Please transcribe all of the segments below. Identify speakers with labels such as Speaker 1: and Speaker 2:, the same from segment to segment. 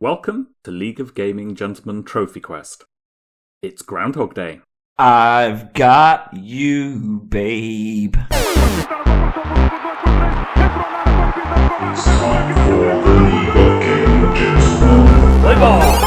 Speaker 1: Welcome to League of Gaming Gentlemen Trophy Quest. It's Groundhog Day.
Speaker 2: I've got you, babe.
Speaker 3: It's time for the League of Gaming Gentlemen.
Speaker 2: Play ball!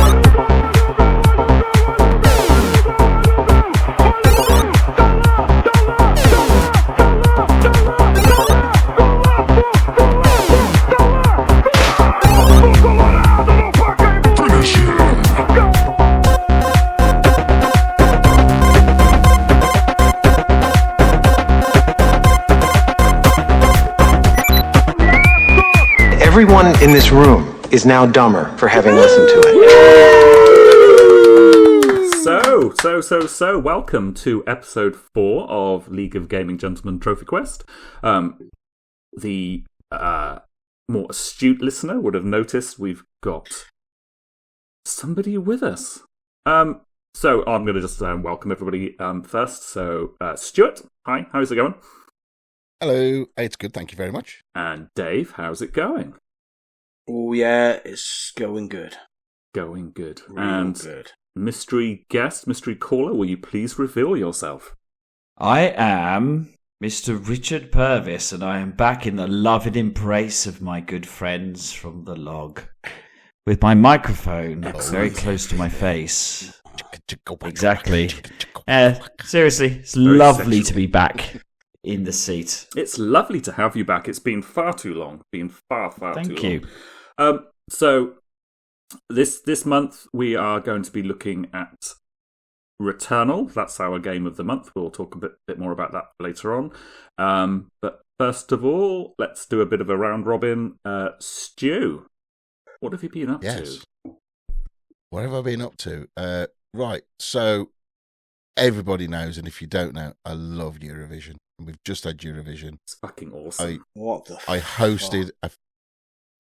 Speaker 4: Everyone in this room is now dumber for having listened to it.
Speaker 1: So, welcome to episode 4 of League of Gaming Gentlemen Trophy Quest. The more astute listener would have noticed we've got somebody with us. So I'm going to just welcome everybody first. So, Stuart, hi, how's it going?
Speaker 5: Hello, it's good, thank you very much.
Speaker 1: And Dave, how's it going?
Speaker 6: Oh yeah, it's going good.
Speaker 1: Going good.
Speaker 6: Real
Speaker 1: and
Speaker 6: good.
Speaker 1: Mystery guest, mystery caller, will you please reveal yourself?
Speaker 2: I am Mr. Richard Purvis, and I am back in the loving embrace of my good friends from TheLoggBox, with my microphone very close to my face. Exactly. Seriously, it's
Speaker 1: Very
Speaker 2: lovely
Speaker 1: sexual.
Speaker 2: to be back in the seat.
Speaker 1: It's lovely to have you back. It's been far too long. Been far too long.
Speaker 2: Thank you.
Speaker 1: So this month we are going to be looking at Returnal. That's our game of the month. We'll talk a bit more about that later on. But first of all, let's do a bit of a round robin. Stu, what have you been up to?
Speaker 5: What have I been up to? Right, so everybody knows, and if you don't know, I love Eurovision. We've just had Eurovision.
Speaker 1: It's fucking awesome.
Speaker 5: I hosted a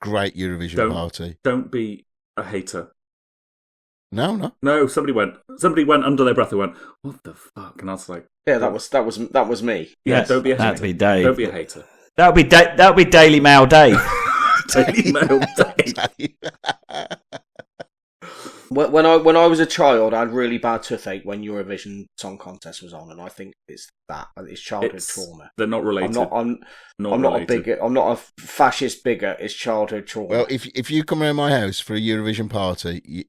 Speaker 5: great Eurovision party.
Speaker 1: Don't be a hater.
Speaker 5: No.
Speaker 1: No, somebody went under their breath and went, "What the fuck?" And I was like,
Speaker 6: Yeah, that was me.
Speaker 1: "Yeah,
Speaker 2: Yes,
Speaker 1: don't be a hater.
Speaker 2: that'd be Dave.
Speaker 1: Don't be a hater."
Speaker 2: That would be Daily Mail Dave.
Speaker 1: Daily Mail Dave.
Speaker 6: When I was a child, I had really bad toothache when Eurovision Song Contest was on, and I think it's childhood trauma.
Speaker 1: They're not related.
Speaker 6: I'm not
Speaker 1: related.
Speaker 6: a bigot. I'm not a fascist bigot. It's childhood trauma.
Speaker 5: Well, if you come around my house for a Eurovision party,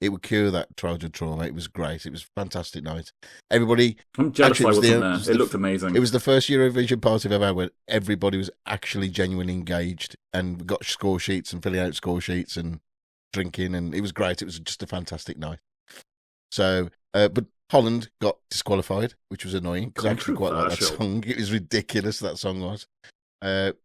Speaker 5: it would cure that childhood trauma. It was great. It was a fantastic night. Everybody.
Speaker 1: I'm jealous I wasn't there. It looked
Speaker 5: amazing.
Speaker 1: amazing.
Speaker 5: It was the first Eurovision party I've ever had where everybody was actually genuinely engaged and got score sheets and filling out score sheets and drinking, and it was great. It was just a fantastic night. So, but Holland got disqualified, which was annoying because I actually quite like that song. It was ridiculous, that song was.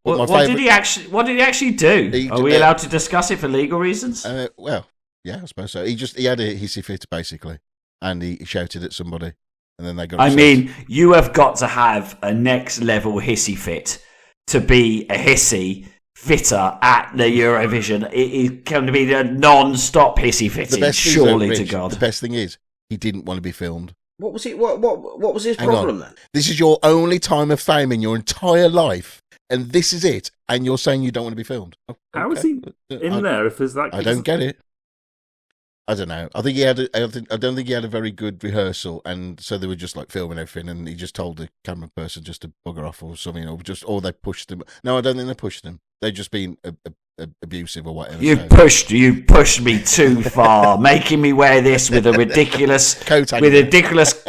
Speaker 2: What did he actually do? Are we allowed to discuss it for legal reasons?
Speaker 5: Well, yeah, I suppose so. He had a hissy fit basically, and he shouted at somebody, and then they got.
Speaker 2: I mean, you have got to have a next level hissy fit to be a hissy fitter at the Eurovision. It is going to be the non-stop hissy fitting, surely to God.
Speaker 5: The best thing is, he didn't want to be filmed.
Speaker 6: What was it? What was his problem then?
Speaker 5: This is your only time of fame in your entire life, and this is it, and you're saying you don't want to be filmed. Okay.
Speaker 1: How is he in there if there's that?
Speaker 5: I don't get it. I don't know. I think I don't think he had a very good rehearsal, and so they were just like filming everything, and he just told the camera person just to bugger off or something, or they pushed him. No, I don't think they pushed him. They've just been abusive or whatever.
Speaker 2: You pushed me too far, making me wear this with a ridiculous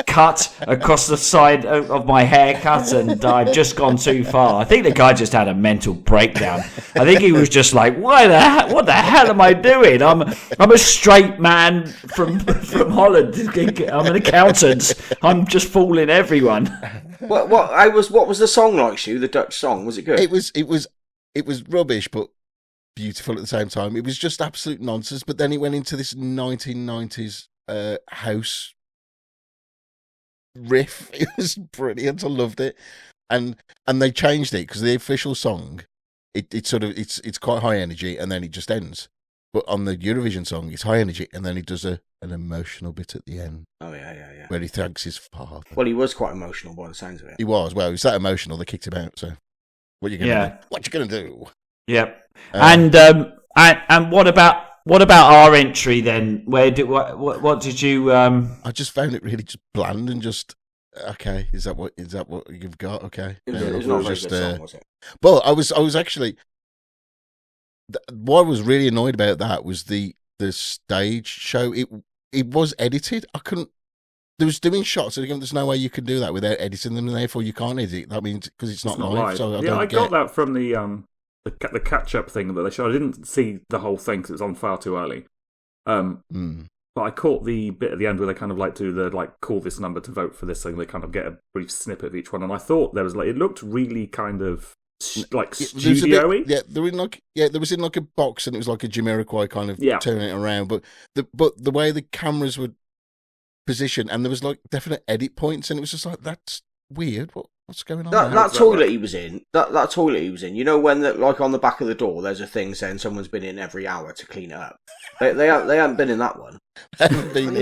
Speaker 2: cut across the side of my haircut, and I've just gone too far. I think the guy just had a mental breakdown. I think he was just like, what the hell am I doing? I'm a straight man from Holland. I'm an accountant. I'm just fooling everyone.
Speaker 6: What was the song like, Stu? The Dutch song, was it good?
Speaker 5: It was rubbish, but beautiful at the same time. It was just absolute nonsense. But then it went into this 1990s house riff. It was brilliant. I loved it, and they changed it because the official song, it's quite high energy, and then it just ends. But on the Eurovision song, it's high energy, and then he does an emotional bit at the end.
Speaker 6: Oh yeah.
Speaker 5: Where he thanks his father.
Speaker 6: Well, he was quite emotional by the sounds of it.
Speaker 5: He was. Well, he was that emotional they kicked him out. So. What you gonna do? What you gonna do?
Speaker 2: Yep. And what about What about our entry then? What did you?
Speaker 5: I just found it really just bland and just okay. Is that what you've got? Okay,
Speaker 6: It was not a very good song, was it?
Speaker 5: Well, I was actually. What I was really annoyed about that was the stage show. It was edited. I couldn't. There was doing shots, and again, there's no way you can do that without editing them, and therefore you can't edit. That means because it's not live. So
Speaker 1: I got that from the catch-up thing that they showed. I didn't see the whole thing because it was on far too early. But I caught the bit at the end where they kind of do the call this number to vote for this thing. They kind of get a brief snippet of each one, and I thought there was it looked really kind of studio-y.
Speaker 5: There was in a box, and it was like a Jamiroquai kind of turning it around. But the way the cameras were positioned, and there was definite edit points, and it was just that's weird. What's going on?
Speaker 6: That toilet he was in. That toilet he was in. You know when on the back of the door, there's a thing saying someone's been in every hour to clean it up. They haven't been in that one.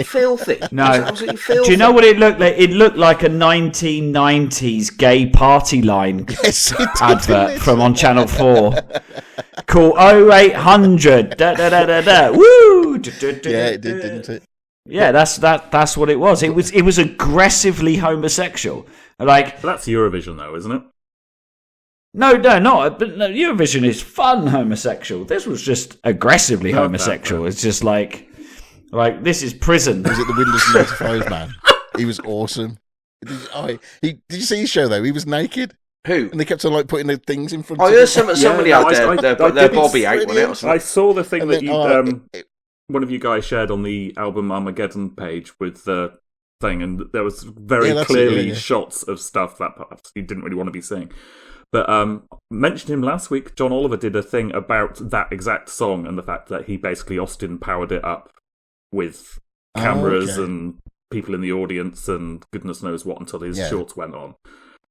Speaker 6: Filthy.
Speaker 2: No.
Speaker 6: Absolutely filthy.
Speaker 2: Do you know what it looked like? It looked like a 1990s gay party line advert from on Channel 4. Call 0800 da da da da da. Woo!
Speaker 5: Yeah, it did, didn't it?
Speaker 2: Yeah, that's what it was. It was aggressively homosexual.
Speaker 1: That's Eurovision though, isn't it?
Speaker 2: No, not. But no, Eurovision is fun homosexual. This was just aggressively homosexual. No. It's just like this is prison.
Speaker 5: Was it the Windows 95 man? He was awesome. Did you see his show though? He was naked.
Speaker 6: Who?
Speaker 5: And they kept on putting the things in front.
Speaker 6: Oh, there's somebody out there. Their Bobby out on it.
Speaker 1: I saw the thing that you one of you guys shared on the album Armageddon page with the thing, and there was very clearly shots of stuff that perhaps you didn't really want to be seeing. But mentioned him last week. John Oliver did a thing about that exact song and the fact that he basically Austin powered it up with cameras and people in the audience and goodness knows what until his shorts went on.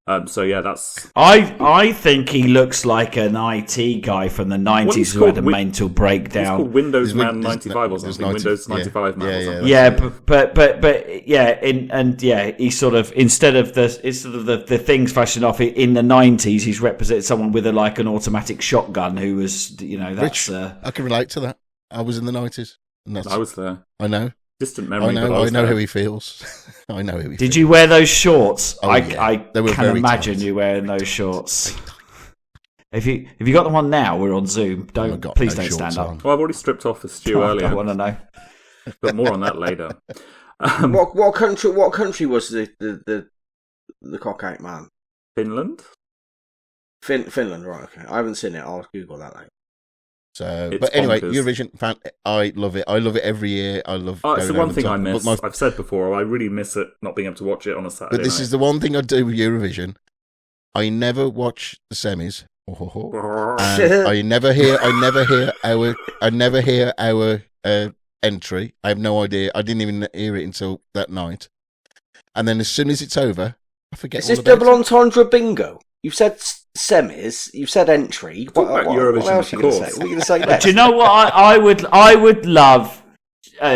Speaker 1: That's.
Speaker 2: I think he looks like an IT guy from the 90s who had a mental breakdown.
Speaker 1: He's called Windows Man 95 or something. Windows 95 Man or something.
Speaker 2: Yeah, but he sort of instead of the things flashing off in the 90s, he's represented someone with an automatic shotgun who was that's.
Speaker 5: I can relate to that. I was in the 90s.
Speaker 1: I was there.
Speaker 5: I know.
Speaker 1: Distant memory.
Speaker 5: I know how he feels. I know who he feels.
Speaker 2: Did you wear those shorts?
Speaker 5: Oh,
Speaker 2: I can imagine
Speaker 5: tight.
Speaker 2: You wearing those shorts. If you got them on now, we're on Zoom. Please don't stand up.
Speaker 1: Well, I've already stripped off for Stu earlier.
Speaker 2: I want to know.
Speaker 1: But more on that later.
Speaker 6: What country was the cock-out man?
Speaker 1: Finland.
Speaker 6: Finland, right? Okay, I haven't seen it. I'll Google that later.
Speaker 5: So,
Speaker 1: it's
Speaker 5: but anyway,
Speaker 1: bonkers.
Speaker 5: Eurovision fan. I love it. I love it every year. I love.
Speaker 1: It's the one thing I miss. I've said before, I really miss it not being able to watch it on a Saturday.
Speaker 5: But this is the one thing I do with Eurovision. I never watch the semis. And I never hear our entry. I have no idea. I didn't even hear it until that night. And then as soon as it's over, I forget.
Speaker 6: Is this double entendre bingo? You've said semis. You've said entry. What else are you going to say? What are you going to say next?
Speaker 2: Do you know what I would love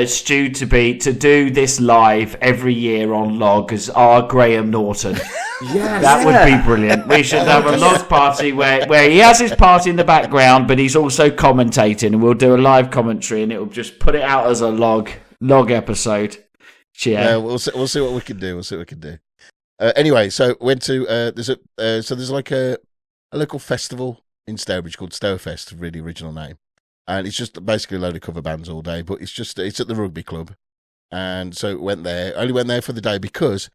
Speaker 2: Stu to do this live every year on LoGG as our Graham Norton. That would be brilliant. We should have a LoGG party where he has his party in the background, but he's also commentating, and we'll do a live commentary, and it'll just put it out as a LoGG episode.
Speaker 5: Yeah, we'll see what we can do. Anyway, so went to there's like a local festival in Stourbridge called Stourfest, really original name, and it's just basically a load of cover bands all day. But it's at the rugby club, and so went there. I only went there for the day because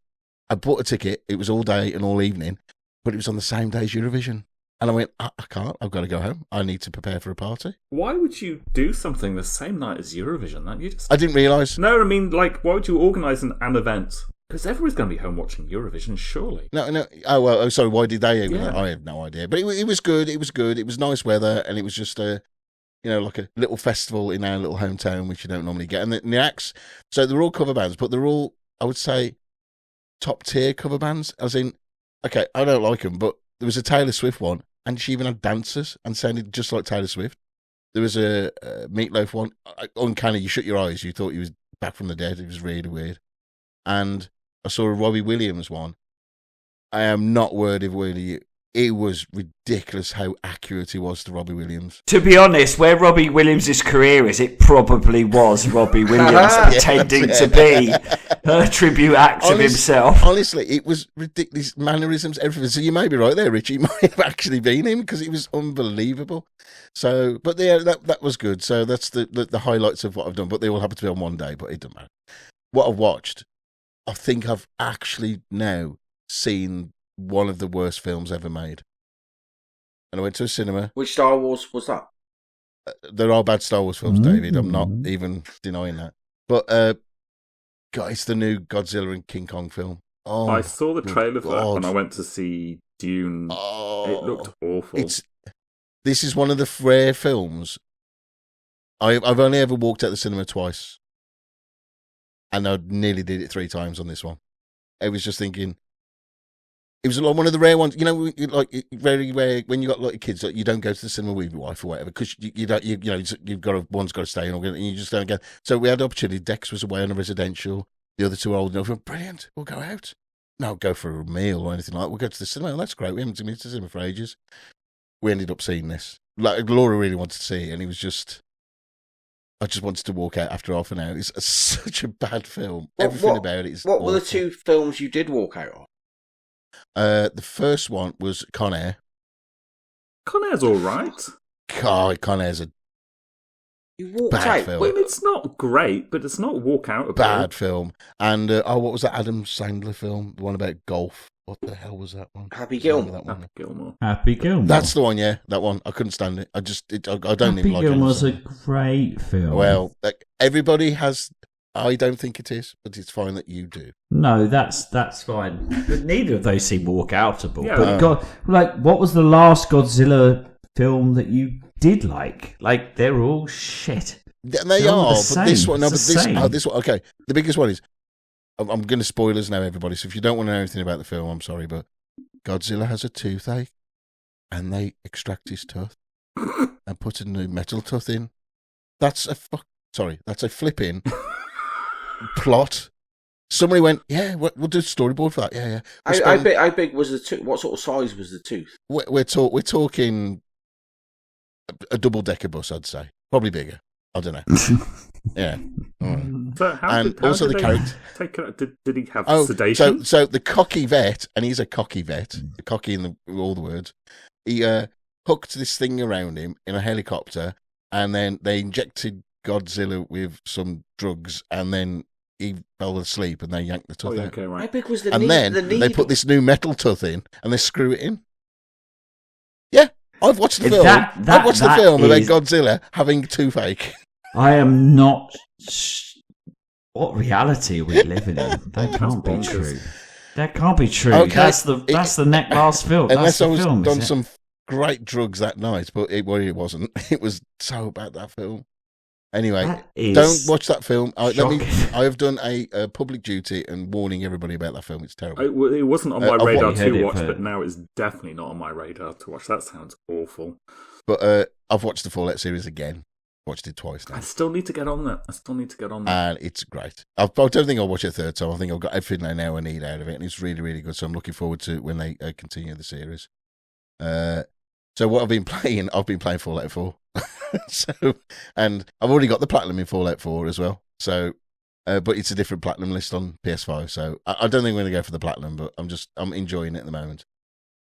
Speaker 5: I bought a ticket. It was all day and all evening, but it was on the same day as Eurovision, and I went, I can't. I've got to go home. I need to prepare for a party.
Speaker 1: Why would you do something the same night as Eurovision?
Speaker 5: I didn't realise.
Speaker 1: No, I mean, why would you organise an event? Because everyone's going to be home watching Eurovision, surely.
Speaker 5: No. Oh, well, sorry, why did they? I have no idea. But it was good. It was good. It was nice weather, and it was just like a little festival in our little hometown, which you don't normally get. And the acts, so they're all cover bands, but they're all, I would say, top-tier cover bands. As in, okay, I don't like them, but there was a Taylor Swift one, and she even had dancers and sounded just like Taylor Swift. There was a Meatloaf one. Uncanny, you shut your eyes, you thought he was back from the dead. It was really weird. And I saw a Robbie Williams one. I am not worthy of it was ridiculous how accurate he was to Robbie Williams.
Speaker 2: To be honest, where Robbie Williams' career is, it probably was Robbie Williams pretending to be a tribute act of himself.
Speaker 5: Honestly, it was ridiculous. Mannerisms, everything. So you may be right there, Rich. It might have actually been him because it was unbelievable. So, but yeah, that was good. So that's the highlights of what I've done. But they all happen to be on one day, but it doesn't matter. What I've watched, I think I've actually now seen one of the worst films ever made. And I went to a cinema.
Speaker 6: Which Star Wars was that?
Speaker 5: There are bad Star Wars films, David. I'm not even denying that. But, God, it's the new Godzilla and King Kong film. Oh,
Speaker 1: I saw the trailer for that when I went to see Dune. It looked awful.
Speaker 5: This is one of the rare films. I've only ever walked out the cinema twice. And I nearly did it 3 times on this one. I was just thinking, it was one of the rare ones, like very rare when you got like kids, like you don't go to the cinema with your wife or whatever because one's got to stay and you just don't go. So we had the opportunity. Dex was away on a residential. The other 2 old enough. We went, brilliant. We'll go out. No, go for a meal or anything like that. We'll go to the cinema. That's great. We haven't been to the cinema for ages. We ended up seeing this. Like Laura really wanted to see it, and it was just. I just wanted to walk out after half an hour. It's such a bad film. Everything about it is
Speaker 6: What
Speaker 5: awful.
Speaker 6: were the 2 films you did walk out on?
Speaker 5: The first one was Con Air.
Speaker 1: Con Air's all right.
Speaker 5: God, Con Air's a bad film.
Speaker 1: Well, it's not great, but it's not walk out.
Speaker 5: Bad film. And, what was that Adam Sandler film? The one about golf. What the hell was that one?
Speaker 6: Happy Gilmore.
Speaker 2: Happy Gilmore.
Speaker 5: That's the one, yeah. That one. I couldn't stand it. I don't
Speaker 2: Happy
Speaker 5: even like it.
Speaker 2: Happy Gilmore's a great film.
Speaker 5: Well, everybody has... I don't think it is, but it's fine that you do.
Speaker 2: No, that's fine. But neither of those seem walk-outable.
Speaker 1: Yeah,
Speaker 2: but what was the last Godzilla film that you did like? Like, they're all shit.
Speaker 5: They are, but this one...
Speaker 2: this
Speaker 5: one... Okay, the biggest one is... I'm going to spoilers now, everybody, so if you don't want to know anything about the film, I'm sorry, but Godzilla has a toothache, and they extract his tooth and put a new metal tooth in. That's a flipping plot. Somebody went, yeah, we'll do a storyboard for that. Yeah.
Speaker 6: How big was the tooth? What sort of size was the tooth?
Speaker 5: We're talking a double-decker bus, I'd say. Probably bigger. I don't know. Yeah. Right.
Speaker 1: So how did the character did he have sedation?
Speaker 5: So the cocky vet, and he's a cocky vet, cocky in all the words. He hooked this thing around him in a helicopter, and then they injected Godzilla with some drugs, and then he fell asleep, and they yanked the tooth out.
Speaker 1: Okay, right.
Speaker 6: How big was the
Speaker 5: and
Speaker 6: needle?
Speaker 5: then they put this new metal tooth in, and they screw it in. Yeah, I've watched the film. I've watched the film about Godzilla having toothache.
Speaker 2: I am not. What reality are we living in? That can't be true. That can't be true. Okay. That's the last film.
Speaker 5: Unless I was done some great drugs that night, but it wasn't. It was so bad, that film. Anyway, don't watch that film. I have done a public duty and warning everybody about that film. It's terrible.
Speaker 1: It wasn't on my radar to watch, but now it's definitely not on my radar to watch. That sounds awful.
Speaker 5: But I've watched the Fallout series again. Watched it twice now.
Speaker 1: I still need to get on that.
Speaker 5: And it's great. I don't think I'll watch it a third time. I think I've got everything I now need out of it, and it's really, really good. So I'm looking forward to when they continue the series. So what I've been playing Fallout 4. And I've already got the platinum in Fallout 4 as well. So, but it's a different platinum list on PS5. So I don't think I'm going to go for the platinum, but I'm enjoying it at the moment.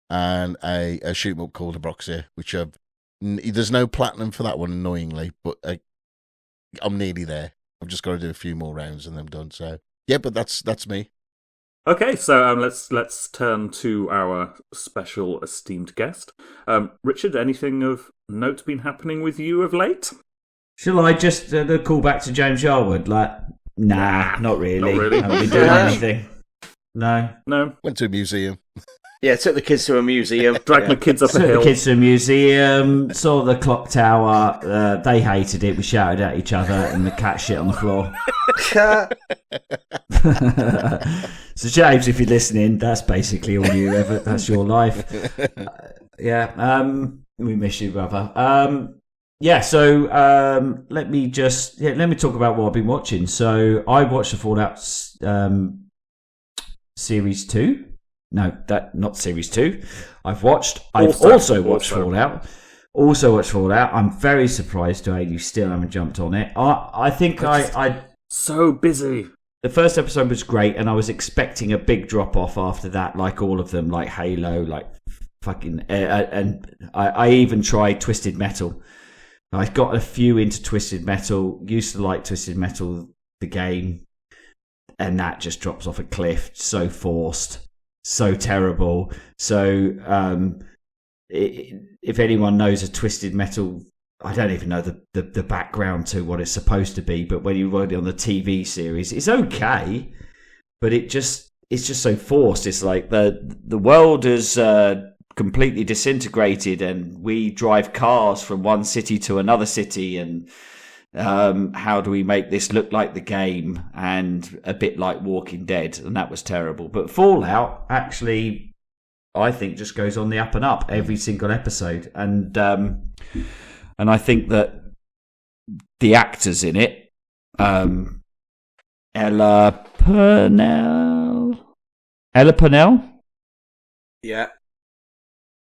Speaker 5: And a shoot 'em up called Abroxia, which there's no platinum for that one, annoyingly, but I'm nearly there. I've just got to do a few more rounds and I'm done. So yeah, but that's me.
Speaker 1: Okay, so let's turn to our special esteemed guest, Richard. Anything of note been happening with you of late?
Speaker 2: Shall I just call back to James Yarwood? Nah, not really.
Speaker 1: Not really.
Speaker 2: Haven't been doing anything. No.
Speaker 5: Went to a museum.
Speaker 6: Yeah, took the kids to a museum.
Speaker 1: Dragged the kids up a hill.
Speaker 2: Took the kids to a museum. Saw the clock tower. They hated it. We shouted at each other, and the cat shit on the floor. So James, if you're listening, that's basically all you ever. That's your life. We miss you, brother. So let me talk about what I've been watching. So I watched the Fallout Series 2. No, not Series 2. I've also watched Fallout. Also watched Fallout. I'm very surprised, Duane, you still haven't jumped on it. I think I
Speaker 1: so busy.
Speaker 2: The first episode was great, and I was expecting a big drop off after that, like all of them, like Halo, like fucking, and I even tried Twisted Metal. I got a few into Twisted Metal. Used to like Twisted Metal, the game, and that just drops off a cliff. So forced, so terrible. So if anyone knows a Twisted Metal, I don't even know the background to what it's supposed to be, but when you write it on the TV series, it's okay, but it's just so forced. It's like the world is completely disintegrated, and we drive cars from one city to another city, and how do we make this look like the game, and a bit like Walking Dead, and that was terrible. But Fallout actually, I think, just goes on the up and up every single episode, and I think that the actors in it, Ella Purnell,
Speaker 6: yeah,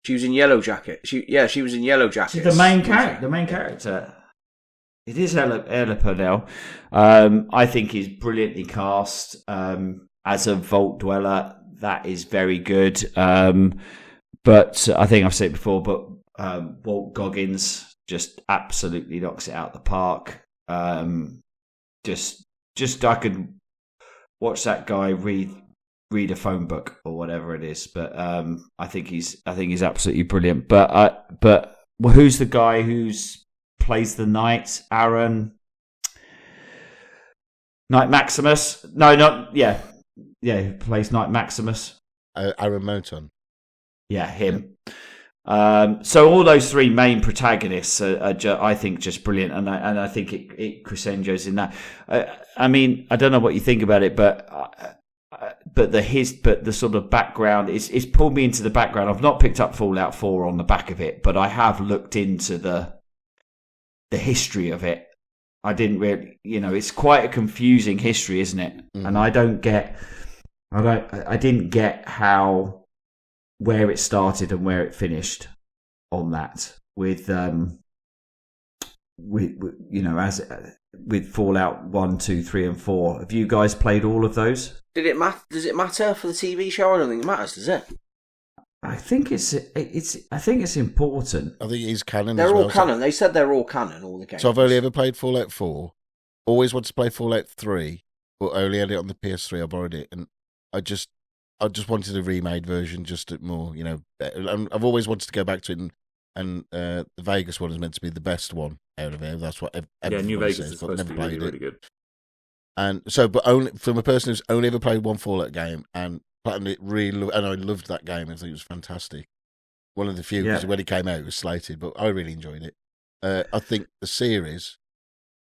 Speaker 6: she was in Yellow Jacket. She was in Yellow Jacket.
Speaker 2: She's the main character. It is Ella Purnell. I think he's brilliantly cast as a Vault Dweller. That is very good. But I think I've said it before, but Walt Goggins just absolutely knocks it out the park. Just I could watch that guy read a phone book or whatever it is. But I think he's absolutely brilliant. But who's the guy who's plays the Knight? Knight Maximus? No, not yeah. Yeah, who plays Knight Maximus?
Speaker 5: Aaron Moton.
Speaker 2: Yeah, him. So all those three main protagonists are I think, just brilliant, and I think it crescendos in that. I mean, I don't know what you think about it, but the sort of background it's pulled me into the background. I've not picked up Fallout 4 on the back of it, but I have looked into the history of it. I didn't really, it's quite a confusing history, isn't it? Mm. And I didn't get where it started and where it finished on that with Fallout 1, 2, 3 and 4. Have you guys played all of those?
Speaker 6: Does it matter for the TV show? I don't think it matters, does it?
Speaker 2: I think it's important.
Speaker 5: I think it is canon.
Speaker 6: They're
Speaker 5: as well,
Speaker 6: all canon. They said they're all canon, all the games.
Speaker 5: So I've only ever played Fallout 4. Always wanted to play Fallout 3, but only had it on the PS3. I borrowed it, and I just wanted a remade version, just more, better. I've always wanted to go back to it, and the Vegas one is meant to be the best one out of it. That's what
Speaker 1: New Vegas
Speaker 5: says,
Speaker 1: is supposed to be really, really good.
Speaker 5: And so, but only from a person who's only ever played one Fallout game and platinum it and I loved that game. I think it was fantastic. One of the few, because when it came out, it was slated, but I really enjoyed it. I think the series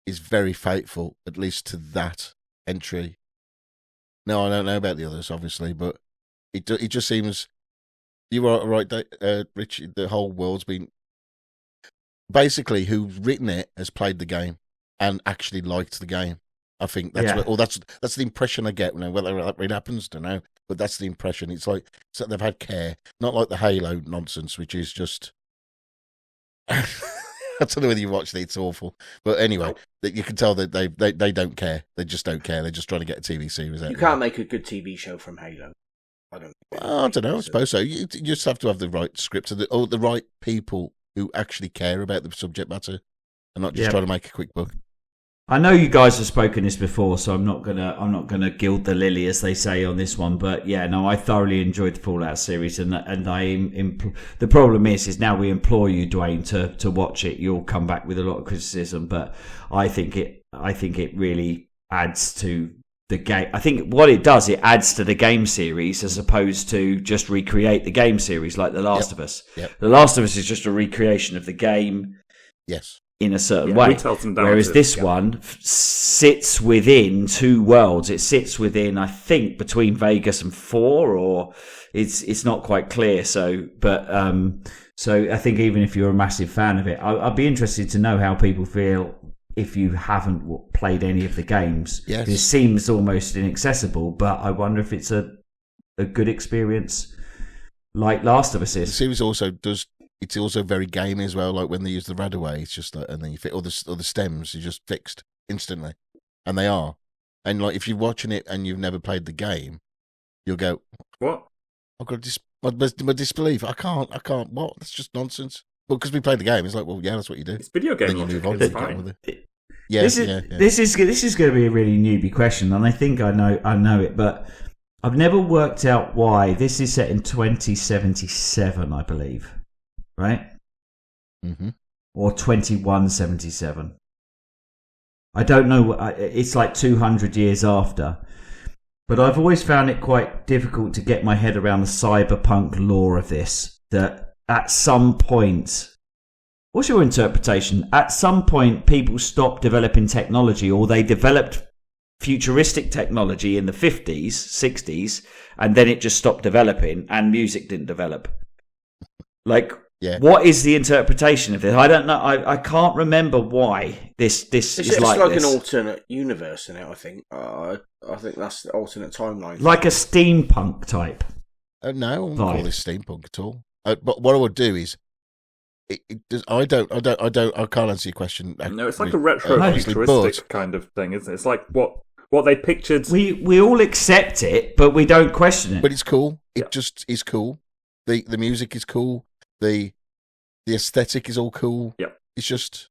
Speaker 5: is very faithful, at least to that entry. No, I don't know about the others, obviously, but it just seems you are right, Rich. The whole world's been basically who's written it has played the game and actually liked the game. I think that's that's the impression I get. Whether that really happens, don't know, but that's the impression. It's like they've had care, not like the Halo nonsense, which is just. I don't know whether you watched it; it's awful. But anyway, you can tell that they don't care. They just don't care. They're just trying to get a TV series out.
Speaker 6: You can't make a good TV show from Halo. I don't know. I suppose so. You just have to have the right script or the right people who actually care about the subject matter, and not just trying to make a quick buck.
Speaker 2: I know you guys have spoken this before, so I'm not gonna gild the lily, as they say on this one. But yeah, no, I thoroughly enjoyed the Fallout series, and the problem is now we implore you, Duane, to watch it. You'll come back with a lot of criticism, but I think it really adds to the game. I think what it does, it adds to the game series as opposed to just recreate the game series like The Last of Us.
Speaker 5: Yep.
Speaker 2: The Last of Us is just a recreation of the game.
Speaker 5: Yes.
Speaker 2: In a certain way, whereas this one sits within two worlds. It sits within, I think, between Vegas and 4, or it's not quite clear. So I think even if you're a massive fan of it, I'd be interested to know how people feel if you haven't played any of the games.
Speaker 5: Yes,
Speaker 2: it seems almost inaccessible, but I wonder if it's a a good experience like Last of Us
Speaker 5: The
Speaker 2: is.
Speaker 5: series also does. It's also very gamey as well. Like when they use the Radaway, it's just like, and then you fit all the stems, you're just fixed instantly, and they are. And like if you're watching it and you've never played the game, you'll go,
Speaker 1: What?
Speaker 5: I've got my disbelief. I can't. What? That's just nonsense. Well, because we played the game, it's like, well, yeah, that's what you do.
Speaker 1: It's video game
Speaker 5: Then you
Speaker 1: logic.
Speaker 5: move on.
Speaker 1: It's
Speaker 5: You get on
Speaker 1: fine.
Speaker 5: with it. Yeah,
Speaker 2: This is going to be a really newbie question, and I think I know it, but I've never worked out why this is set in 2077, I believe, right?
Speaker 5: Mm-hmm.
Speaker 2: Or 2177. I don't know. It's like 200 years after. But I've always found it quite difficult to get my head around the cyberpunk lore of this. That at some point, what's your interpretation? At some point, people stopped developing technology, or they developed futuristic technology in the 50s, 60s, and then it just stopped developing, and music didn't develop. Like, what is the interpretation of this? I don't know. I can't remember why this is
Speaker 6: it's
Speaker 2: like
Speaker 6: like
Speaker 2: this.
Speaker 6: an alternate universe in it, I think. I think that's the alternate timeline.
Speaker 2: Like a steampunk type.
Speaker 5: No, I wouldn't call this steampunk at all. But what I would do is, I can't answer your question.
Speaker 1: No, it's like a retro futuristic kind of thing, isn't it? It's like what they pictured.
Speaker 2: We all accept it, but we don't question it.
Speaker 5: But it's cool. It just is cool. The music is cool. The aesthetic is all cool.
Speaker 1: Yep.
Speaker 5: It's just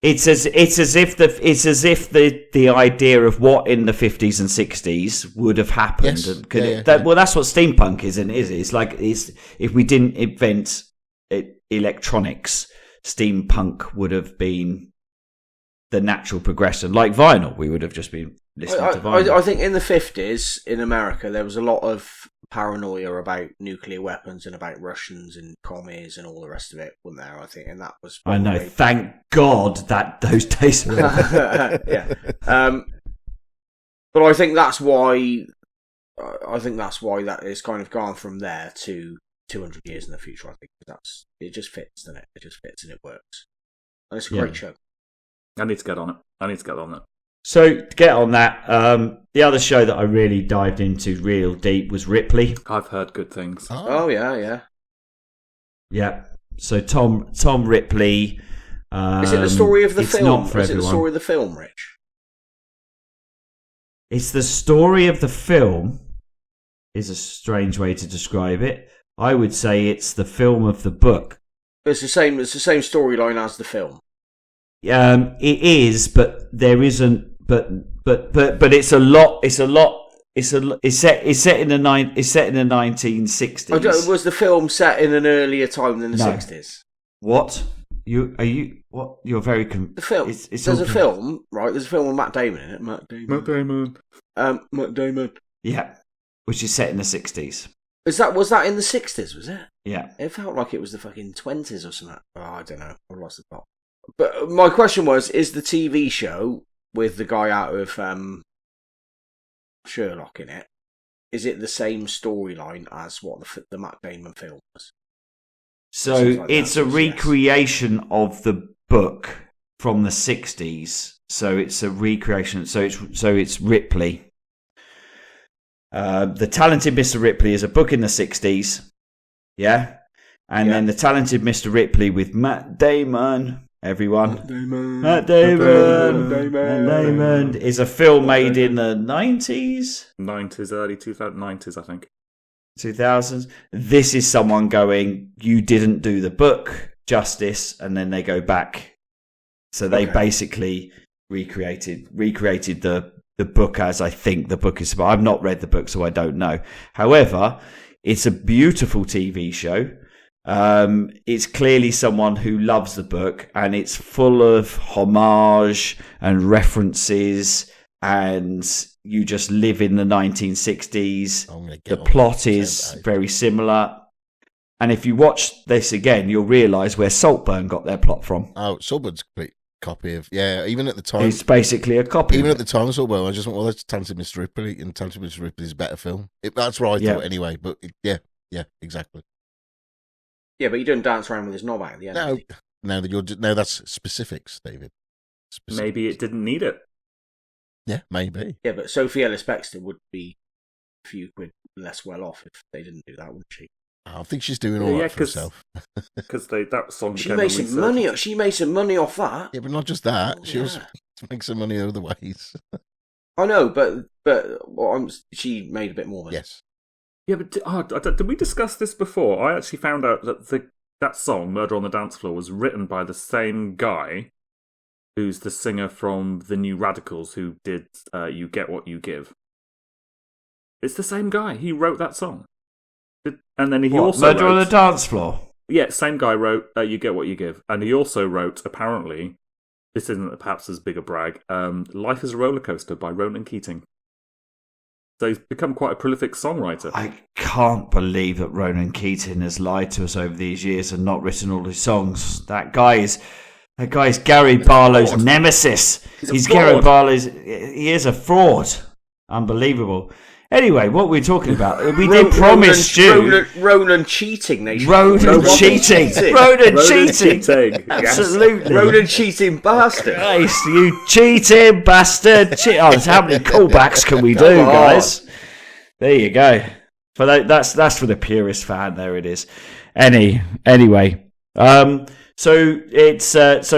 Speaker 2: It's as if the idea of what in the 50s and 60s would have happened.
Speaker 5: Yes.
Speaker 2: Well, that's what steampunk is, isn't it? It's like if we didn't invent electronics, steampunk would have been the natural progression. Like vinyl, we would have just been listening to vinyl.
Speaker 6: I think in the 50s in America there was a lot of paranoia about nuclear weapons and about Russians and commies and all the rest of it, wasn't there? I think, and that was.
Speaker 2: I know. Thank God that those days are over.
Speaker 6: Yeah. But I think that's why. That is kind of gone from there to 200 years in the future. I think it just fits, doesn't it? It just fits and it works. And it's a great show.
Speaker 1: I need to get on it.
Speaker 2: So to get on that, the other show that I really dived into real deep was Ripley.
Speaker 1: I've heard good things.
Speaker 6: Oh yeah.
Speaker 2: Yeah. So Tom Ripley.
Speaker 6: Is it the story of the film?
Speaker 2: Not for
Speaker 6: is it
Speaker 2: everyone.
Speaker 6: the story of the film, Rich?
Speaker 2: It's the story of the film. Is a strange way to describe it. I would say it's the film of the book.
Speaker 6: It's the same storyline as the film.
Speaker 2: It is, but there isn't. But it's a lot. It's set in the 1960s.
Speaker 6: Was the film set in an earlier time than the 60s?
Speaker 2: What? You're very
Speaker 6: the film. There's a film, right? There's a film with Matt Damon in it. Matt Damon.
Speaker 2: Yeah, which is set in the 60s.
Speaker 6: Was that in the 60s? Was it?
Speaker 2: Yeah.
Speaker 6: It felt like it was the fucking 20s or something. Oh, I don't know. I lost the plot. But my question was: is the TV show with the guy out of Sherlock in it? Is it the same storyline as what the Matt Damon film was?
Speaker 2: So it's a recreation of the book from the 60s. So it's a recreation. So it's Ripley. The Talented Mr. Ripley is a book in the 60s. Yeah. And then The Talented Mr. Ripley with Matt Damon. Everyone. Matt Damon is a film made in the 90s?
Speaker 1: 90s, early 2090s, I think.
Speaker 2: 2000s. This is someone going, you didn't do the book justice, and then they go back. So they basically recreated the book as I think the book is. But I've not read the book, so I don't know. However, it's a beautiful TV show. It's clearly someone who loves the book, and it's full of homage and references, and you just live in the 1960s. The plot is very similar, and if you watch this again, you'll realise where Saltburn got their plot from.
Speaker 5: Oh, Saltburn's a complete copy of even at the time.
Speaker 2: It's basically a copy.
Speaker 5: Even at the time, Saltburn, I just went, well, that's Talented Mr. Ripley, and Talented Mr. Ripley is a better film. That's what I thought anyway. But yeah, exactly.
Speaker 6: Yeah, but you don't dance around with his knob out at the end.
Speaker 5: No, that's specifics, David. Specifics.
Speaker 1: Maybe it didn't need it.
Speaker 5: Yeah, maybe.
Speaker 6: Yeah, but Sophie Ellis-Bextor would be a few quid less well off if they didn't do that, wouldn't she?
Speaker 5: I think she's doing all right for herself.
Speaker 1: Because that song
Speaker 6: she made some money. She made some money off that.
Speaker 5: Yeah, but not just that. She also makes some money other ways.
Speaker 6: I know, but she made a bit more money.
Speaker 5: Yes.
Speaker 1: Yeah, but did we discuss this before? I actually found out that that song, Murder on the Dance Floor, was written by the same guy who's the singer from the New Radicals who did You Get What You Give. It's the same guy. He wrote that song. And then he also
Speaker 2: Murder
Speaker 1: wrote,
Speaker 2: on the Dance Floor?
Speaker 1: Yeah, same guy wrote You Get What You Give. And he also wrote, apparently, this isn't perhaps as big a brag, Life is a Roller Coaster by Ronan Keating. So he's become quite a prolific songwriter.
Speaker 2: I can't believe that Ronan Keating has lied to us over these years and not written all his songs. That guy's Gary Barlow's nemesis. He's Gary Barlow's. He is a fraud. Unbelievable. Anyway, what were we talking about? We did promise Stu.
Speaker 6: Ronan cheating.
Speaker 2: Ronan cheating. Absolutely.
Speaker 6: Ronan cheating bastard.
Speaker 2: Nice, you cheating bastard. How many callbacks can we do, guys? There you go. That's for the purist fan. There it is. Anyway. So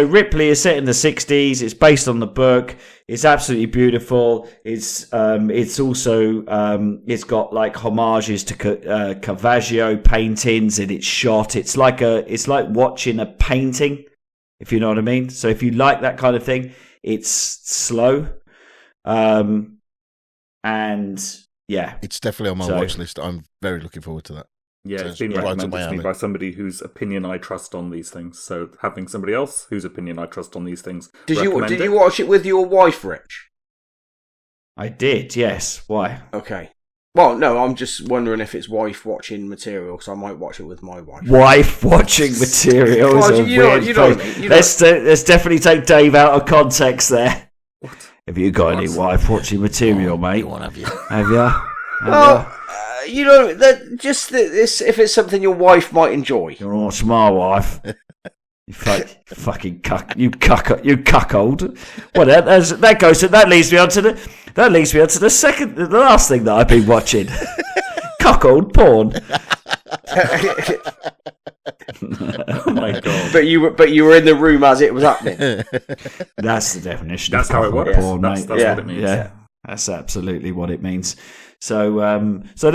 Speaker 2: Ripley is set in the 60s. It's based on the book. It's absolutely beautiful. It's also it's got like homages to Caravaggio paintings, and it's shot. It's like watching a painting, if you know what I mean. So if you like that kind of thing, it's slow, and yeah,
Speaker 5: it's definitely on my watch list. I'm very looking forward to that.
Speaker 1: Yeah, it's been recommended to me by somebody whose opinion I trust on these things. So having somebody else whose opinion I trust on these things.
Speaker 6: Did you watch it with your wife, Rich?
Speaker 2: I did, yes. Why?
Speaker 6: Okay. Well, no, I'm just wondering if it's wife watching material, because I might watch it with my wife.
Speaker 2: Wife watching material is a weird phrase. Let's definitely take Dave out of context there. What? Have you got any wife watching material, mate?
Speaker 5: Have you?
Speaker 2: Have you?
Speaker 6: Well, if it's something your wife might enjoy.
Speaker 2: You're not my wife. You fucking cuck. You cuckold. Well, that leads me on to the last thing that I've been watching. Cuckold porn.
Speaker 1: Oh my god!
Speaker 6: But you were in the room as it was happening.
Speaker 2: That's the definition.
Speaker 1: That's how it works.
Speaker 2: Porn,
Speaker 1: that's what it means.
Speaker 2: Yeah, that's absolutely what it means. So those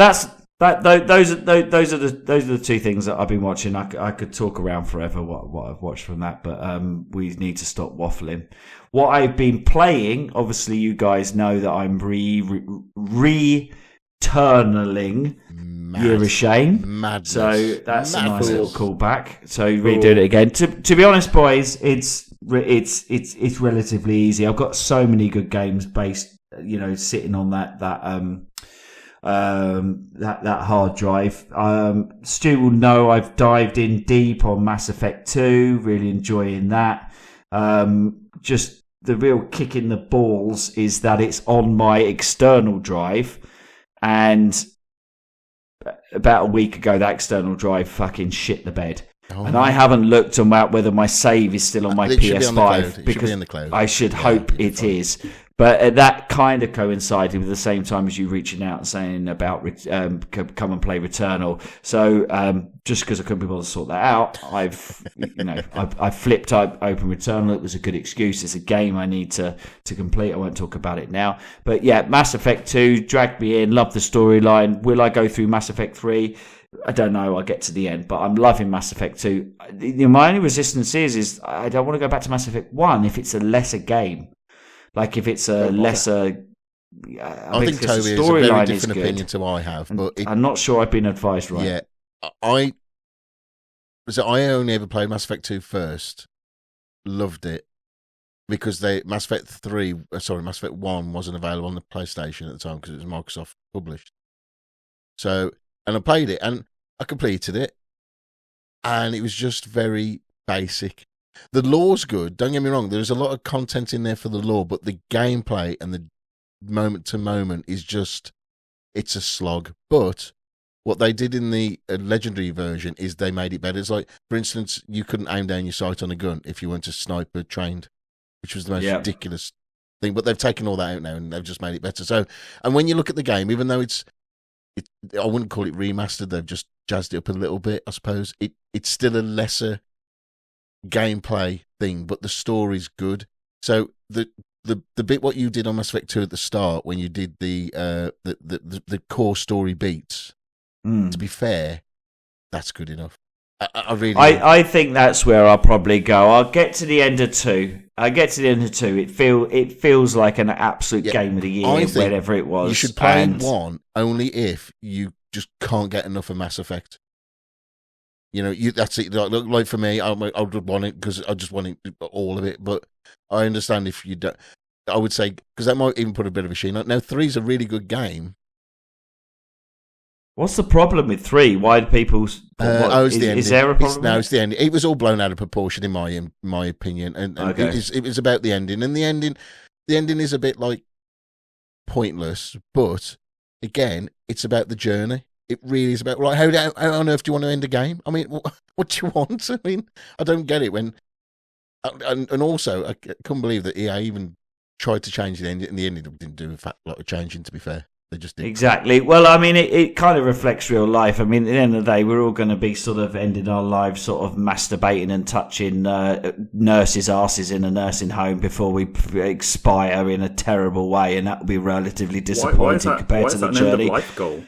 Speaker 2: are the two things that I've been watching. I could talk around forever what I've watched from that, but we need to stop waffling. What I've been playing, obviously, you guys know that I'm returnaling Year of Shame.
Speaker 5: Madness.
Speaker 2: So that's a nice little callback. So redoing it again. To be honest, boys, it's relatively easy. I've got so many good games based, sitting on that hard drive. Stu will know I've dived in deep on Mass Effect 2, really enjoying that. Just the real kick in the balls is that it's on my external drive, and about a week ago that external drive fucking shit the bed. And I haven't looked about whether my save is still on my PS5 because I should hope it is. But that kind of coincided with the same time as you reaching out and saying about come and play Returnal. So just because I couldn't be able to sort that out, I've flipped open Returnal. It was a good excuse. It's a game I need to complete. I won't talk about it now. But yeah, Mass Effect 2 dragged me in. Love the storyline. Will I go through Mass Effect 3? I don't know. I'll get to the end, but I'm loving Mass Effect 2. My only resistance is I don't want to go back to Mass Effect 1 if it's a lesser game. Like if it's a lesser,
Speaker 5: I think Toby has a very different opinion to I have, but
Speaker 2: I'm not sure I've been advised right.
Speaker 5: Yeah, I only ever played Mass Effect 2 first, loved it because Mass Effect 1 wasn't available on the PlayStation at the time because it was Microsoft published. So, and I played it and I completed it, and it was just very basic. The lore's good, don't get me wrong, there's a lot of content in there for the lore, but the gameplay and the moment to moment is just, it's a slog. But what they did in the legendary version is they made it better. It's like, for instance, you couldn't aim down your sight on a gun if you weren't a sniper trained, which was the most ridiculous thing. But they've taken all that out now and they've just made it better. So, and when you look at the game, even though it's I wouldn't call it remastered. They've just jazzed it up a little bit, I suppose. It's still a lesser gameplay thing, but the story's good. So the bit what you did on Mass Effect 2 at the start, when you did the core story beats, to be fair, that's good enough. I
Speaker 2: think that's where I'll probably go. I'll get to the end of 2. It feels like an absolute game of the year, whatever it was.
Speaker 5: You should play 1 only if you just can't get enough of Mass Effect. You know, that's it. Like for me, I would want it because I just want it, all of it. But I understand if you don't. I would say because that might even put a bit of a sheen on. Now 3's a really good game.
Speaker 2: What's the problem with 3? Why do people?
Speaker 5: It's the ending.
Speaker 2: Is there a problem?
Speaker 5: It's the ending. It was all blown out of proportion in my opinion, and
Speaker 2: okay.
Speaker 5: it was about the ending, and the ending is a bit like pointless. But again, it's about the journey. It really is about how on earth do you want to end a game? I mean, what do you want? I mean, I don't get it. And also, I couldn't believe that EA even tried to change the ending, and the ending didn't do a lot of changing. To be fair. They just didn't.
Speaker 2: Exactly. Well, I mean, it kind of reflects real life. I mean, at the end of the day, we're all going to be sort of ending our lives sort of masturbating and touching nurses' asses in a nursing home before we expire in a terrible way, and that will be relatively disappointing compared to the journey.
Speaker 1: Life goal?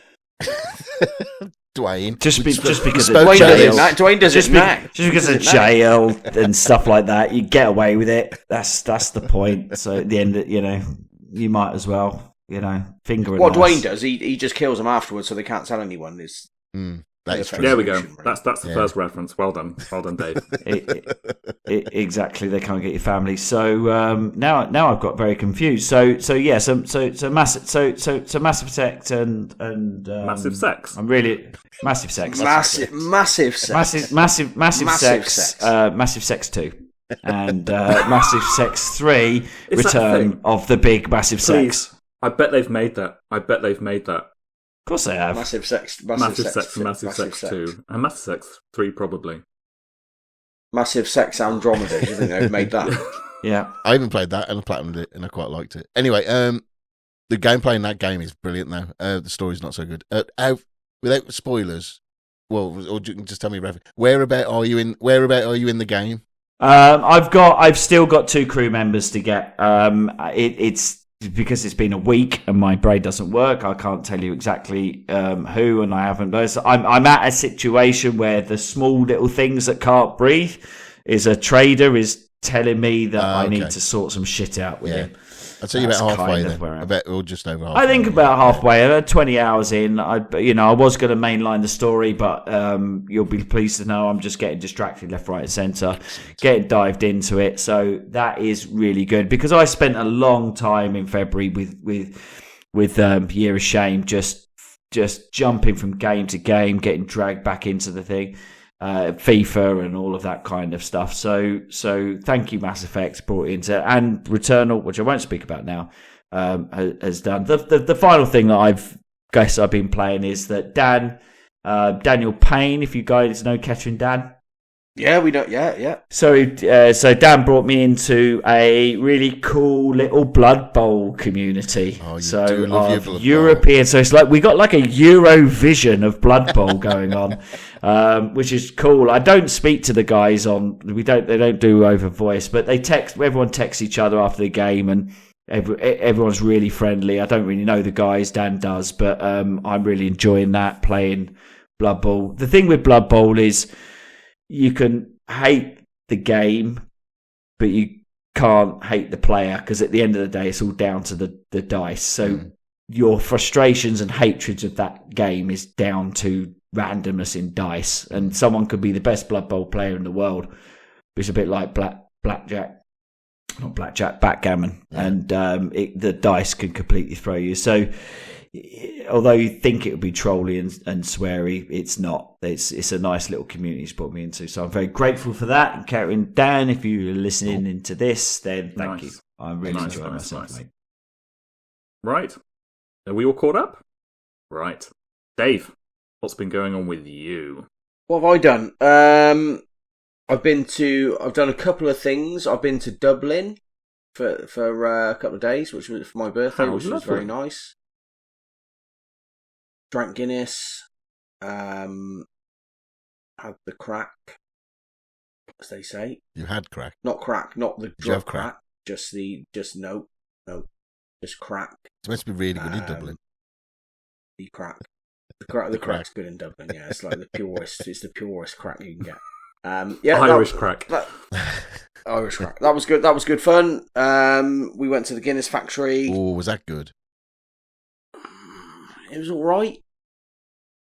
Speaker 5: Duane.
Speaker 2: Just because of
Speaker 6: jail. Duane does it now.
Speaker 2: Just because of jail and stuff like that, you get away with it. That's the point. So at the end, you might as well. Finger.
Speaker 6: What Duane does, he just kills them afterwards, so they can't tell anyone.
Speaker 5: That is true.
Speaker 1: There we go. That's the first reference. Well done, Dave.
Speaker 2: Exactly. They can't get your family. So now I've got very confused. So Mass Effect and
Speaker 1: Massive Sex.
Speaker 2: I'm really Massive Sex.
Speaker 6: Massive Sex.
Speaker 2: Massive Sex. Massive Sex 2. And Massive Sex 3. Return of the Big Massive Sex.
Speaker 1: I bet they've made that. Of
Speaker 2: course they have.
Speaker 6: Massive Sex
Speaker 1: and Massive Sex 2. And Massive Sex 3 probably.
Speaker 6: Massive Sex Andromeda. Do you think they've made that?
Speaker 2: Yeah.
Speaker 5: I even played that and I platinumed it and I quite liked it. Anyway, the gameplay in that game is brilliant now. The story's not so good. Without spoilers, or just tell me, whereabout are you in the game?
Speaker 2: I've still got 2 crew members to get. It's because it's been a week and my brain doesn't work. I can't tell you exactly who, and I haven't. So I'm at a situation where the small little things that can't breathe is a trader is telling me that I need to sort some shit out with him.
Speaker 5: I'd say you're about halfway then. I bet we're just over halfway.
Speaker 2: I think about halfway. 20 hours in. I was going to mainline the story, but you'll be pleased to know I'm just getting distracted left, right, and centre, getting dived into it. So that is really good because I spent a long time in February with Year of Shame, just jumping from game to game, getting dragged back into the thing. FIFA and all of that kind of stuff. So thank you, Mass Effect, brought into, and Returnal, which I won't speak about now, has done. The final thing that I've been playing is that Daniel Payne, if you guys know Catherine Dan.
Speaker 6: Yeah, we know. Yeah.
Speaker 2: So Dan brought me into a really cool little Blood Bowl community.
Speaker 5: Oh, you do love your Blood
Speaker 2: European. Bowl. So it's like we got like a Eurovision of Blood Bowl going on, which is cool. I don't speak to the guys They don't do over voice, but they text. Everyone texts each other after the game, and everyone's really friendly. I don't really know the guys. Dan does, but I'm really enjoying that playing Blood Bowl. The thing with Blood Bowl is, you can hate the game, but you can't hate the player because at the end of the day, it's all down to the dice. So your frustrations and hatreds of that game is down to randomness in dice. And someone could be the best Blood Bowl player in the world, but it's a bit like backgammon. Yeah. And the dice can completely throw you. So although you think it would be trolly and sweary, it's not. It's a nice little community it's brought me into. So I'm very grateful for that. And Karen, Dan, if you're listening into this, then thank you. I'm really enjoying myself, mate.
Speaker 1: Right. Are we all caught up? Right. Dave, what's been going on with you?
Speaker 6: What have I done? I've done a couple of things. I've been to Dublin for a couple of days, which was for my birthday, which was very nice. Drank Guinness. Had the crack, as they say.
Speaker 5: You had crack.
Speaker 6: Not crack, not the
Speaker 5: Did you have
Speaker 6: drug crack. Just crack.
Speaker 5: It's meant to be really good in Dublin.
Speaker 6: The crack. The crack's good in Dublin. Yeah, it's like the purest. It's the purest crack you can get.
Speaker 1: Irish crack.
Speaker 6: Irish crack. That was good. That was good fun. We went to the Guinness factory.
Speaker 5: Oh, was that good?
Speaker 6: It was all right.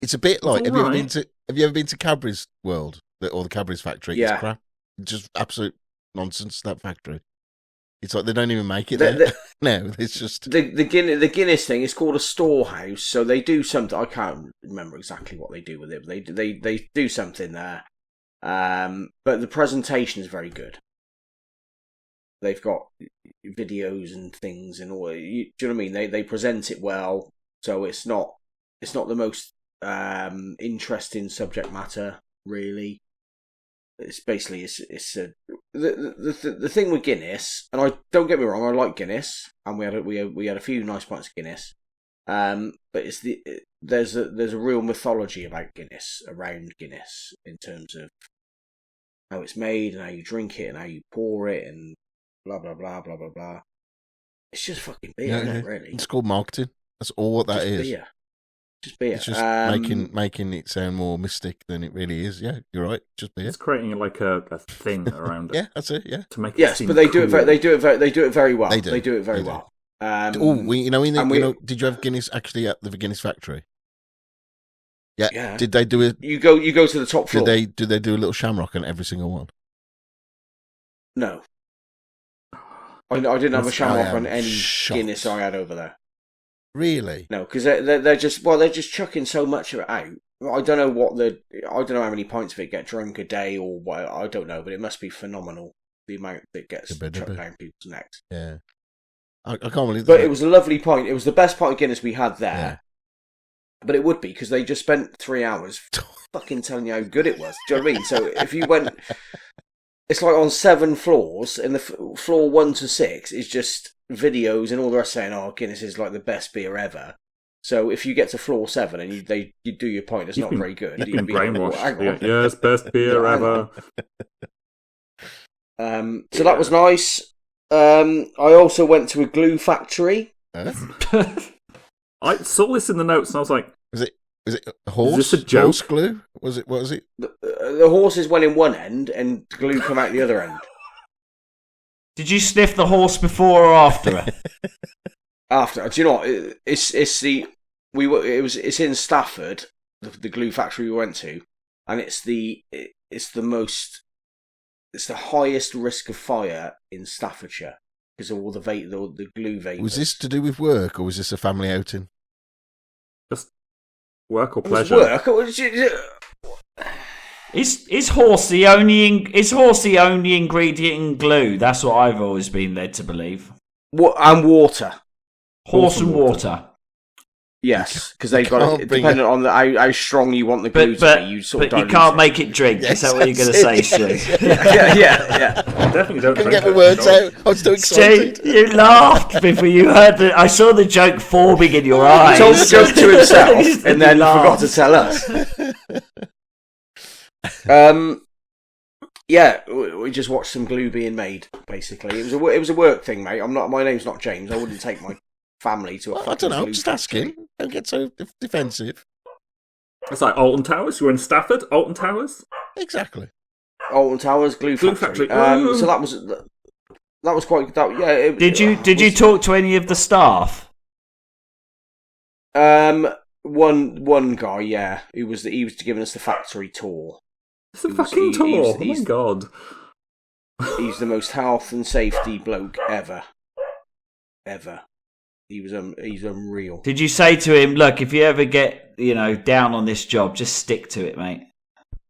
Speaker 5: It's a bit like have you ever been to Cadbury's World or the Cadbury's factory?
Speaker 6: Yeah.
Speaker 5: It's crap. Just absolute nonsense. That factory. It's like they don't even make it there. No, it's just
Speaker 6: the Guinness thing is called a storehouse. So they do something. I can't remember exactly what they do with it. But they do something there. But the presentation is very good. They've got videos and things and all. Do you know what I mean? They present it well. So it's not the most interesting subject matter really. It's basically the thing with Guinness, and I don't get me wrong, I like Guinness, and we had a few nice pints of Guinness. But there's a real mythology about Guinness, around Guinness, in terms of how it's made and how you drink it and how you pour it and blah blah blah blah blah blah. It's just fucking beer, isn't it? Really,
Speaker 5: it's called marketing. That's all what that
Speaker 6: just
Speaker 5: is.
Speaker 6: Beer. Just beer.
Speaker 5: It's just making it sound more mystic than it really is. Yeah, you're right. Just beer.
Speaker 1: It's creating like a thing around it.
Speaker 5: Yeah, that's it. Yeah.
Speaker 1: To make
Speaker 6: yes,
Speaker 1: it
Speaker 6: but they do
Speaker 1: cool.
Speaker 6: they do it very well.
Speaker 5: They do.
Speaker 6: They do it very well.
Speaker 5: Did you have Guinness actually at the Guinness factory? Yeah.
Speaker 6: Yeah.
Speaker 5: Did they do it?
Speaker 6: You go to the top floor.
Speaker 5: Did they do a little shamrock on every single one?
Speaker 6: No. I didn't have a shamrock on any
Speaker 5: shocked.
Speaker 6: Guinness I had over there.
Speaker 5: Really?
Speaker 6: No, because they're just chucking so much of it out. I don't know how many pints of it get drunk a day or what. I don't know, but it must be phenomenal the amount that gets chucked down people's necks.
Speaker 5: Yeah, I can't believe.
Speaker 6: But it was a lovely pint. It was the best pint of Guinness we had there.
Speaker 5: Yeah.
Speaker 6: But it would be because they just spent 3 hours fucking telling you how good it was. Do you know what I mean? So if you went, it's like on 7 floors, and the floor 1 to 6 is just videos and all the rest saying, "Oh, Guinness is like the best beer ever." So if you get to floor 7 and you do your pint, it's not very good.
Speaker 1: You've been brainwashed. Yes, best beer ever.
Speaker 6: So that was nice. I also went to a glue factory.
Speaker 1: I saw this in the notes and I was like,
Speaker 5: "Was it a horse?
Speaker 1: Is this a joke?
Speaker 5: Horse glue? Was it? What was it?"
Speaker 6: The horses went in one end and glue come out the other end.
Speaker 2: Did you sniff the horse before or after it?
Speaker 6: After, do you know what? It's in Stafford, the glue factory we went to, and it's the highest risk of fire in Staffordshire because of all the glue vapors.
Speaker 5: Was this to do with work or was this a family outing?
Speaker 1: Just work or pleasure?
Speaker 6: Work.
Speaker 2: Is horse the only ingredient in glue? That's what I've always been led to believe.
Speaker 6: And water.
Speaker 2: Horse and water.
Speaker 6: Yes, because they've got it dependent on how strong you want the glue to be.
Speaker 2: But you can't make it drink. Yes, is that what you're going to say, Stu?
Speaker 6: Yeah.
Speaker 1: Definitely don't
Speaker 5: Couldn't get my words out. I was too excited.
Speaker 2: Stu, you laughed before you heard that. I saw the joke forming in your eyes.
Speaker 6: He told the joke to himself and then forgot to tell us. Yeah, we just watched some glue being made. Basically, it was a work thing, mate. My name's not James. I wouldn't take my family to a fucking
Speaker 5: I don't know.
Speaker 6: glue
Speaker 5: Just
Speaker 6: factory.
Speaker 5: asking. Don't get so defensive.
Speaker 1: It's like Alton Towers. You were in Stafford, Alton Towers.
Speaker 5: Exactly.
Speaker 6: Alton Towers glue factory. So that was quite. Yeah.
Speaker 2: Did you talk to any of the staff?
Speaker 6: One guy, yeah, he was giving us the factory tour.
Speaker 1: It's a fucking tour. Oh my god.
Speaker 6: He's the most health and safety bloke ever. He's unreal.
Speaker 2: Did you say to him, "Look, if you ever get down on this job, just stick to it, mate"?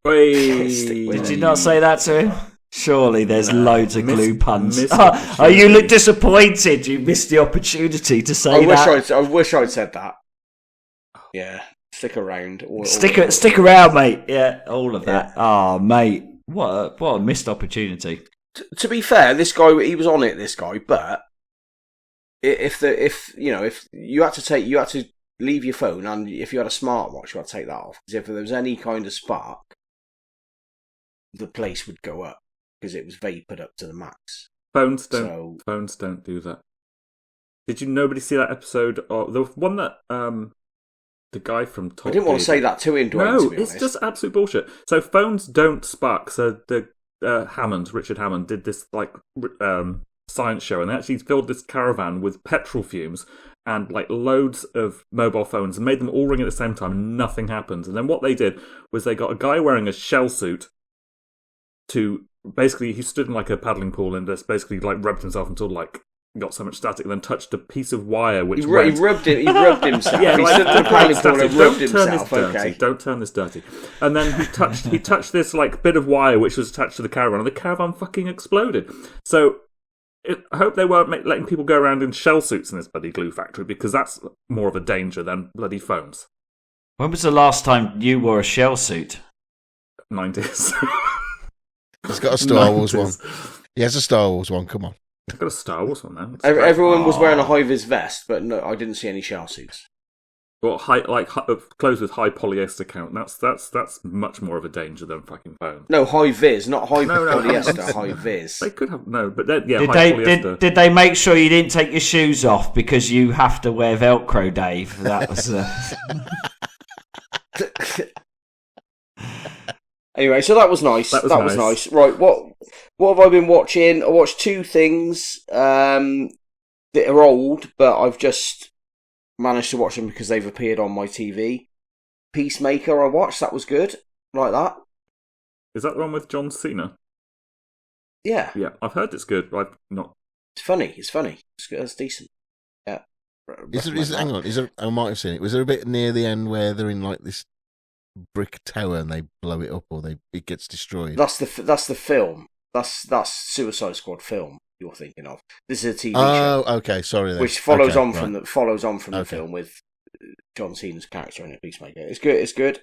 Speaker 2: Did you not say that to him? Surely there's loads of glue puns. You look disappointed. You missed the opportunity to say that.
Speaker 6: I wish I'd said that. Yeah, stick around.
Speaker 2: Stick around, mate. Yeah, all of that. Oh, mate, what a missed opportunity.
Speaker 6: To be fair, this guy, he was on it. This guy, but if you had to leave your phone, and if you had a smartwatch, I'd take that off. Because if there was any kind of spark, the place would go up because it was vapored up to the max.
Speaker 1: Phones don't do that. Did nobody see that episode of the one that the guy from Top
Speaker 6: I didn't want to say that to him, Duane,
Speaker 1: No,
Speaker 6: to be
Speaker 1: it's
Speaker 6: honest.
Speaker 1: just absolute bullshit. So phones don't spark. So the Richard Hammond did this science show, and they actually filled this caravan with petrol fumes and like loads of mobile phones and made them all ring at the same time, and nothing happened. And then what they did was they got a guy wearing a shell suit to basically, he stood in like a paddling pool and just basically like rubbed himself until like got so much static, and then touched a piece of wire which
Speaker 6: he rubbed himself.
Speaker 1: Yeah,
Speaker 6: he
Speaker 1: like,
Speaker 6: stood in the paddling pool and rubbed himself.
Speaker 1: Okay, don't turn this dirty. And then he touched this like bit of wire which was attached to the caravan, and the caravan fucking exploded. So I hope they weren't letting people go around in shell suits in this bloody glue factory, because that's more of a danger than bloody phones.
Speaker 2: When was the last time you wore a shell suit?
Speaker 1: 90s.
Speaker 5: He's got a Star Wars one. He has a Star Wars one. Come on.
Speaker 1: I've got a Star Wars one now.
Speaker 6: Everyone was wearing a high-vis vest, but no, I didn't see any shell suits.
Speaker 1: Well, clothes with high polyester count. That's much more of a danger than fucking phone.
Speaker 6: No, high-vis, not polyester,
Speaker 1: No.
Speaker 6: high-vis.
Speaker 1: They could have but high polyester.
Speaker 2: Did they make sure you didn't take your shoes off because you have to wear Velcro, Dave? That was.
Speaker 6: Anyway, so that was nice. That was nice. Right, what have I been watching? I watched two things that are old, but I've just managed to watch them because they've appeared on my TV. Peacemaker I watched, that was good. Like that.
Speaker 1: Is that the one with John Cena?
Speaker 6: Yeah.
Speaker 1: Yeah, I've heard it's good, but I've not.
Speaker 6: It's funny. It's good. It's decent. Yeah.
Speaker 5: Hang on. I might have seen it. Was there a bit near the end where they're in like this brick tower and they blow it up, or it gets destroyed?
Speaker 6: That's the film. That's Suicide Squad film you're thinking of. This is a TV show.
Speaker 5: Oh, okay. Sorry. Then.
Speaker 6: Which follows on from the film with John Cena's character in it, Peacemaker. It's good. It's good.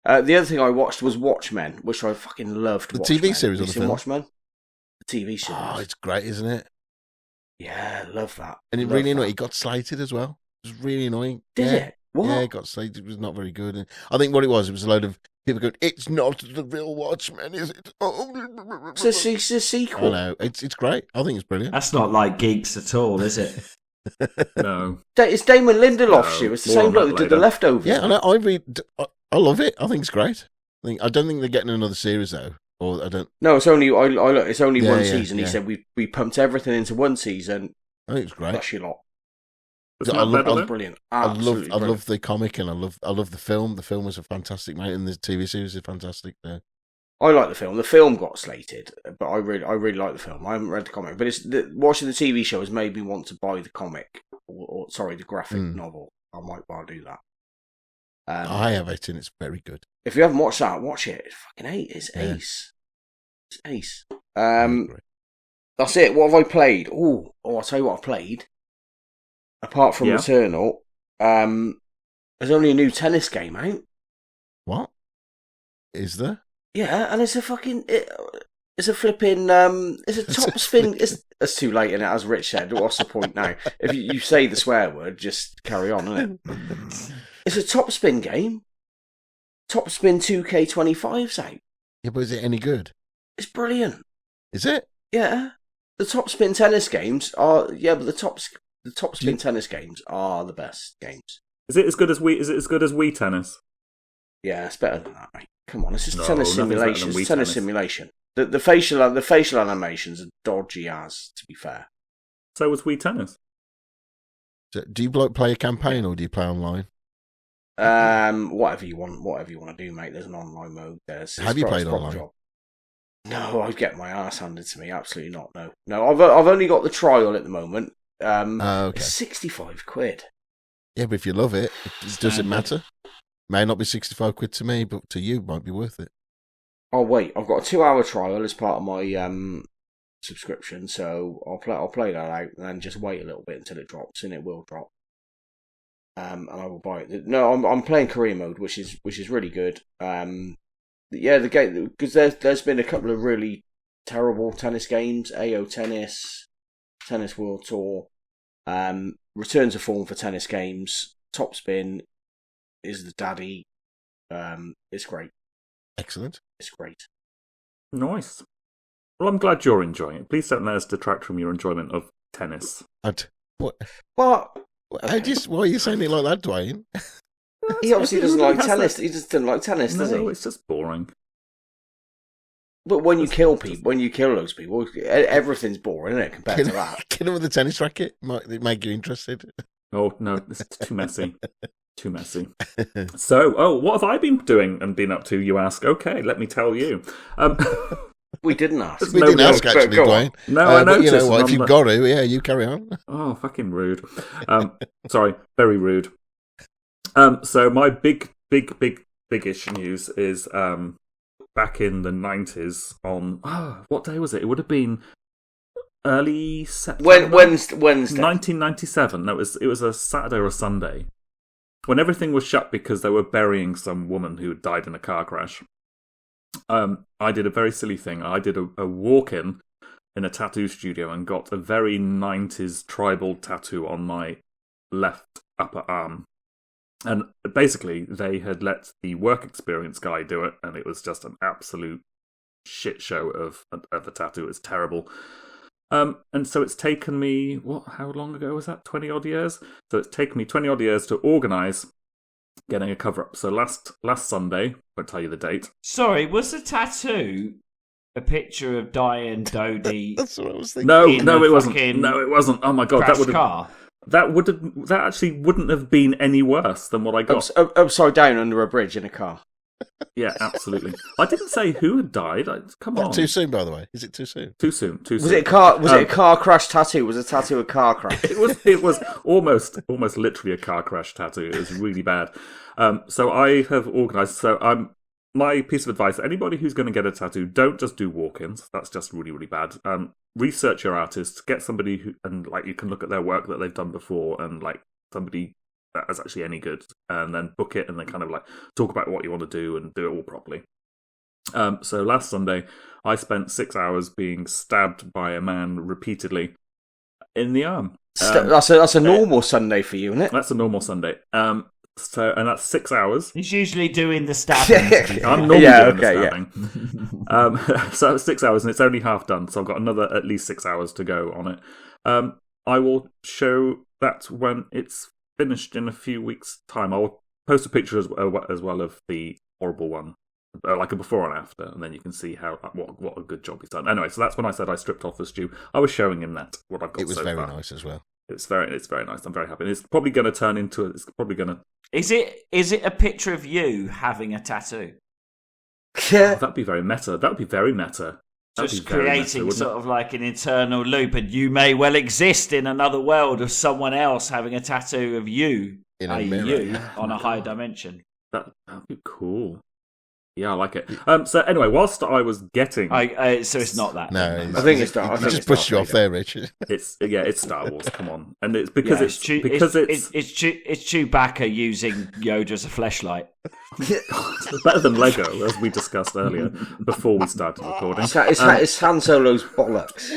Speaker 6: The other thing I watched was Watchmen, which I fucking loved.
Speaker 5: The
Speaker 6: Watchmen.
Speaker 5: TV series or the film?
Speaker 6: Watchmen? The TV series.
Speaker 5: Oh, it's great, isn't it?
Speaker 6: Yeah, love that.
Speaker 5: And it really annoying. It got slated as well. It was really annoying.
Speaker 6: Did it? What?
Speaker 5: Yeah, it got slated. It was not very good. And I think what it was a load of people going, "It's not the real Watchmen, is it?" Oh.
Speaker 6: It's a sequel.
Speaker 5: I know. It's great. I think it's brilliant.
Speaker 2: That's not like Geeks at all, is it?
Speaker 1: No.
Speaker 6: It's Damon Lindelof's show. It's the
Speaker 1: more
Speaker 6: same
Speaker 1: on
Speaker 6: bloke
Speaker 1: that
Speaker 6: that did The
Speaker 1: later.
Speaker 6: Leftovers.
Speaker 5: Yeah, I love it. I think it's great. I don't think they're getting another series though, or I don't.
Speaker 6: No, it's only it's only
Speaker 5: Yeah,
Speaker 6: one
Speaker 5: yeah,
Speaker 6: season. He
Speaker 5: yeah.
Speaker 6: said we pumped everything into one season.
Speaker 5: I think it's great.
Speaker 6: Bless you lot.
Speaker 1: Isn't
Speaker 5: I
Speaker 1: that
Speaker 5: love-
Speaker 1: better then?
Speaker 6: Brilliant.
Speaker 5: I
Speaker 6: Absolutely
Speaker 5: love the comic, and I love the film. The film was a fantastic, mate, and the TV series is fantastic.
Speaker 6: I like the film. The film got slated, but I really like the film. I haven't read the comic, but watching the TV show has made me want to buy the comic, or the graphic novel. I might well do that.
Speaker 5: I have it, and it's very good.
Speaker 6: If you haven't watched that, watch it. It's fucking ace. It's ace. That's it. What have I played? Oh, I'll tell you what I've played. Apart from Returnal, there's only a new tennis game out.
Speaker 5: What is there?
Speaker 6: Yeah, and it's a fucking it's a flipping it's a top spin. It's too late, and as Rich said, what's the point now? If you say the swear word, just carry on, isn't it? It's a top spin game. Top spin 2K25's out.
Speaker 5: Yeah, but is it any good?
Speaker 6: It's brilliant.
Speaker 5: Is it?
Speaker 6: Yeah, the top spin tennis games are but the top spin tennis games are the best games.
Speaker 1: Is it as good as Wii tennis?
Speaker 6: Yeah, it's better than that, mate. Come on, it's just
Speaker 1: No,
Speaker 6: tennis
Speaker 1: nothing's better
Speaker 6: simulation.
Speaker 1: than Wii
Speaker 6: It's tennis
Speaker 1: tennis.
Speaker 6: simulation. The facial animations are dodgy as, to be fair.
Speaker 1: So was Wii tennis.
Speaker 5: So, do you play a campaign or do you play online?
Speaker 6: Whatever you want to do, mate. There's an online mode.
Speaker 5: Have you played online?
Speaker 6: Job. No, I'd get my ass handed to me. Absolutely not. No. I've only got the trial at the moment.
Speaker 5: Okay.
Speaker 6: It's £65.
Speaker 5: Yeah, but if you love it, does it matter? May not be 65 quid to me, but to you, it might be worth it.
Speaker 6: Oh wait, I've got a 2-hour trial as part of my subscription, so I'll play that out and then just wait a little bit until it drops, and it will drop. And I will buy it. No, I'm playing career mode, which is really good. Yeah, the game, because there's been a couple of really terrible tennis games, AO Tennis, Tennis World Tour, return to form for tennis games. top spin is the daddy. It's great.
Speaker 5: Excellent.
Speaker 6: It's great.
Speaker 1: Nice. Well, I'm glad you're enjoying it. Please don't let us detract from your enjoyment of tennis.
Speaker 5: What?
Speaker 6: What?
Speaker 5: Why are you saying it like that, Duane?
Speaker 6: He obviously doesn't like tennis. He just doesn't like tennis, does he?
Speaker 1: No, it's just boring.
Speaker 6: But when you kill people, when you kill those people, everything's boring, isn't it, compared to that?
Speaker 5: Kill him with a tennis racket might make you interested.
Speaker 1: Oh, no, it's too messy. Too messy. So, what have I been doing and been up to, you ask? Okay, let me tell you.
Speaker 6: We didn't ask.
Speaker 5: We didn't ask, actually, Duane.
Speaker 1: No, I noticed.
Speaker 5: But you know what, if you've got to, yeah, you carry on.
Speaker 1: Oh, fucking rude. Sorry, very rude. So my big-ish news is back in the 90s on... what day was it? It would have been early September.
Speaker 6: Wednesday.
Speaker 1: 1997. No, it was a Saturday or a Sunday. When everything was shut because they were burying some woman who had died in a car crash. I did a very silly thing. I did a walk-in a tattoo studio and got a very 90s tribal tattoo on my left upper arm. And basically, they had let the work experience guy do it, and it was just an absolute shit show of a tattoo. It was terrible. And so it's taken me, how long ago was that? 20-odd years? So it's taken me 20-odd years to organise getting a cover-up. So last Sunday, won't tell you the date.
Speaker 2: Sorry, was the tattoo a picture of Diane Dodie?
Speaker 5: That's what I was thinking.
Speaker 1: No, it wasn't. No, it wasn't. Oh my God, that actually wouldn't have been any worse than what I got.
Speaker 6: Upside down under a bridge in a car.
Speaker 1: Yeah, absolutely. I didn't say who had died. Come on.
Speaker 5: Too soon, by the way. Is it too soon?
Speaker 1: Too soon.
Speaker 6: Was it a car crash tattoo? Was a tattoo a car crash?
Speaker 1: It was almost literally a car crash tattoo. It was really bad. So I have organised. So my piece of advice: anybody who's going to get a tattoo, don't just do walk-ins. That's just really, really bad. Research your artist. Get somebody who you can look at their work that they've done before, and somebody that is actually any good, and then book it, and then kind of talk about what you want to do and do it all properly. So last Sunday, I spent 6 hours being stabbed by a man repeatedly in the arm.
Speaker 6: That's a normal Sunday for you, isn't it?
Speaker 1: That's a normal Sunday. And that's 6 hours.
Speaker 2: He's usually doing the stabbing.
Speaker 1: I'm normally doing the stabbing. So it's 6 hours, and it's only half done. So I've got another at least 6 hours to go on it. I will show that when it's finished in a few weeks' time. I'll post a picture as well of the horrible one, like a before and after, and then you can see what a good job he's done. Anyway, so that's when I said I stripped off the stew. I was showing him that what I've got.
Speaker 5: It was
Speaker 1: so
Speaker 5: very
Speaker 1: far.
Speaker 5: nice as well.
Speaker 1: It's very nice. I'm very happy. It's probably going to turn into it. It's probably going to.
Speaker 2: Is it a picture of you having a tattoo?
Speaker 6: Yeah,
Speaker 1: that'd be very meta. That would be very meta.
Speaker 2: Just creating sort of like an eternal loop, and you may well exist in another world of someone else having a tattoo of you,
Speaker 5: in a mirror.
Speaker 2: you on a high dimension.
Speaker 1: That'd be cool. Yeah, I like it. So anyway, whilst I was getting,
Speaker 2: so it's not that.
Speaker 5: No,
Speaker 6: I think it's Star.
Speaker 5: I just pushed you off there, Richard.
Speaker 1: It's Star Wars. Come on, and it's
Speaker 2: it's Chewbacca using Yoda as a fleshlight.
Speaker 1: Better than Lego, as we discussed earlier before we started recording.
Speaker 6: It's Han Solo's bollocks.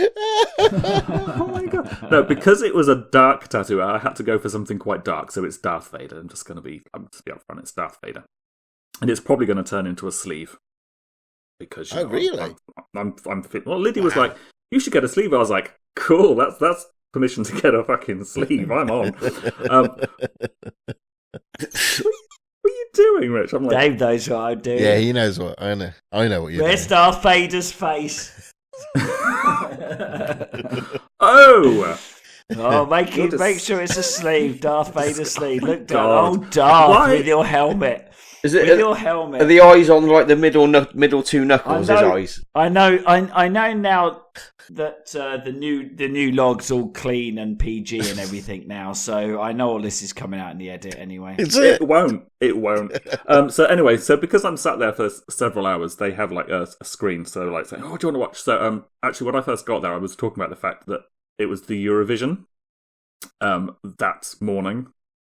Speaker 1: Oh my God! No, because it was a dark tattoo, I had to go for something quite dark. So it's Darth Vader. I'm just be upfront. It's Darth Vader. And it's probably going to turn into a sleeve because
Speaker 5: really?
Speaker 1: I'm fit. Well, Lydia was like, "You should get a sleeve." I was like, "Cool, that's permission to get a fucking sleeve. I'm on." What are you doing, Rich? I'm like,
Speaker 2: Dave knows what I'm doing.
Speaker 5: Yeah, he knows what I know. I know what you're
Speaker 2: Where's
Speaker 5: doing.
Speaker 2: Darth Vader's face?
Speaker 1: Oh,
Speaker 2: make sure it's a sleeve, Darth Vader's sleeve. Look down, Darth, with your helmet.
Speaker 6: Is it
Speaker 2: with your helmet?
Speaker 6: Are the eyes on the middle two knuckles? His eyes.
Speaker 2: I know now that the new log's all clean and PG and everything now. So I know all this is coming out in the edit anyway.
Speaker 1: It won't. So anyway, because I'm sat there for several hours, they have a screen. So saying, "Oh, do you want to watch?" So actually, when I first got there, I was talking about the fact that it was the Eurovision that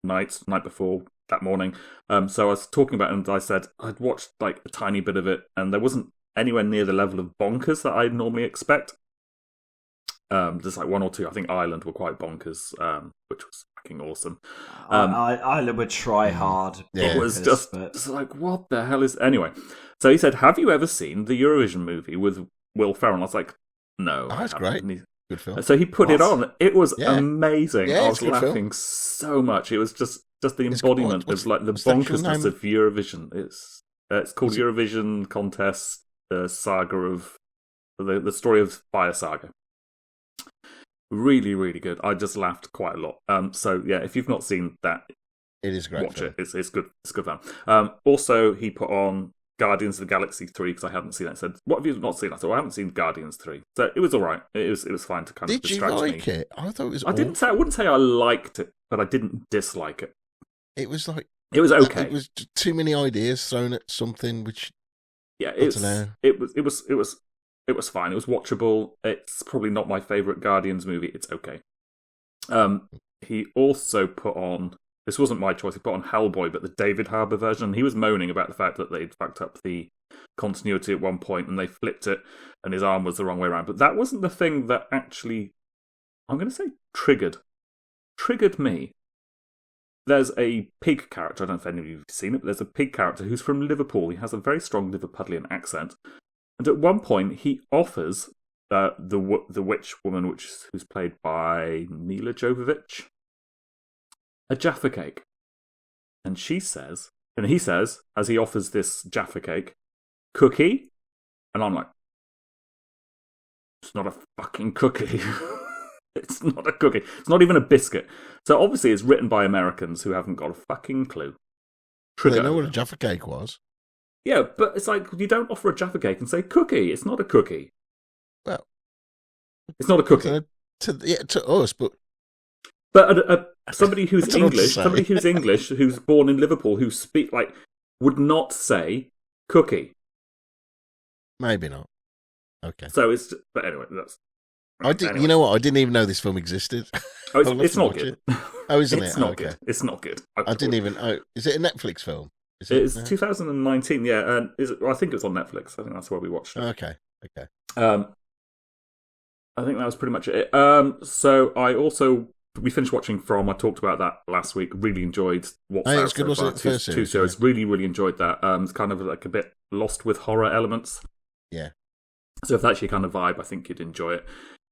Speaker 1: night before. That morning, so I was talking about it, and I said I'd watched a tiny bit of it, and there wasn't anywhere near the level of bonkers that I normally expect. There's like one or two. I think Ireland were quite bonkers, which was fucking awesome.
Speaker 2: Ireland would try hard.
Speaker 1: It was just like, what the hell is... Anyway, so he said, have you ever seen the Eurovision movie with Will Ferrell? And I was like, no.
Speaker 5: Oh, that's great. Good film.
Speaker 1: So he put it on. It was amazing.
Speaker 5: Yeah,
Speaker 1: I was laughing so much. It was just the embodiment of like the bonkersness of Eurovision. It's called Eurovision Contest, the saga of the story of Fire Saga. Really, really good. I just laughed quite a lot. So yeah, if you've not seen that,
Speaker 5: it is great.
Speaker 1: Watch it. It's good. It's good fun. Also, he put on Guardians of the Galaxy 3 because I hadn't seen it. I said, what have you not seen? I thought, I haven't seen Guardians 3. So it was all right. It was fine to kind of distract me.
Speaker 5: Did you like it? I thought it was.
Speaker 1: I wouldn't say I liked it, but I didn't dislike it.
Speaker 5: It was like
Speaker 1: it was okay.
Speaker 5: It was too many ideas thrown at something, which
Speaker 1: it was fine. It was watchable. It's probably not my favourite Guardians movie. It's okay. He also put on, this wasn't my choice, he put on Hellboy, but the David Harbour version. He was moaning about the fact that they'd fucked up the continuity at one point and they flipped it and his arm was the wrong way around. But that wasn't the thing that actually, I'm going to say, triggered me. There's a pig character, I don't know if any of you have seen it, but there's a pig character who's from Liverpool. He has a very strong Liverpudlian accent. And at one point, he offers the witch woman, who's played by Mila Jovovich, a Jaffa cake. And he says, as he offers this Jaffa cake, cookie? And I'm like, it's not a fucking cookie. It's not a cookie. It's not even a biscuit. So obviously it's written by Americans who haven't got a fucking clue.
Speaker 5: They know what a Jaffa cake was.
Speaker 1: Yeah, but it's like, you don't offer a Jaffa cake and say cookie. It's not a cookie.
Speaker 5: Well,
Speaker 1: it's not a cookie.
Speaker 5: To us, but
Speaker 1: somebody who's English, who's born in Liverpool, who would not say cookie.
Speaker 5: Maybe not. Okay.
Speaker 1: So it's, but anyway, that's.
Speaker 5: Anyway. You know what? I didn't even know this film existed.
Speaker 1: Oh, it's not good.
Speaker 5: Oh, isn't it?
Speaker 1: It's not good. It's not good.
Speaker 5: I didn't even. Oh, is it a Netflix film?
Speaker 1: It's 2019, yeah. And I think it was on Netflix. I think that's where we watched it.
Speaker 5: Okay.
Speaker 1: I think that was pretty much it. So we finished watching From. I talked about that last week. Really enjoyed what's out
Speaker 5: it's good,
Speaker 1: so far.
Speaker 5: Wasn't it? First
Speaker 1: two series. Really, really enjoyed that. It's kind of like a bit lost with horror elements.
Speaker 5: Yeah.
Speaker 1: So if that's your kind of vibe, I think you'd enjoy it.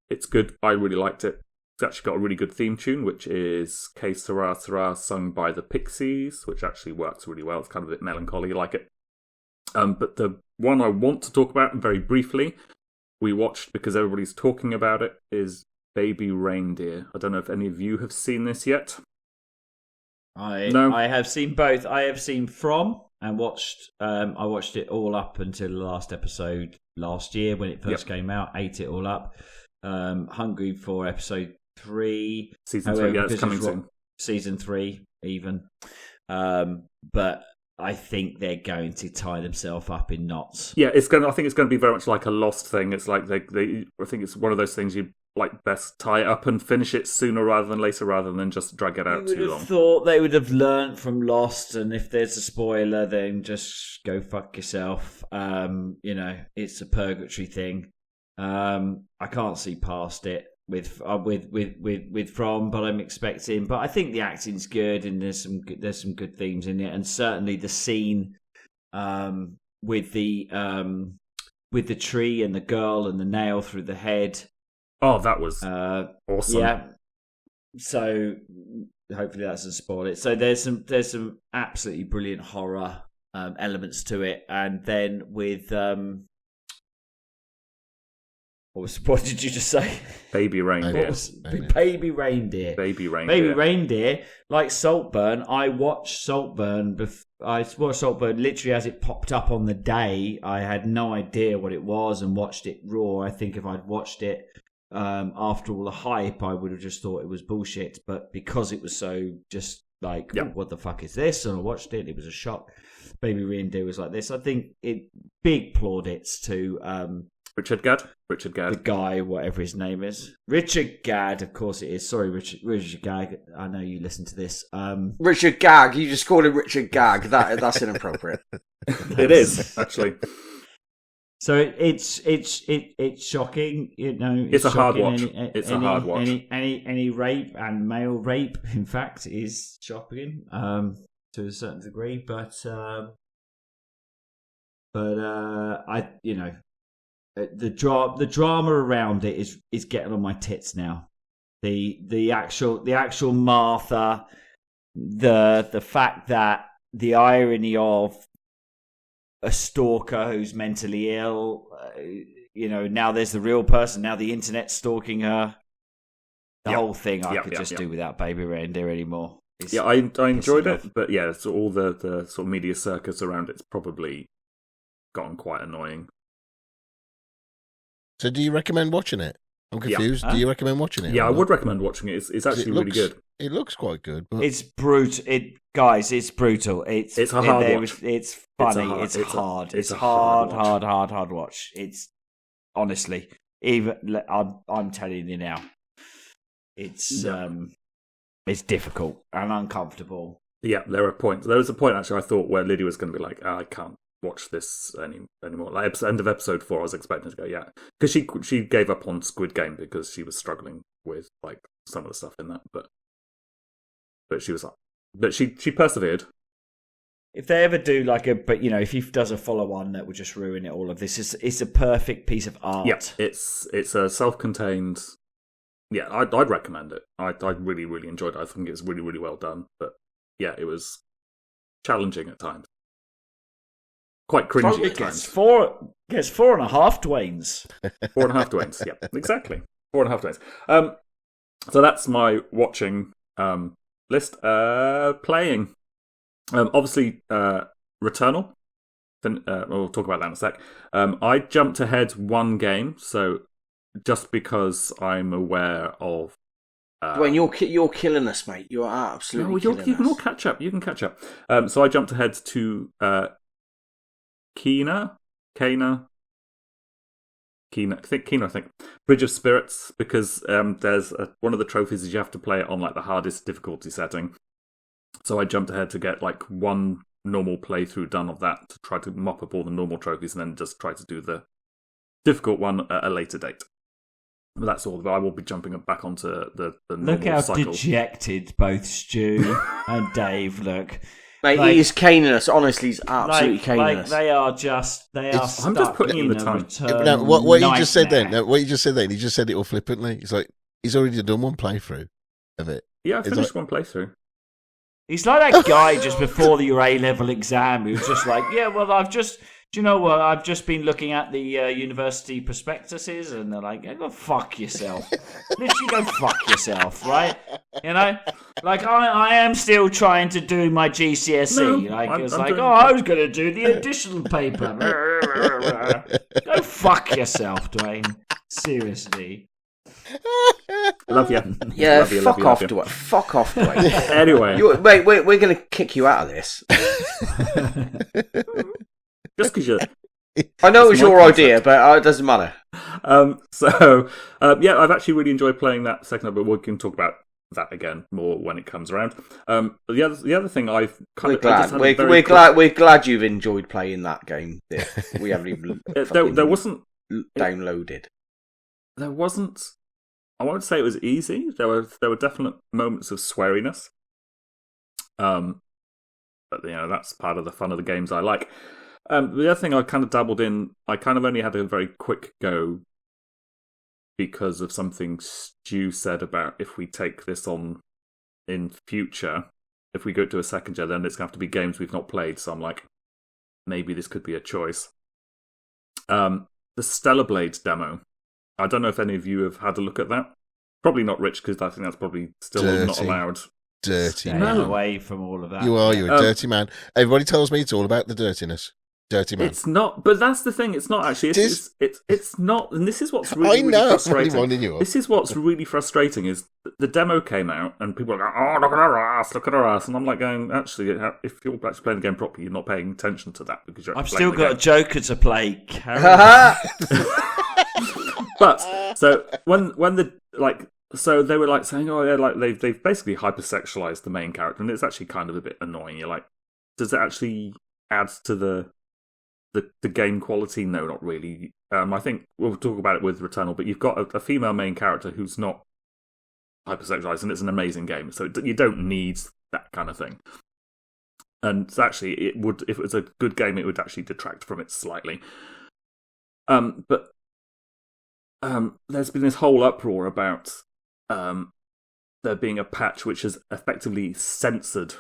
Speaker 1: It's good. I really liked it. It's actually got a really good theme tune, which is Que Sera Sera, sung by the Pixies, which actually works really well. It's kind of a bit melancholy, like it. But the one I want to talk about very briefly, we watched because everybody's talking about it, is Baby Reindeer. I don't know if any of you have seen this yet.
Speaker 2: I have seen both. I have seen From and watched. I watched it all up until the last episode last year when it first came out. Ate it all up. Hungry for episode 3.
Speaker 1: Season 3, yeah, it's coming soon.
Speaker 2: Season 3, even. But I think they're going to tie themselves up in knots.
Speaker 1: Yeah, I think it's going to be very much like a Lost thing. It's like I think it's one of those things you like best tie it up and finish it sooner rather than later, rather than just drag it out too long.
Speaker 2: I thought they would have learnt from Lost, and if there's a spoiler, then just go fuck yourself. It's a purgatory thing. I can't see past it with From, but I'm expecting. But I think the acting's good, and there's some good themes in it, and certainly the scene with the tree and the girl and the nail through the head.
Speaker 1: Oh, that was awesome.
Speaker 2: Yeah. So hopefully that doesn't spoil it. So there's some absolutely brilliant horror elements to it, and then with what did you just say?
Speaker 1: Baby Reindeer.
Speaker 2: Baby Reindeer.
Speaker 1: Baby Reindeer.
Speaker 2: Baby Reindeer. Like Saltburn, I watched Saltburn. I watched Saltburn literally as it popped up on the day. I had no idea what it was and watched it raw. I think if I'd watched it after all the hype, I would have just thought it was bullshit. But because it was so just like, what the fuck is this? And I watched it. It was a shock. Baby Reindeer was like this. I think big plaudits to
Speaker 1: Richard Gadd.
Speaker 2: The guy, whatever his name is. Richard Gadd, of course it is. Sorry, Richard Gadd. I know you listen to this.
Speaker 6: Richard Gag. You just called him Richard Gag. That's inappropriate.
Speaker 1: It is, actually.
Speaker 2: So it's shocking, you know.
Speaker 1: It's a hard
Speaker 2: shocking.
Speaker 1: watch. It's a hard watch.
Speaker 2: Any rape and male rape, in fact, is shocking to a certain degree. But I, you know, the drama around it is getting on my tits now. The actual Martha, the fact that the irony of a stalker who's mentally ill, you know, now there's the real person, now the internet's stalking her. The whole thing I could just do without Baby Reindeer anymore.
Speaker 1: I enjoyed it, but yeah, so all the sort of media circus around it's probably gotten quite annoying.
Speaker 5: So do you recommend watching it? I'm confused. Do you recommend watching it?
Speaker 1: Yeah, I would recommend watching it. It's actually really good.
Speaker 5: It looks quite good. But...
Speaker 2: It's brutal. Guys, it's brutal. It's
Speaker 1: a hard watch.
Speaker 2: It's funny. It's hard. It's hard watch. It's honestly, even I'm telling you now, it's difficult and uncomfortable.
Speaker 1: Yeah, there are points. There was a point actually I thought where Lydia was going to be like, I can't watch this anymore. Like end of episode 4, I was expecting to go, because she gave up on Squid Game because she was struggling with like some of the stuff in that, but she was like, but she persevered.
Speaker 2: If they ever do if he does a follow-on, that would just ruin it. All of this it's a perfect piece of art.
Speaker 1: Yeah, it's a self-contained. Yeah, I'd recommend it. I really, really enjoyed it. I think it's really, really well done. But yeah, it was challenging at times. Quite cringy at times.
Speaker 2: Gets 4.5 Duanes.
Speaker 1: 4.5 Duanes, yeah, exactly. 4.5 Duanes. So that's my watching list. Playing. Obviously, Returnal. We'll talk about that in a sec. I jumped ahead one game, so just because I'm aware of.
Speaker 6: Duane, you're killing us, mate. You are absolutely killing us.
Speaker 1: You can all catch up. You can catch up. So I jumped ahead to Kena, I think. Bridge of Spirits, because there's one of the trophies is you have to play it on like the hardest difficulty setting. So I jumped ahead to get like one normal playthrough done of that to try to mop up all the normal trophies and then just try to do the difficult one at a later date. But that's all. I will be jumping back onto the normal
Speaker 2: Look how
Speaker 1: cycle.
Speaker 2: Dejected both Stu and Dave look.
Speaker 6: Mate, he is caning us. Honestly, he's absolutely caning us.
Speaker 2: They are stuck.
Speaker 1: I'm just putting in the time.
Speaker 5: No, what you just said then, he just said it all flippantly. It's like, he's already done one playthrough of it.
Speaker 1: Yeah, I finished one playthrough.
Speaker 2: He's like that guy just before your A-level exam who's just like, yeah, well, do you know what? I've just been looking at the university prospectuses, and they're like, go fuck yourself. Literally go fuck yourself, right? You know? Like, I am still trying to do my GCSE.
Speaker 1: No,
Speaker 2: I was I was going to do the additional paper. Go fuck yourself, Duane. Seriously.
Speaker 1: Love you.
Speaker 6: Yeah,
Speaker 1: love you,
Speaker 6: fuck off,
Speaker 1: Duane.
Speaker 6: Fuck off, Duane.
Speaker 1: Anyway.
Speaker 6: Wait, we're going to kick you out of this.
Speaker 1: Just because you're...
Speaker 6: I know it was your idea, but it doesn't matter.
Speaker 1: I've actually really enjoyed playing that second, but we can talk about that again more when it comes around. The other thing I've kind
Speaker 6: we're glad you've enjoyed playing that game. We haven't even
Speaker 1: there wasn't
Speaker 6: downloaded.
Speaker 1: There wasn't. I won't say it was easy. There were definite moments of sweariness. But that's part of the fun of the games I like. The other thing I kind of dabbled in, I kind of only had a very quick go because of something Stu said about if we take this on in future, if we go to a second gen, then it's going to have to be games we've not played. So I'm like, maybe this could be a choice. The Stellar Blades demo. I don't know if any of you have had a look at that. Probably not, Rich, because I think that's probably still not allowed.
Speaker 5: Dirty
Speaker 2: man. Away from all of that.
Speaker 5: You're a dirty man. Everybody tells me it's all about the dirtiness. Dirty man.
Speaker 1: It's not, but that's the thing. It's not actually. It's not, and this is what's really, really frustrating. This is what's really frustrating is the demo came out and people are going, "Oh, look at her ass," and I'm like going, actually, if you're actually playing the game properly, you're not paying attention to that because you're.
Speaker 2: I've still got a Joker to play.
Speaker 1: But so when the so they were like saying, oh yeah, like they've basically hypersexualized the main character, and it's actually kind of a bit annoying. You're like, does it actually add to the the game quality, no, not really. I think we'll talk about it with Returnal, but you've got a female main character who's not hypersexualized, and it's an amazing game. So you don't need that kind of thing. And actually, it would, if it was a good game, it would actually detract from it slightly. But there's been this whole uproar about there being a patch which has effectively censored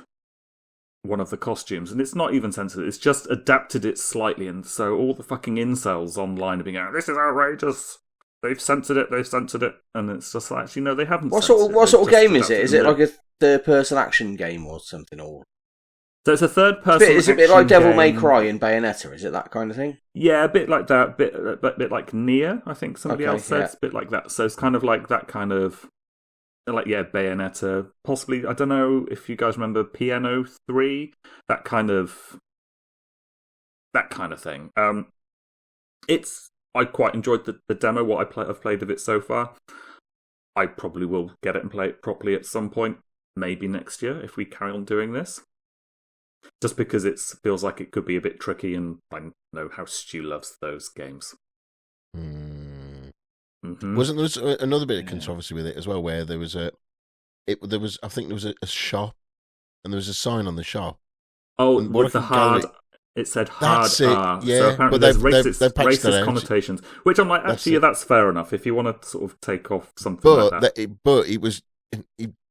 Speaker 1: one of the costumes, and it's not even censored, it's just adapted it slightly, and so all the fucking incels online are being like, this is outrageous, they've censored it, and it's just like, actually, no, they haven't.
Speaker 6: What sort of game is it? Is it like a third-person action game or something? Or
Speaker 1: so it's a third-person
Speaker 6: Is it a bit like Devil May Cry and Bayonetta? Is it that kind of thing?
Speaker 1: Yeah, a bit like that, bit like Nier, I think somebody else said. It's a bit like that, so it's kind of like that kind of, like, yeah, Bayonetta, possibly. I don't know if you guys remember Piano 3, that kind of thing. I quite enjoyed the demo. What I've played of it so far. I probably will get it and play it properly at some point, maybe next year if we carry on doing this. Just because it feels like it could be a bit tricky, and I know how Stu loves those games. Mm-hmm.
Speaker 5: Wasn't there another bit of controversy with it as well, where there was a shop, and there was a sign on the shop.
Speaker 1: Oh, with the hard. It said hard
Speaker 5: That's it,
Speaker 1: R.
Speaker 5: yeah.
Speaker 1: So apparently
Speaker 5: But
Speaker 1: there's
Speaker 5: they've patched that
Speaker 1: racist
Speaker 5: out.
Speaker 1: connotations, which I'm like, actually, that's fair enough if you want to sort of take off something
Speaker 5: But
Speaker 1: like that.
Speaker 5: it was.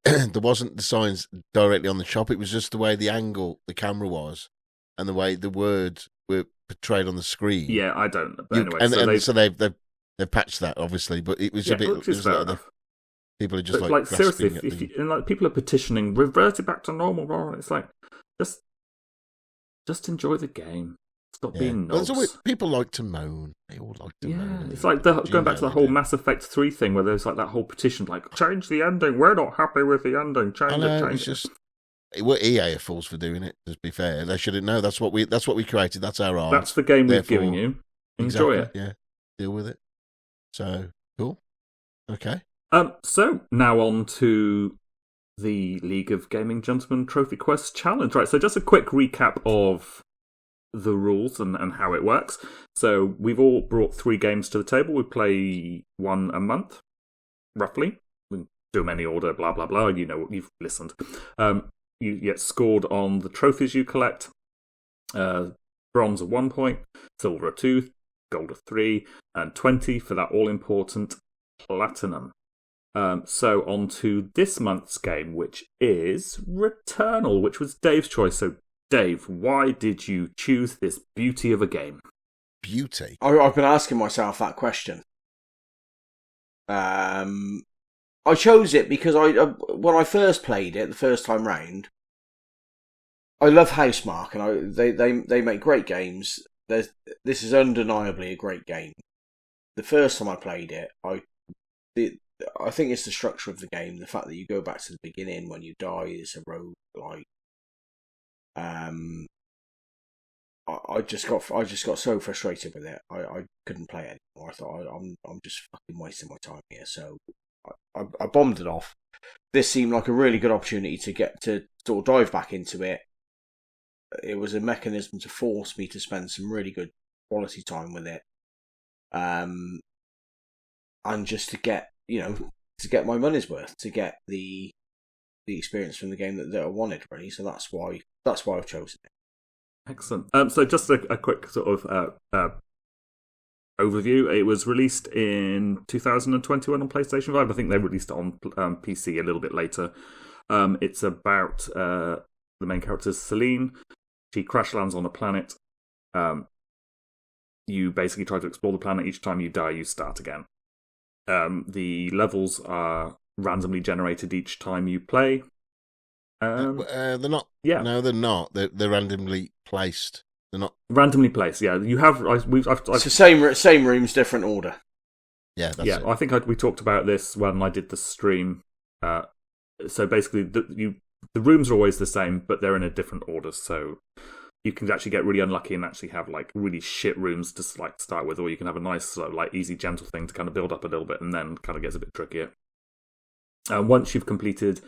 Speaker 5: There wasn't the signs directly on the shop. It was just the way the angle the camera was, and the way the words were portrayed on the screen.
Speaker 1: Yeah, I don't know. But anyway,
Speaker 5: so they've patched that, obviously, but it was a bit.
Speaker 1: Which is fair enough.
Speaker 5: People are just
Speaker 1: but,
Speaker 5: like
Speaker 1: seriously, if people are petitioning, revert it back to normal. Blah, it's like just enjoy the game. Stop being knobs.
Speaker 5: People like to moan. They all like to moan.
Speaker 1: It's like going back to the whole Mass Effect 3 thing, where there's like that whole petition, like, change the ending. We're not happy with the ending. Change it.
Speaker 5: Just EA are fools for doing it. To be fair, they shouldn't know. That's what we created. That's our art.
Speaker 1: That's the game we've given you. Enjoy it.
Speaker 5: Yeah, deal with it. So cool. Okay.
Speaker 1: So now on to the League of Gaming Gentlemen Trophy Quest Challenge. Right. So just a quick recap of the rules and how it works. So we've all brought 3 games to the table. We play one a month, roughly. We do them any order, blah, blah, blah. You know, you've listened. You get scored on the trophies you collect. Bronze at 1 point, silver at 2, gold at 3, and 20 for that all-important platinum. So on to this month's game, which is Returnal, which was Dave's choice. So Dave, why did you choose this beauty of a game?
Speaker 5: Beauty?
Speaker 6: I've been asking myself that question. I chose it because when I first played it the first time round, I love Housemarque, and they make great games. This is undeniably a great game. The first time I played it, I think it's the structure of the game, the fact that you go back to the beginning when you die. It's a roguelike. I just got so frustrated with it. I couldn't play it anymore. I thought I'm just fucking wasting my time here. So I bombed it off. This seemed like a really good opportunity to get to sort of dive back into it. It was a mechanism to force me to spend some really good quality time with it, and just to get my money's worth, to get the experience from the game that I wanted, really. So that's why I've chosen it.
Speaker 1: Excellent. So just a quick sort of overview. It was released in 2021 on PlayStation 5. I think they released it on PC a little bit later. It's about the main character, Celine. She crash lands on a planet. You basically try to explore the planet. Each time you die, you start again. The levels are randomly generated each time you play.
Speaker 5: They're not.
Speaker 1: Yeah.
Speaker 5: No, they're not. They're randomly placed. They're not
Speaker 1: randomly placed. Yeah, you have. It's
Speaker 6: the same rooms, different order.
Speaker 5: Yeah, that's it.
Speaker 1: I think we talked about this when I did the stream. So basically, the rooms are always the same, but they're in a different order. So you can actually get really unlucky and actually have like really shit rooms to like start with, or you can have a nice, like easy, gentle thing to kind of build up a little bit, and then kind of gets a bit trickier. Once you've completed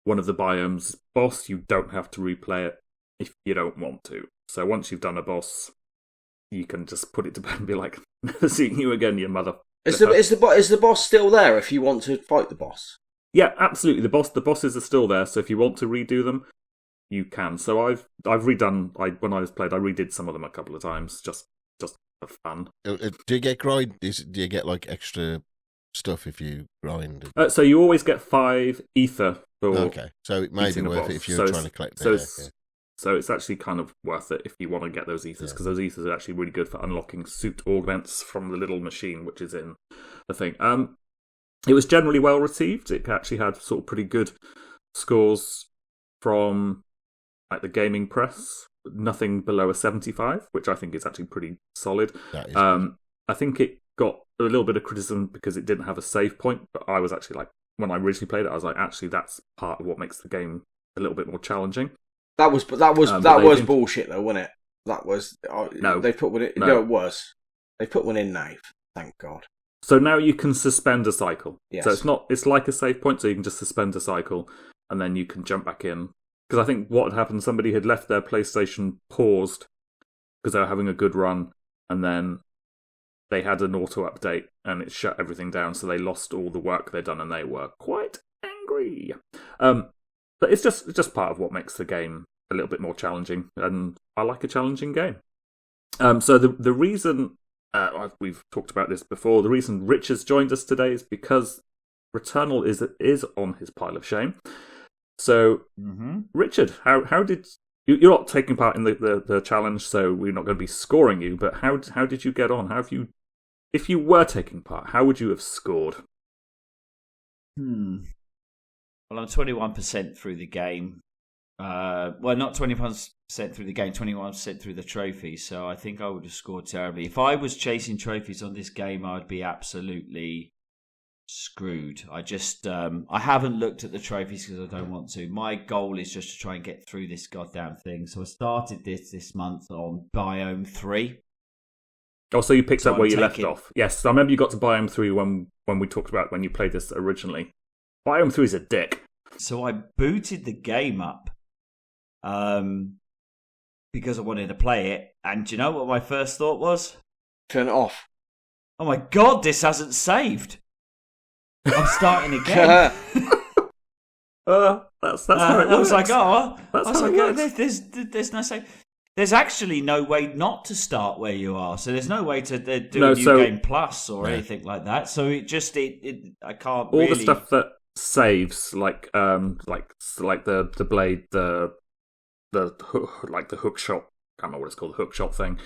Speaker 1: one of the biomes boss, you don't have to replay it if you don't want to. So once you've done a boss, you can just put it to bed and be like, never seeing you again, you mother.
Speaker 6: Is the boss still there if you want to fight the boss?
Speaker 1: Yeah, absolutely. The bosses are still there, so if you want to redo them, you can. So I've redone. When I was played, I redid some of them a couple of times, just for fun.
Speaker 5: Do you get grind? Do you get like extra stuff if you grind?
Speaker 1: So you always get 5 ether for.
Speaker 5: Okay, so it may be worth it if you're trying to collect.
Speaker 1: So it's actually kind of worth it if you want to get those ethers, because those ethers are actually really good for unlocking suit augments from the little machine which is in the thing. It was generally well received. It actually had sort of pretty good scores from like the gaming press. Nothing below a 75, which I think is actually pretty solid. I think it got a little bit of criticism because it didn't have a save point, but I was actually like, when I originally played it, I was like, actually, that's part of what makes the game a little bit more challenging.
Speaker 6: That was bullshit though, wasn't it? That was
Speaker 1: no.
Speaker 6: They put one in. No, it was. They put one in now. Thank God.
Speaker 1: So now you can suspend a cycle.
Speaker 6: Yes.
Speaker 1: So it's like a save point, so you can just suspend a cycle and then you can jump back in. Because I think what had happened, somebody had left their PlayStation paused because they were having a good run, and then they had an auto update and it shut everything down, so they lost all the work they'd done and they were quite angry. But it's just part of what makes the game a little bit more challenging, and I like a challenging game. So the reason, we've talked about this before, the reason Rich has joined us today is because Returnal is on his pile of shame. So, Richard, how did you're not taking part in the challenge, so we're not going to be scoring you. But how did you get on? How have you, if you were taking part, how would you have scored?
Speaker 2: Well, I'm 21% through the game. Well, not 21% through the game, 21% through the trophies. So I think I would have scored terribly. If I was chasing trophies on this game, I would be absolutely screwed. I haven't looked at the trophies because I don't want to. My goal is just to try and get through this goddamn thing. So I started this month on Biome 3.
Speaker 1: Oh, so you picked up where you left off. Yes, I remember you got to Biome 3 when we talked about when you played this originally. Biome 3 is a dick.
Speaker 2: So I booted the game up because I wanted to play it. And do you know what my first thought was?
Speaker 6: Turn it off.
Speaker 2: Oh my God, this hasn't saved. I'm starting again.
Speaker 1: That's how it works.
Speaker 2: There's no save. There's actually no way not to start where you are. So there's no way to do a new game plus or anything like that. So I can't.
Speaker 1: All the stuff that saves, like the blade, the hook, like the hook shot. I can't remember what it's called, the hook shot thing.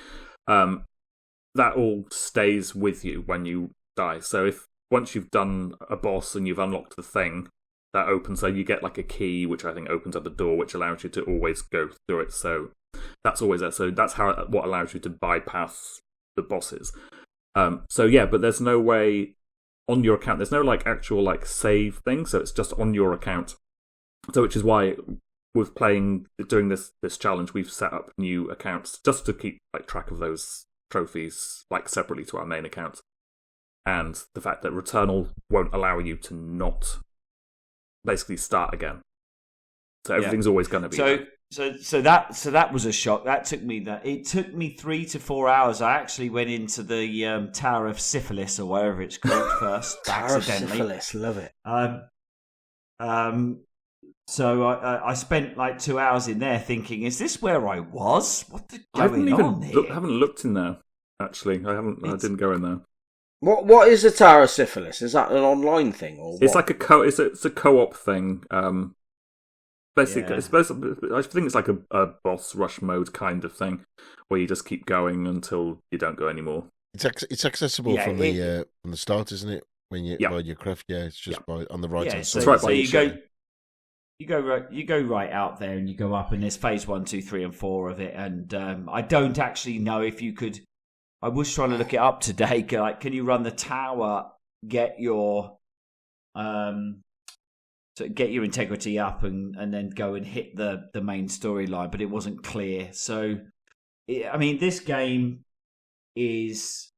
Speaker 1: That all stays with you when you die. So if once you've done a boss and you've unlocked the thing, that opens, so you get like a key, which I think opens up a door, which allows you to always go through it. So that's always there. So that's what allows you to bypass the bosses. So yeah, but there's no way on your account. There's no like actual like save thing. So it's just on your account. So which is why with doing this challenge, we've set up new accounts just to keep like track of those trophies like separately to our main account. And the fact that Returnal won't allow you to not basically start again. So everything's always going to be there.
Speaker 2: So that was a shock. It took me 3 to 4 hours. I actually went into the Tower of Syphilis or whatever it's called first.
Speaker 6: Tower of Syphilis, love it.
Speaker 2: So I spent like 2 hours in there thinking, is this where I was? What the going on here?
Speaker 1: I haven't looked in there. Actually, I didn't go in there.
Speaker 6: What is the Tower of Syphilis? Is that an online thing or what?
Speaker 1: It's like it's a co-op thing. Basically, I think it's like a boss rush mode kind of thing, where you just keep going until you don't go anymore.
Speaker 5: It's accessible from the start, isn't it? When you buy your craft, it's just on the right hand side.
Speaker 2: So, so you go right out there and you go up, and there's phase 1, 2, 3, and 4 of it. And I don't actually know if you could. I was trying to look it up today. Like, can you run the tower, get your integrity up, and then go and hit the main storyline? But it wasn't clear. So, I mean, this game is,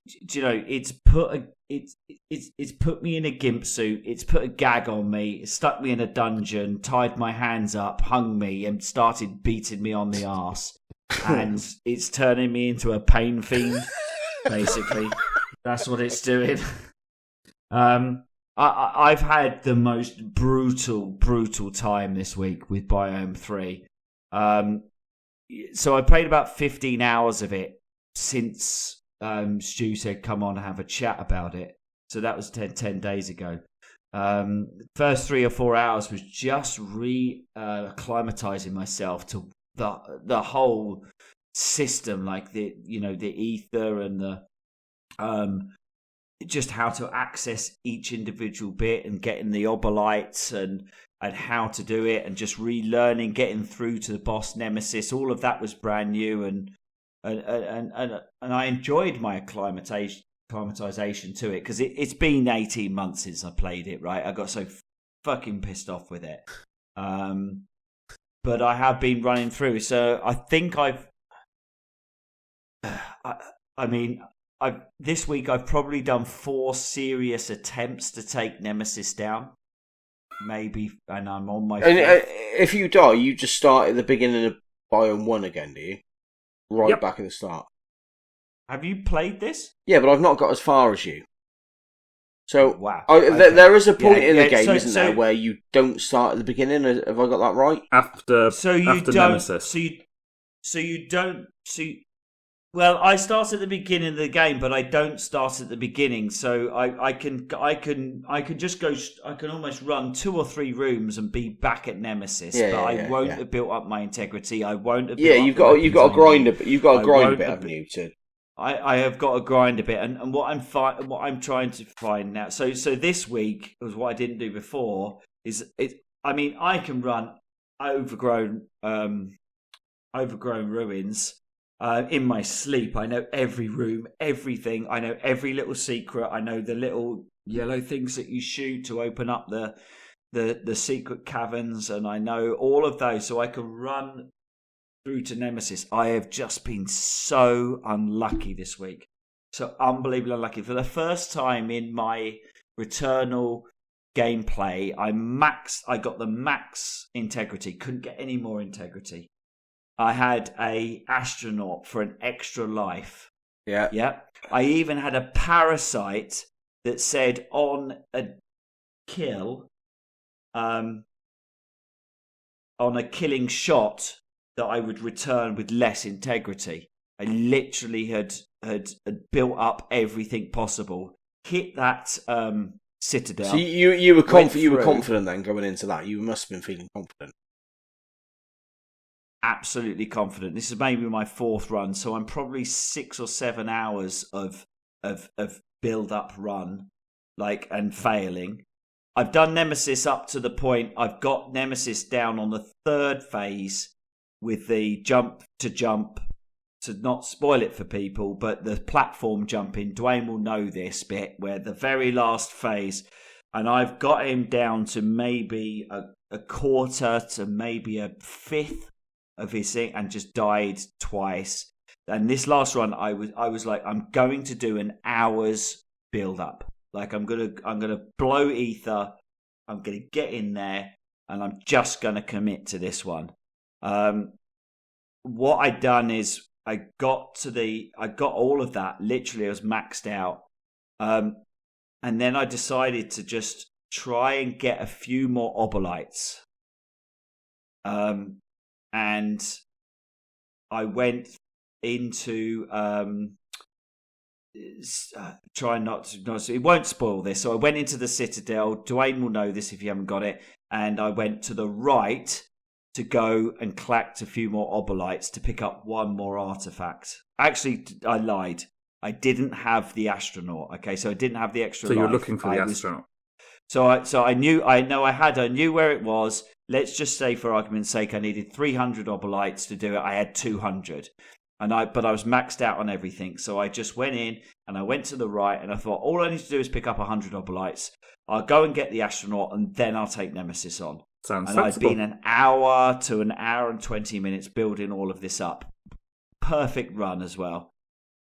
Speaker 2: it's put me in a gimp suit. It's put a gag on me. It stuck me in a dungeon, tied my hands up, hung me, and started beating me on the arse. and it's turning me into a pain fiend. Basically, that's what it's doing. I've had the most brutal time this week with Biome 3. So I played about 15 hours of it since Stu said come on and have a chat about it. So that was 10 days ago. First 3 or 4 hours was just acclimatizing myself to the whole system, like the ether and the just how to access each individual bit and getting the obolites and how to do it, and just relearning, getting through to the boss nemesis. All of that was brand new, and I enjoyed my acclimatization to it, because it's been 18 months since I played it. Right, I got so fucking pissed off with it, but I have been running through. So I think this week I've probably done 4 serious attempts to take Nemesis down, maybe, and I'm on my. And
Speaker 6: if you die, you just start at the beginning of Biome 1 again, do you? Right, yep. Back at the start.
Speaker 2: Have you played this?
Speaker 6: Yeah, but I've not got as far as you. So
Speaker 2: wow,
Speaker 6: there is a point in the game, isn't there, where you don't start at the beginning? Have I got that right?
Speaker 1: After Nemesis.
Speaker 2: Well, I start at the beginning of the game, but I don't start at the beginning. So I can just go. I can almost run 2 or 3 rooms and be back at Nemesis. But I won't have built up my integrity. I won't have.
Speaker 6: You've got to grind a bit. You've got to grind a bit, haven't you?
Speaker 2: I have got to grind a bit, and what I'm trying to find now. So this week was what I didn't do before. I can run overgrown ruins. In my sleep, I know every room, everything. I know every little secret. I know the little yellow things that you shoot to open up the secret caverns, and I know all of those, so I can run through to Nemesis. I have just been so unlucky this week, so unbelievably unlucky. For the first time in my Returnal gameplay, I got the max integrity. Couldn't get any more integrity. I had a astronaut for an extra life.
Speaker 6: Yeah.
Speaker 2: Yeah. I even had a parasite that said on a kill, on a killing shot, that I would return with less integrity. I literally had built up everything possible. Hit that citadel.
Speaker 6: So you were confident then going into that. You must have been feeling confident.
Speaker 2: Absolutely confident. This is maybe my 4th run, so I'm probably 6 or 7 hours of build up run, and failing. I've done Nemesis up to the point I've got Nemesis down on the 3rd phase with the jump to not spoil it for people, but the platform jumping. Duane will know this bit where the very last phase, and I've got him down to maybe a quarter to maybe a 5th of his thing, and just died twice. And this last run, I was like, I'm going to do an hour's build up. Like I'm gonna blow ether. I'm gonna get in there, and I'm just gonna commit to this one. What I'd done is I got all of that. Literally, I was maxed out, and then I decided to just try and get a few more obolites. And I went into trying not to. It won't spoil this. So I went into the citadel. Duane will know this if you haven't got it. And I went to the right to go and collect a few more obolites to pick up one more artifact. Actually, I lied. I didn't have the astronaut. Okay, so I didn't have the extra.
Speaker 1: So you're looking for the astronaut.
Speaker 2: So I knew where it was. Let's just say, for argument's sake, I needed 300 obolites to do it. I had 200, but I was maxed out on everything. So I just went in and I went to the right, and I thought all I need to do is pick up 100 obolites. I'll go and get the astronaut, and then I'll take Nemesis on.
Speaker 1: Sounds
Speaker 2: sensible.
Speaker 1: I'd been
Speaker 2: an hour to an hour and 20 minutes building all of this up. Perfect run as well.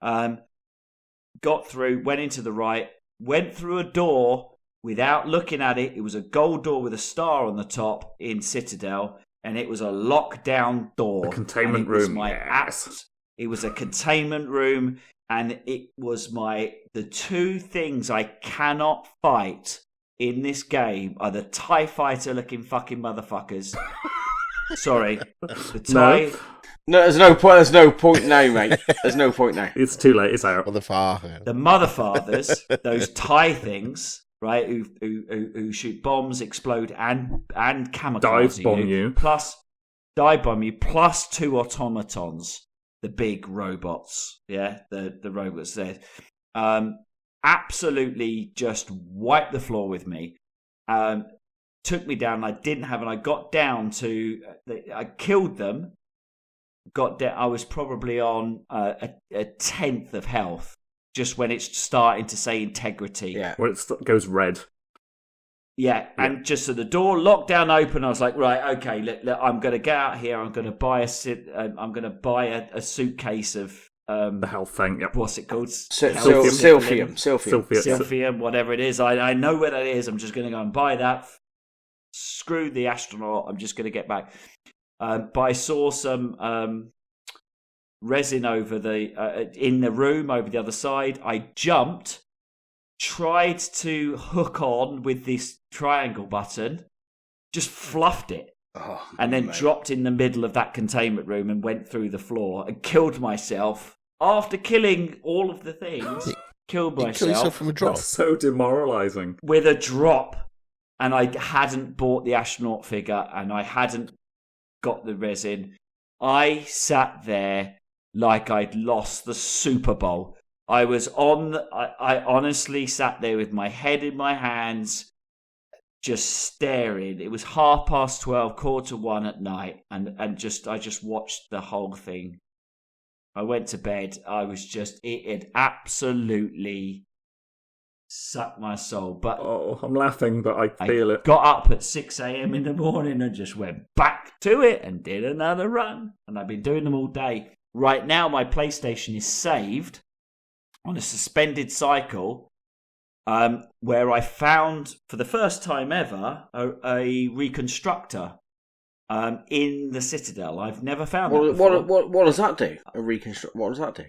Speaker 2: Got through, went into the right, went through a door. Without looking at it, it was a gold door with a star on the top in Citadel, and it was a lockdown door.
Speaker 1: A containment
Speaker 2: and it was
Speaker 1: room.
Speaker 2: My
Speaker 1: Yes.
Speaker 2: It was a containment room, and it was the two things I cannot fight in this game are the TIE fighter looking fucking motherfuckers. Sorry, the TIE.
Speaker 6: No, there's no point. There's no point now, mate. There's no point now.
Speaker 1: It's too late. It's out.
Speaker 2: The motherfathers, those TIE things, right? Who shoot bombs, explode, and kamikaze
Speaker 1: Dive bomb you.
Speaker 2: plus dive bomb you, plus two automatons, the big robots. Yeah, the robots there. Absolutely, just wiped the floor with me. Took me down. I didn't have, and I got down to. I killed them. I was probably on a tenth of health just when it's starting to say integrity.
Speaker 6: Yeah.
Speaker 1: When it goes red.
Speaker 2: Yeah, and just so the door locked down open, I was like, right, okay, look, I'm going to get out here. I'm going to buy a suitcase of
Speaker 1: The health thing. Yep.
Speaker 2: what's it called?
Speaker 6: Silphium,
Speaker 2: whatever it is. I know where that is. I'm just going to go and buy that. Screw the astronaut. I'm just going to get back. But I saw some resin over in the room over the other side. I jumped, tried to hook on with this triangle button, just fluffed it, and then dropped in the middle of that containment room and went through the floor and killed myself. After killing all of the things, killed myself.
Speaker 5: Kill yourself from a drop.
Speaker 1: That's so demoralising.
Speaker 2: With a drop, and I hadn't bought the astronaut figure, and I hadn't got the resin. I sat there like I'd lost the Super Bowl. I honestly sat there with my head in my hands, just staring. It was 12:30, 1:15 at night, and I just watched the whole thing. I went to bed. It had absolutely sucked my soul. But
Speaker 1: I'm laughing, but I feel it.
Speaker 2: Got up at 6 a.m. in the morning and just went back to it and did another run. And I've been doing them all day. Right now, my PlayStation is saved on a suspended cycle, where I found, for the first time ever, a reconstructor in the Citadel. I've never found that before.
Speaker 6: What does that do? A reconstruct. What does that do?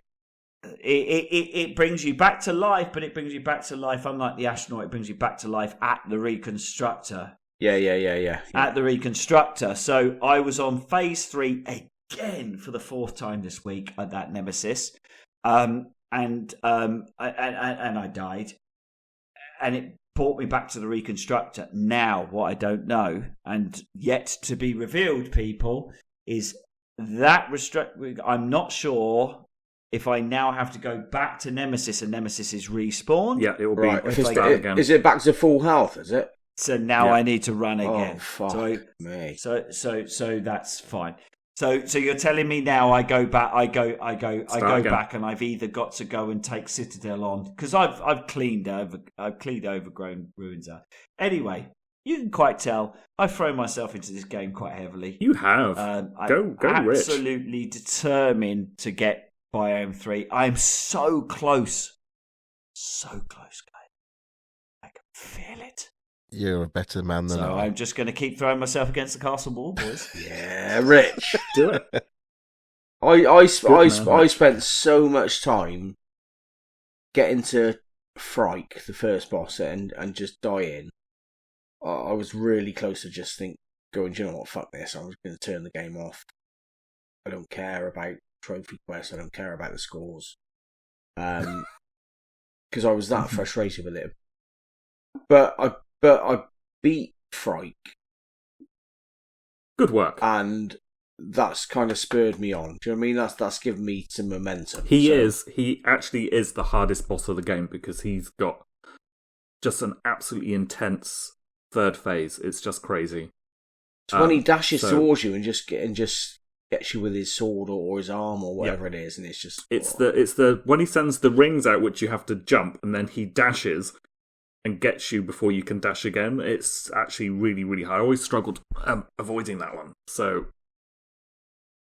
Speaker 2: It brings you back to life, but it brings you back to life, unlike the astronaut, it brings you back to life at the reconstructor.
Speaker 6: Yeah.
Speaker 2: At the reconstructor. So I was on phase 3 again for the 4th time this week at that Nemesis. And I died. And it brought me back to the reconstructor. Now, what I don't know, and yet to be revealed, people, is that I'm not sure if I now have to go back to Nemesis and Nemesis is respawned.
Speaker 1: Yeah, it will be.
Speaker 6: Again. Is it back to full health? Is it?
Speaker 2: So now I need to run again.
Speaker 6: Oh, fuck me.
Speaker 2: So that's fine. So you're telling me now I go back, back, and I've either got to go and take Citadel on because I've cleaned overgrown ruins out. Anyway, you can quite tell I've thrown myself into this game quite heavily.
Speaker 1: You have. Go, Rich.
Speaker 2: Absolutely determined to get Biome 3. I'm so close, guys. I can feel it.
Speaker 5: You're a better man than I.
Speaker 2: I'm just going to keep throwing myself against the castle wall, boys.
Speaker 6: Yeah, Rich.
Speaker 1: Do it.
Speaker 6: I spent so much time getting to Frike, the first boss, and just dying. I was really close to just going, do you know what, fuck this, I'm just going to turn the game off. I don't care about trophy quests, I don't care about the scores. Because I was that frustrated with it. But I beat Frike.
Speaker 1: Good work.
Speaker 6: And that's kind of spurred me on. Do you know what I mean? That's given me some momentum.
Speaker 1: He actually is the hardest boss of the game because he's got just an absolutely intense third phase. It's just crazy.
Speaker 6: So when he dashes towards you and just gets you with his sword or his arm or whatever it is, and it's just
Speaker 1: it's the when he sends the rings out which you have to jump and then he dashes and gets you before you can dash again. It's actually really, really hard. I always struggled avoiding that one. So,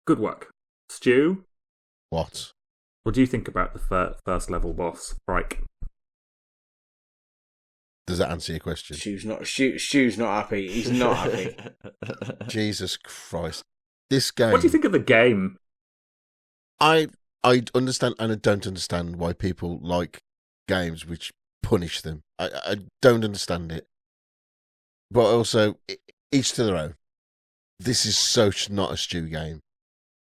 Speaker 1: good work. Stu?
Speaker 5: What
Speaker 1: do you think about the first level boss, Frike?
Speaker 5: Does that answer your question?
Speaker 6: Stu's not happy. He's not happy.
Speaker 5: Jesus Christ. This game...
Speaker 1: What do you think of the game?
Speaker 5: I understand, and I don't understand why people like games which punish them. I don't understand it. But also, each to their own. This is so not a Stu game.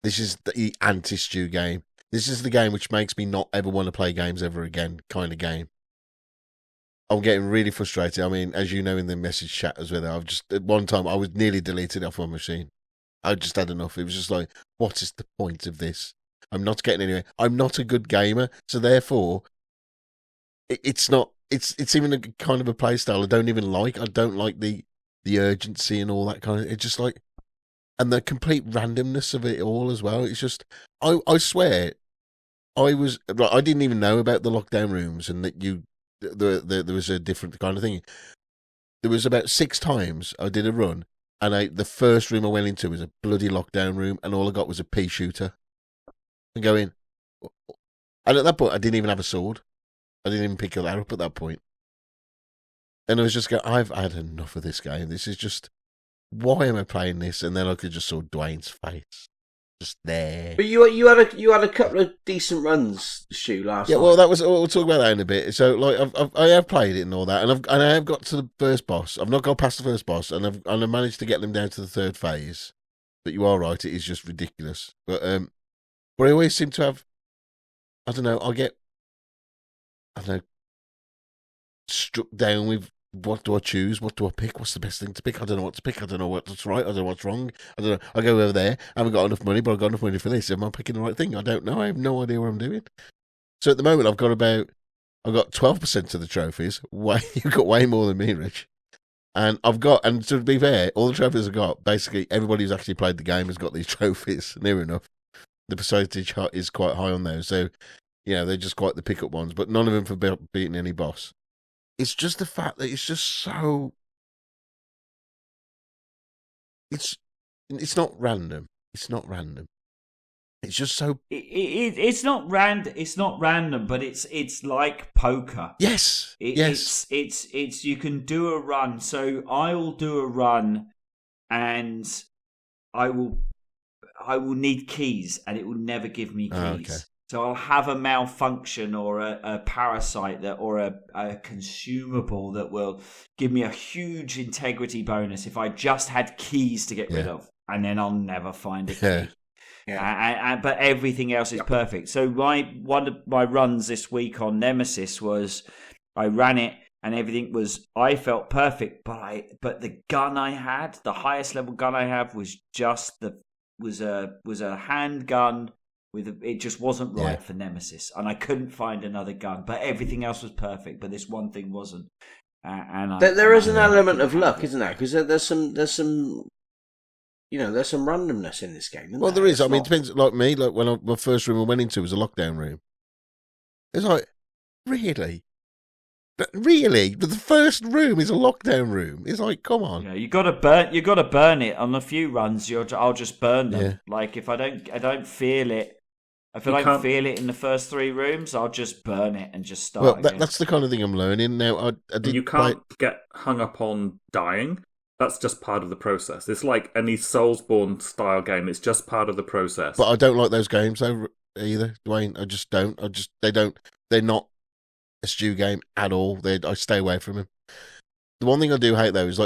Speaker 5: This is the anti-Stu game. This is the game which makes me not ever want to play games ever again kind of game. I'm getting really frustrated. I mean, as you know in the message chat as well, I've just, at one time, I was nearly deleted off my machine. I just had enough. It was just like, what is the point of this? I'm not getting anywhere. I'm not a good gamer, so therefore, it's not. It's even a kind of a play style I don't even like. I don't like the urgency and all that kind of. It's just like, and the complete randomness of it all as well. It's just, I swear, I didn't even know about the lockdown rooms and that there was a different kind of thing. There was about 6 times I did a run, and the first room I went into was a bloody lockdown room, and all I got was a pea shooter. And going, and at that point I didn't even have a sword. I didn't even pick that up at that point. And I was just going, I've had enough of this game. This is just, why am I playing this? And then I could just saw Duane's face, just there.
Speaker 6: But you had a couple of decent runs, Stu, last night.
Speaker 5: Yeah, well, we'll talk about that in a bit. So, like, I have played it and all that, and I have got to the first boss. I've not got past the first boss, and I've managed to get them down to the 3rd phase. But you are right, it is just ridiculous. But I always seem to have, I don't know, struck down with, what do I choose? What do I pick? What's the best thing to pick? I don't know what to pick. I don't know what's right. I don't know what's wrong. I don't know. I go over there. I haven't got enough money, but I've got enough money for this. Am I picking the right thing? I don't know. I have no idea what I'm doing. So at the moment, I've got 12% of the trophies. You've got way more than me, Rich. And and to be fair, all the trophies I've got, basically everybody who's actually played the game has got these trophies, near enough. The percentage is quite high on those. So, they're just quite the pickup ones, but none of them for beating any boss. It's just the fact that it's just so... It's not random. It's not random. It's just so...
Speaker 2: It's not random, but it's like poker.
Speaker 5: Yes. Yes.
Speaker 2: It's you can do a run. So I will do a run, and I will need keys, and it will never give me keys.
Speaker 5: Okay.
Speaker 2: So I'll have a malfunction or a parasite or a consumable that will give me a huge integrity bonus if I just had keys to get rid of, and then I'll never find a key. Yeah. But everything else is perfect. So one of my runs this week on Nemesis was, I ran it and everything I felt perfect, but the gun I had, the highest level gun I have, was just was a handgun. It just wasn't right for Nemesis, and I couldn't find another gun. But everything else was perfect, but this one thing wasn't.
Speaker 6: There is an element of luck, isn't there? Because there's some randomness in this game.
Speaker 5: Well, there is. I mean, it depends. Like me, like when my first room I went into was a lockdown room. It's like, really? But the first room is a lockdown room. It's like, come on.
Speaker 2: You got to burn it on a few runs. I'll just burn them. Yeah. Like if I don't feel it. If I don't feel it in the first 3 rooms, I'll just burn it and just start.
Speaker 5: Well, that's the kind of thing I'm learning now.
Speaker 1: You can't get hung up on dying. That's just part of the process. It's like any Soulsborne style game. It's just part of the process.
Speaker 5: But I don't like those games though either, Duane. I just don't. They're not a Stu game at all. I stay away from them. The one thing I do hate though is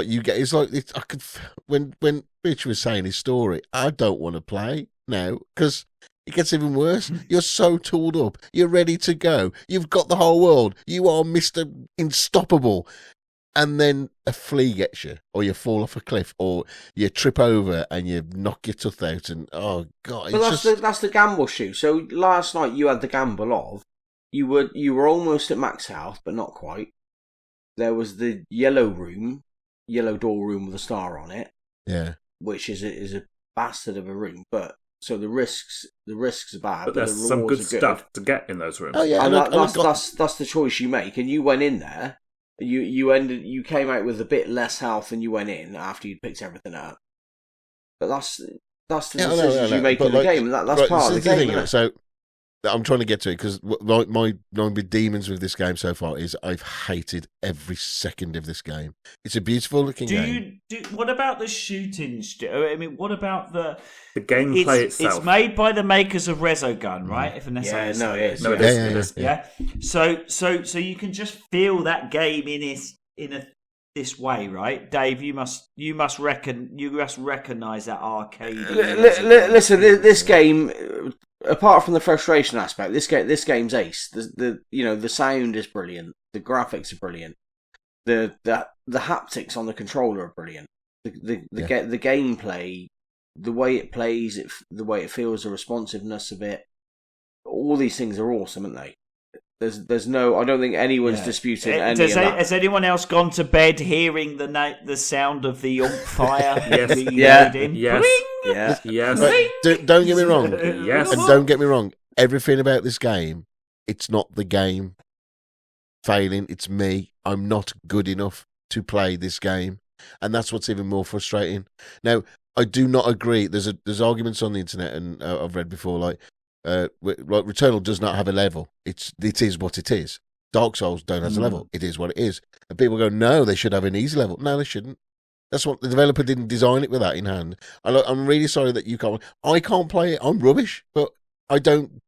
Speaker 5: when Rich was saying his story, I don't want to play now because it gets even worse. You're so tooled up. You're ready to go. You've got the whole world. You are Mr. Unstoppable. And then a flea gets you, or you fall off a cliff, or you trip over and you knock your tooth out, and oh god!
Speaker 6: But that's the gamble shoe. So last night you had the gamble of you were almost at max health, but not quite. There was the yellow door room with a star on it.
Speaker 5: Yeah,
Speaker 6: which is a bastard of a room, but so the risks are bad.
Speaker 1: But there's
Speaker 6: the
Speaker 1: some good stuff to get in those rooms.
Speaker 6: Oh yeah, and that's the choice you make, and you went in there. You came out with a bit less health than you went in after you'd picked everything up. But that's the decisions you make in the game, and that's part of the game.
Speaker 5: So I'm trying to get to it because my demons with this game so far is I've hated every second of this game. It's a beautiful looking game.
Speaker 2: What about the shooting? I mean, what about the
Speaker 1: gameplay itself?
Speaker 2: It's made by the makers of Resogun, right? If it is.
Speaker 1: No, it is.
Speaker 2: Yeah. So you can just feel that game in this way, right, Dave? You must recognize that arcade.
Speaker 6: Listen, this game, apart from the frustration aspect, this game's ace. The sound is brilliant. The graphics are brilliant. The haptics on the controller are brilliant. The gameplay, the way it plays, the way it feels, the responsiveness of it, all these things are awesome, aren't they? There's no. I don't think anyone's disputing any of that.
Speaker 2: Has anyone else gone to bed hearing the sound of the fire?
Speaker 1: Yes. Yes.
Speaker 5: Don't get me wrong.
Speaker 1: Yes.
Speaker 5: And don't get me wrong. Everything about this game, it's not the game failing. It's me. I'm not good enough to play this game, and that's what's even more frustrating. Now, I do not agree. There's arguments on the internet, and I've read before, like Returnal does not have a level. It is what it is. Dark Souls don't have a level. It is what it is. And people go, no, they should have an easy level. No, they shouldn't. That's what the developer didn't design it with that in hand. I'm really sorry that you can't. I can't play it. I'm rubbish, but I don't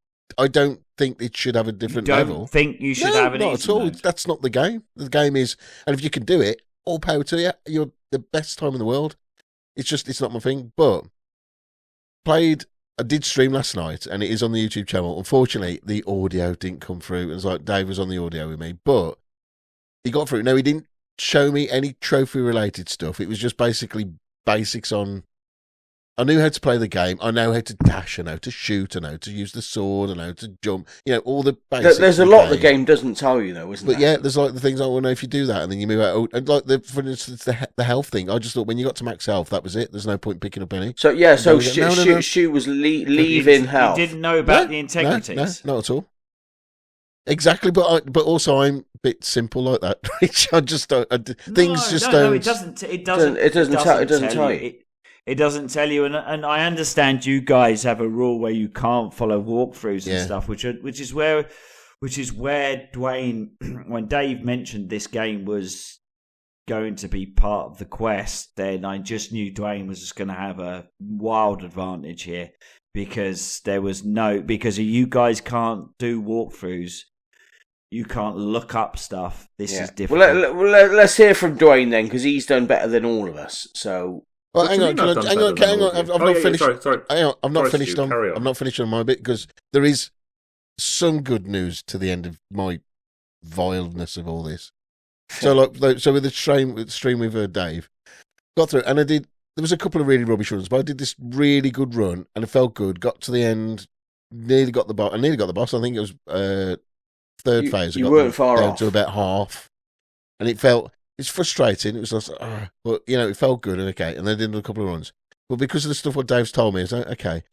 Speaker 5: think it should have a different level.
Speaker 2: Don't think you should have an
Speaker 5: not
Speaker 2: easy
Speaker 5: at all.
Speaker 2: mode.
Speaker 5: That's not the game. The game is, and if you can do it, all power to you. You're the best time in the world. It's not my thing. But I did stream last night, and it is on the YouTube channel. Unfortunately, the audio didn't come through. It was like Dave was on the audio with me, but he got through. No, he didn't show me any trophy-related stuff. It was just basically basics on... I knew how to play the game. I know how to dash. I know to shoot. I know to use the sword. I know to jump. All the basics.
Speaker 6: There's a lot the game doesn't tell you, though, isn't there?
Speaker 5: But yeah, there's like the things I want to know if you do that, and then you move out. And like for instance, the health thing. I just thought when you got to max health, that was it. There's no point picking up any.
Speaker 6: So yeah, Stu was leaving health.
Speaker 2: You didn't know about the integrities.
Speaker 5: No, not at all. Exactly, but also I'm a bit simple like that, Rich. I just don't. Things just don't.
Speaker 2: No, it doesn't. It doesn't tell you. It doesn't tell you, and I understand you guys have a rule where you can't follow walkthroughs and stuff, which is where Duane, when Dave mentioned this game was going to be part of the quest, then I just knew Duane was just going to have a wild advantage here because you guys can't do walkthroughs. You can't look up stuff. This is different.
Speaker 6: Well, let's hear from Duane then, because he's done better than all of us. So.
Speaker 5: Well, hang on. I've not finished.
Speaker 1: Sorry.
Speaker 5: Hang on, I've not
Speaker 1: Sorry,
Speaker 5: finished
Speaker 1: Stu,
Speaker 5: on.
Speaker 1: carry on.
Speaker 5: I'm not finished on my bit because there is some good news to the end of my vileness of all this. So with the stream with Dave, got through, and there was a couple of really rubbish runs, but I did this really good run, and it felt good. Got to the end, nearly got the boss. I think it was third phase.
Speaker 6: You weren't far
Speaker 5: down
Speaker 6: off
Speaker 5: to about half, and it's frustrating. It was just, but it felt good and okay. And then I did a couple of runs. But because of the stuff what Dave's told me, it's like, okay.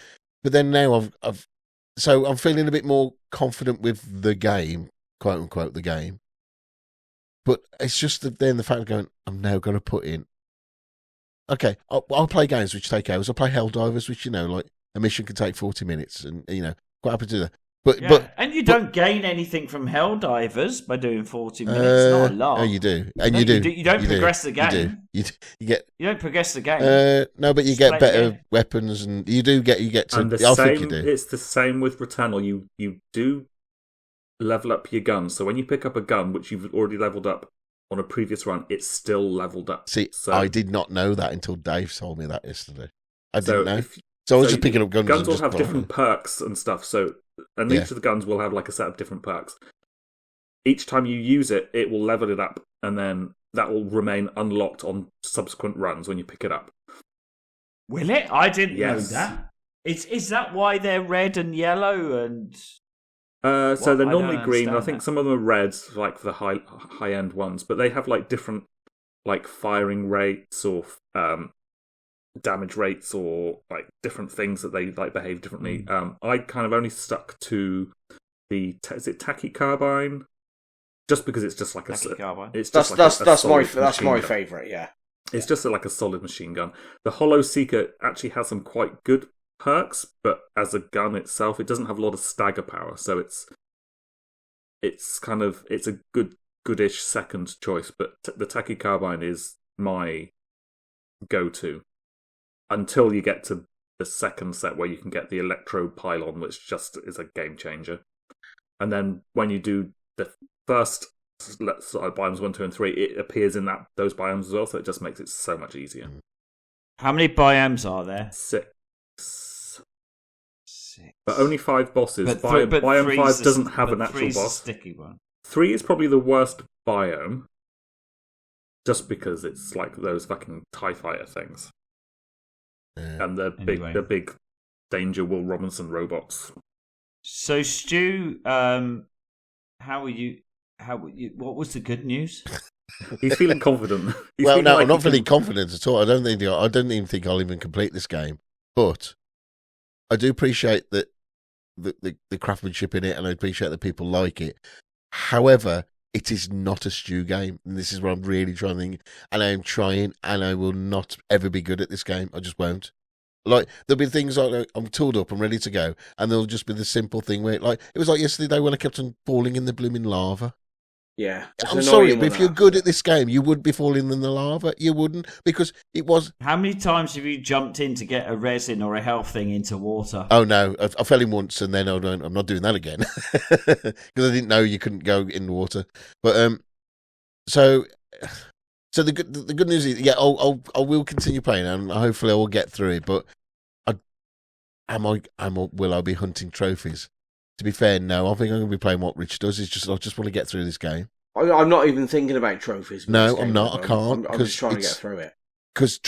Speaker 5: But then now so I'm feeling a bit more confident with the game, quote unquote, the game. But it's just then the fact of going, I'm now going to put in. Okay, I'll play games which take hours. I'll play Helldivers, which like a mission can take 40 minutes, and quite happy to do that.
Speaker 2: And you don't gain anything from Helldivers by doing 40 minutes. Not a lot.
Speaker 5: Oh, you do,
Speaker 2: You don't progress the game.
Speaker 5: You get.
Speaker 2: You don't progress the game.
Speaker 5: No, but you get better weapons, and you get to.
Speaker 1: And
Speaker 5: I think you do.
Speaker 1: It's the same with Returnal. You do level up your gun. So when you pick up a gun which you've already leveled up on a previous run, it's still leveled up.
Speaker 5: See,
Speaker 1: so,
Speaker 5: I did not know that until Dave told me that yesterday. I didn't know. So I was just picking up guns.
Speaker 1: Guns will have different perks and stuff. And each of the guns will have like a set of different perks. Each time you use it, it will level it up, and then that will remain unlocked on subsequent runs when you pick it up.
Speaker 2: Will it? I didn't know that. Is that why they're red and yellow and?
Speaker 1: So they're normally green. I think some of them are red, like the high end ones, but they have like different like firing rates or damage rates or like different things that they like behave differently. I kind of only stuck to the is it Tacky Carbine, just because it's just like
Speaker 6: that's my favourite. Yeah,
Speaker 1: it's just like a solid machine gun. The Hollow Seeker actually has some quite good perks, but as a gun itself, it doesn't have a lot of stagger power, so it's a goodish second choice. But the Techie Carbine is my go-to until you get to the second set where you can get the Electro Pylon, which just is a game changer. And then when you do the first biomes 1, 2, and 3, it appears in those biomes as well, so it just makes it so much easier.
Speaker 2: How many biomes are there?
Speaker 1: 6. But only 5 bosses.
Speaker 2: But
Speaker 1: biome 5 doesn't have an actual boss.
Speaker 2: Sticky one.
Speaker 1: 3 is probably the worst biome, just because it's like those fucking TIE fighter things.
Speaker 5: Yeah.
Speaker 1: And the big Danger Will Robinson robots.
Speaker 2: So Stu, how were you? What was the good news?
Speaker 1: He's feeling confident.
Speaker 5: I'm not feeling confident at all. I don't even think I'll even complete this game. But I do appreciate that the craftsmanship in it, and I appreciate that people like it. However, it is not a Stu game, and this is what I'm really trying to think. And I am trying, and I will not ever be good at this game. I just won't. Like, there'll be things like I'm tooled up, I'm ready to go, and there'll just be the simple thing where, like, it was like yesterday when I kept on falling in the blooming lava.
Speaker 6: Yeah.
Speaker 5: I'm sorry, but if you're good at this game, you would be falling in the lava. You wouldn't, because it was...
Speaker 2: How many times have you jumped in to get a resin or a health thing into water?
Speaker 5: Oh, no. I fell in once, and then I'm not doing that again. Because I didn't know you couldn't go in the water. But, so the good news is, yeah, I will continue playing, and hopefully I will get through it, but will I be hunting trophies? To be fair, no. I think I'm going to be playing what Rich does. I just want to get through this game.
Speaker 6: I'm not even thinking about trophies.
Speaker 5: No, I'm not. I can't.
Speaker 6: I'm just trying to get through it.
Speaker 5: Because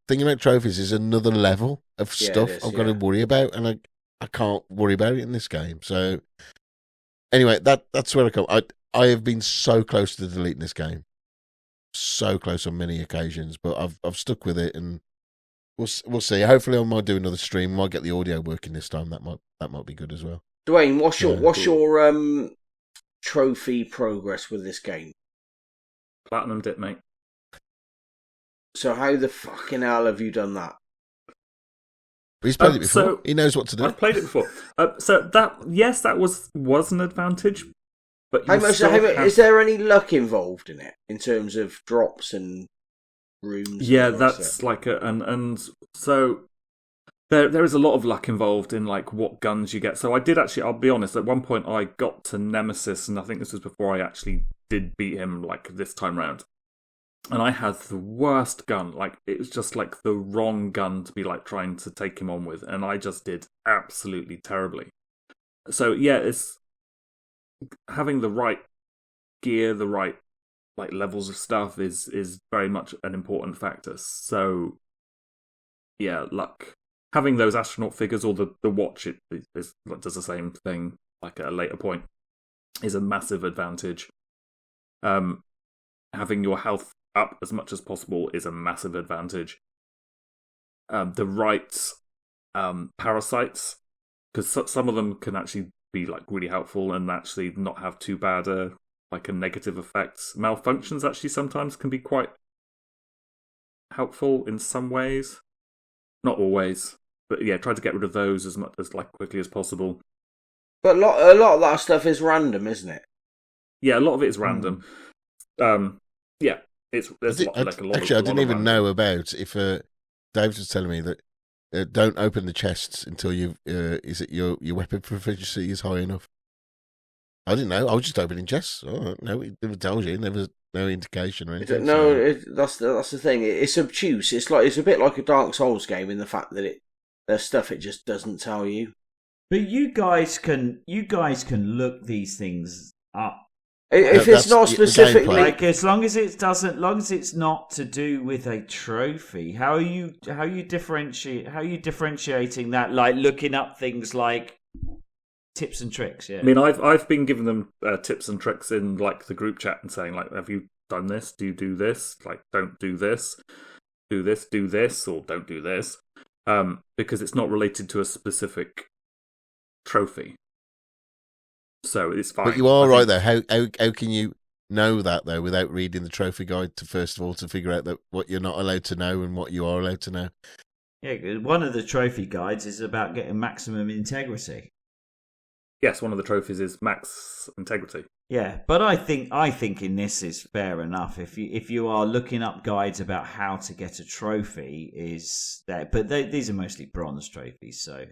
Speaker 5: thinking about trophies is another level of stuff I've got to worry about, and I can't worry about it in this game. So, anyway, that's where I come. I have been so close to deleting this game. So close on many occasions, but I've stuck with it, and we'll see. Hopefully I might do another stream. I might get the audio working this time. That might be good as well.
Speaker 6: Duane, what's your trophy progress with this game?
Speaker 1: Platinum dip, mate.
Speaker 6: So how the fucking hell have you done that?
Speaker 5: He's played it before. He knows what to do.
Speaker 1: I've played it before. That was an advantage. But
Speaker 6: is there any luck involved in it in terms of drops and rooms?
Speaker 1: Yeah, that's like so there is a lot of luck involved in like what guns you get. So I did actually, I'll be honest, at one point I got to Nemesis, and I think this was before I actually did beat him like this time round. And I had the worst gun. Like, it was just like the wrong gun to be like trying to take him on with, and I just did absolutely terribly. So yeah, it's having the right gear, the right like levels of stuff is very much an important factor. So yeah, luck. Having those astronaut figures or the watch does the same thing like at a later point is a massive advantage. Having your health up as much as possible is a massive advantage. The right parasites, because some of them can actually be like really helpful and actually not have too bad a negative effects. Malfunctions actually sometimes can be quite helpful in some ways, not always, but yeah, try to get rid of those as much as like quickly as possible.
Speaker 6: But a lot of that stuff is random, isn't it?
Speaker 1: Yeah, a lot of it is random. Yeah, there's a lot.
Speaker 5: Actually, I didn't even know about if Dave was telling me that don't open the chests until your weapon proficiency is high enough. I didn't know. I was just opening chests. Oh, no, it never tells you. There was no indication or anything.
Speaker 6: That's the thing. It's obtuse. It's a bit like a Dark Souls game in the fact that there's stuff it just doesn't tell you.
Speaker 2: But you guys can look these things up.
Speaker 6: If it's not specifically,
Speaker 2: like as long as it's not to do with a trophy, how are you differentiating that? Like looking up things like tips and tricks. Yeah,
Speaker 1: I mean, I've been giving them tips and tricks in like the group chat and saying like, have you done this? Do you do this? Like, don't do this. Do this, or don't do this. Because it's not related to a specific trophy. So it's fine.
Speaker 5: But you are right though. How can you know that though without reading the trophy guide to first of all to figure out that what you're not allowed to know and what you are allowed to know?
Speaker 2: Yeah, one of the trophy guides is about getting maximum integrity.
Speaker 1: Yes, one of the trophies is max integrity.
Speaker 2: Yeah, but I think in this is fair enough. If you are looking up guides about how to get a trophy, these are mostly bronze trophies, so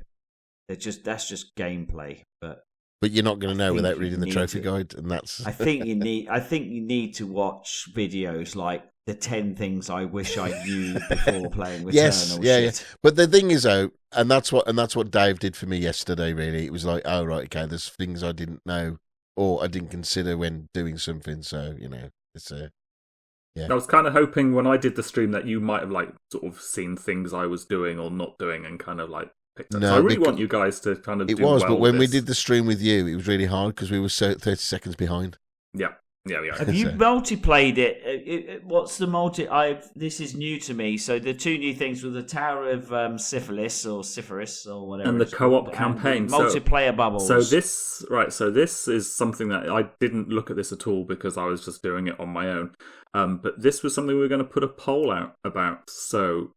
Speaker 2: that's just gameplay. But
Speaker 5: you're not going to know without reading the trophy guide, and that's.
Speaker 2: I think you need to watch videos like the 10 things I wish I knew before playing Returnal.
Speaker 5: Yes, yeah. But the thing is, though, and that's what Dave did for me yesterday. Really, it was like, oh right, okay, there's things I didn't know or I didn't consider when doing something. So it's yeah.
Speaker 1: I was kind of hoping when I did the stream that you might have like sort of seen things I was doing or not doing and kind of like picked up. So I really want you guys to kind of.
Speaker 5: But when we did the stream with you, it was really hard because we were 30 seconds behind.
Speaker 1: Yeah.
Speaker 2: Have you multiplayed it? What's the multi? This is new to me. So the two new things were the Tower of Syphilis or whatever,
Speaker 1: and the co-op campaign,
Speaker 2: multiplayer bubbles.
Speaker 1: So this is something that I didn't look at this at all because I was just doing it on my own. But this was something we were going to put a poll out about. So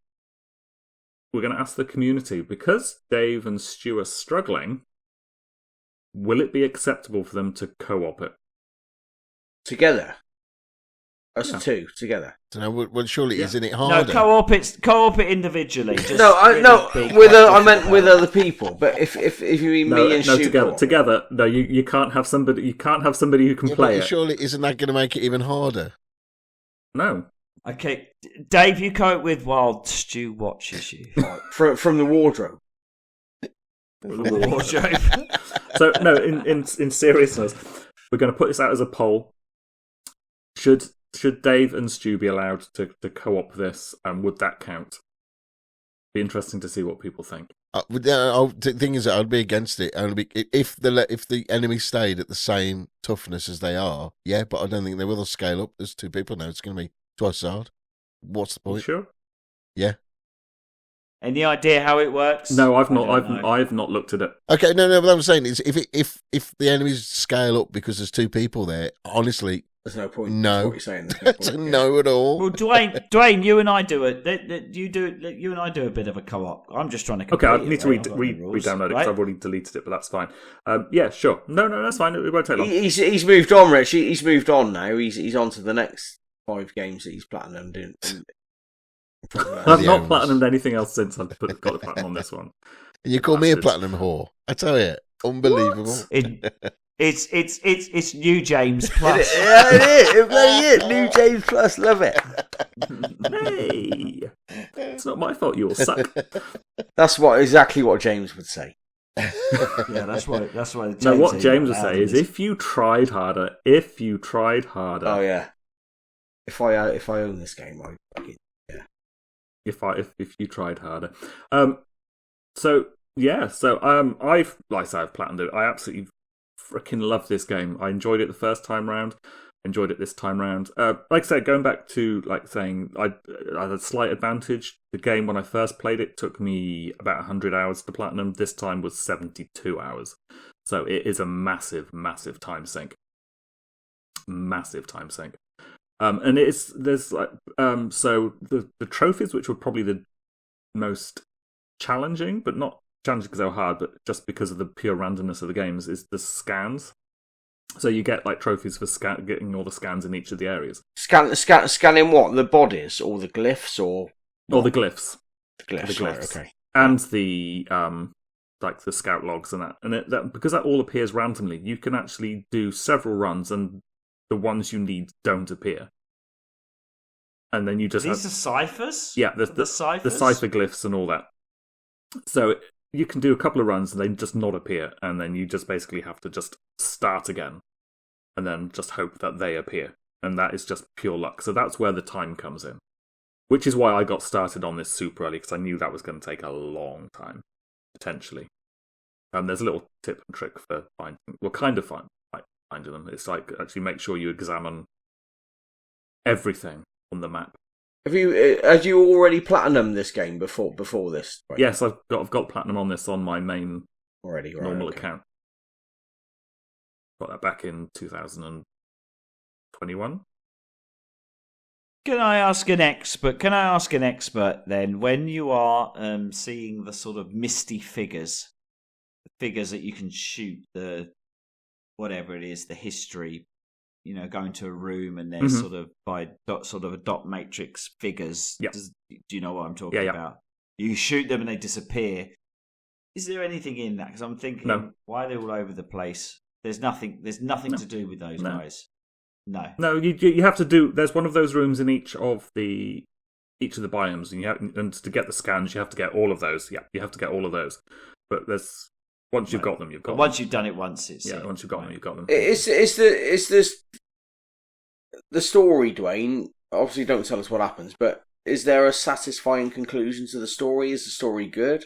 Speaker 1: we're going to ask the community, because Dave and Stu are struggling, will it be acceptable for them to co-op it?
Speaker 6: Together? Us two, together.
Speaker 5: Well, surely isn't it harder?
Speaker 2: No, co-op it individually. Just
Speaker 6: I meant with other people. But if you mean me and Stu
Speaker 1: together. No, you can't have somebody. You can't have somebody who can play it.
Speaker 5: Surely isn't that going to make it even harder?
Speaker 1: No.
Speaker 2: Okay, Dave, you co-op with while Stu watches you
Speaker 6: from the wardrobe.
Speaker 2: From the wardrobe.
Speaker 1: So no, in seriousness, we're going to put this out as a poll. Should Dave and Stu be allowed to co-op this, and would that count? Be interesting to see what people think.
Speaker 5: The thing is, I'd be against it. Only if the enemy stayed at the same toughness as they are, yeah. But I don't think they will scale up. There's two people now. It's going to be twice as hard. What's the point?
Speaker 1: You sure?
Speaker 5: Yeah.
Speaker 2: Any idea how it works?
Speaker 1: No, I've not looked at it.
Speaker 5: Okay, no. What I'm saying is, if the enemies scale up because there's two people there, honestly.
Speaker 6: There's no point.
Speaker 5: No,
Speaker 6: what you're saying. There's no,
Speaker 5: no at all.
Speaker 2: Well, Duane, you and I do it. You and I do a bit of a co-op. I'm just trying to.
Speaker 1: Okay, I need to re-download it because I've already deleted it, but that's fine. Yeah, sure. No, that's fine. It won't take long.
Speaker 6: He's moved on, Rich. He's moved on now. He's on to the next 5 games that he's platinum doing.
Speaker 1: I've not platinumed anything else since I've got the platinum on this one.
Speaker 5: And you call me a platinum whore? I tell you, unbelievable.
Speaker 2: It's New James Plus.
Speaker 6: Yeah, it is. It really is. New James Plus. Love it.
Speaker 1: Hey, it's not my fault. You all suck.
Speaker 6: That's exactly what James would say.
Speaker 2: Yeah, that's why.
Speaker 1: No, what James would say is, if you tried harder. Oh
Speaker 6: yeah. If I own this game, I fucking yeah.
Speaker 1: If you tried harder. So I've platinumed it. I absolutely freaking love this game. I enjoyed it the first time round. Enjoyed it this time round. Like I said, going back to saying I had a slight advantage. The game when I first played it took me about 100 hours to platinum. This time was 72 hours. So it is a massive, massive time sink. Massive time sink. And there's so the trophies, which were probably the most challenging, but not challenging because they were hard, but just because of the pure randomness of the games, is the scans. So you get trophies for getting all the scans in each of the areas.
Speaker 6: Scanning what? The bodies or the glyphs or
Speaker 1: the glyphs.
Speaker 6: The glyphs. Right, okay.
Speaker 1: And the the scout logs and that because that all appears randomly, you can actually do several runs and the ones you need don't appear. And then you just
Speaker 2: these are ciphers?
Speaker 1: Yeah, the ciphers? The cipher glyphs and all that. So you can do a couple of runs and they just not appear, and then you just basically have to just start again and then just hope that they appear. And that is just pure luck. So that's where the time comes in. Which is why I got started on this super early, because I knew that was going to take a long time, potentially. There's a little tip and trick for finding them. It's actually make sure you examine everything on the map.
Speaker 6: Had you already platinumed this game before this? Right?
Speaker 1: Yes, I've got platinum on this on my main normal account. Got that back in 2021.
Speaker 2: Can I ask an expert? Can I ask an expert then? When you are seeing the sort of misty figures, the figures that you can shoot, the whatever it is, the history, going to a room and there's sort of a dot matrix figures.
Speaker 1: Yeah.
Speaker 2: Do you know what I'm talking about? You shoot them and they disappear. Is there anything in that? Because I'm thinking, why are they all over the place? There's nothing to do with those guys. No,
Speaker 1: you have to do. There's one of those rooms in each of the biomes, and to get the scans, you have to get all of those. Yeah, you have to get all of those. But once you've got them, you've got them.
Speaker 2: Once you've done it once,
Speaker 1: once you've got them, you've got them.
Speaker 6: It's the story, Duane. Obviously, don't tell us what happens, but is there a satisfying conclusion to the story? Is the story good?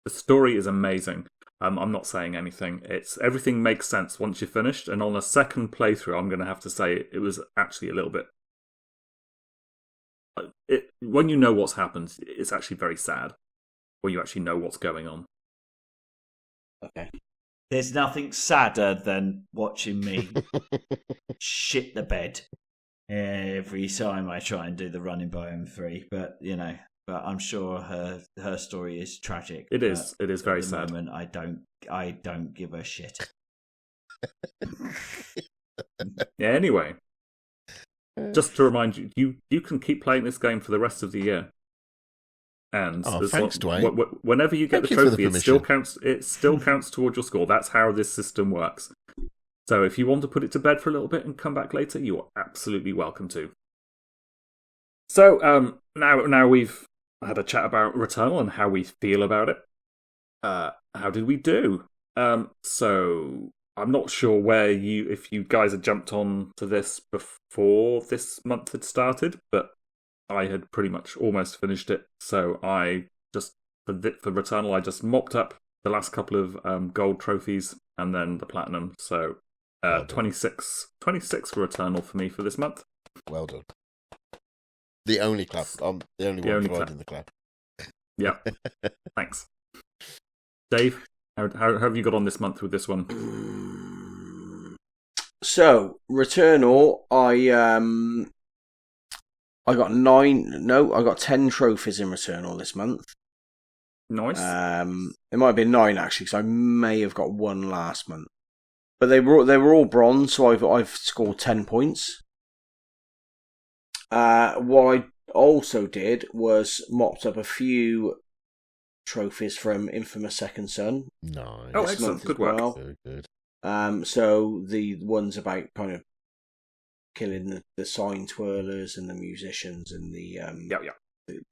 Speaker 1: The story is amazing. I'm not saying anything. Everything makes sense once you're finished. And on a second playthrough, I'm going to have to say it was actually a little bit. When you know what's happened, it's actually very sad. When you actually know what's going on.
Speaker 6: Okay.
Speaker 2: There's nothing sadder than watching me shit the bed every time I try and do the running biome 3. But But I'm sure her story is tragic.
Speaker 1: It is. It is very sad.
Speaker 2: At the moment, I don't give a shit.
Speaker 1: Yeah. Anyway, just to remind you, you can keep playing this game for the rest of the year. And
Speaker 5: thanks, Duane.
Speaker 1: Whenever you get the trophy, it still counts. It still counts towards your score. That's how this system works. So if you want to put it to bed for a little bit and come back later, you are absolutely welcome to. So now we've had a chat about Returnal and how we feel about it. How did we do? So I'm not sure if you guys had jumped on to this before this month had started, but I had pretty much almost finished it. So I just for Returnal, I just mopped up the last couple of gold trophies and then the platinum. So 26 for Returnal for me for this month.
Speaker 5: Well done. The only clap. I'm the only one providing the clap.
Speaker 1: Yeah. Thanks. Dave, how have you got on this month with this one?
Speaker 6: So, Returnal, I got 10 trophies in Returnal this month.
Speaker 1: Nice.
Speaker 6: It might have been 9 actually, because I may have got 1 last month. But they were all bronze, so I've scored 10 points. What I also did was mopped up a few trophies from Infamous Second Son.
Speaker 5: Nice.
Speaker 1: Oh, excellent. Good work.
Speaker 6: Well.
Speaker 5: Very good.
Speaker 6: So the ones about kind of killing the sign twirlers and the musicians and the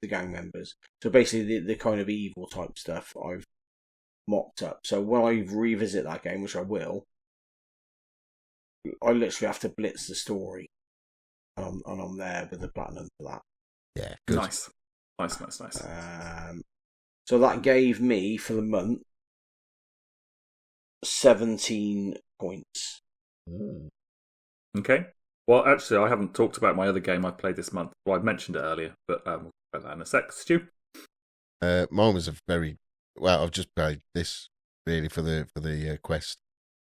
Speaker 6: gang members. So basically the kind of evil type stuff I've mopped up. So when I revisit that game, which I will, I literally have to blitz the story. And I'm there with the platinum for that.
Speaker 5: Yeah, good.
Speaker 1: Nice.
Speaker 6: So that gave me, for the month, 17 points.
Speaker 1: Okay. Well, actually, I haven't talked about my other game I played this month. Well, I mentioned it earlier, but we'll talk about that in a sec. Stu?
Speaker 5: Mine was I've just played this really for the quest.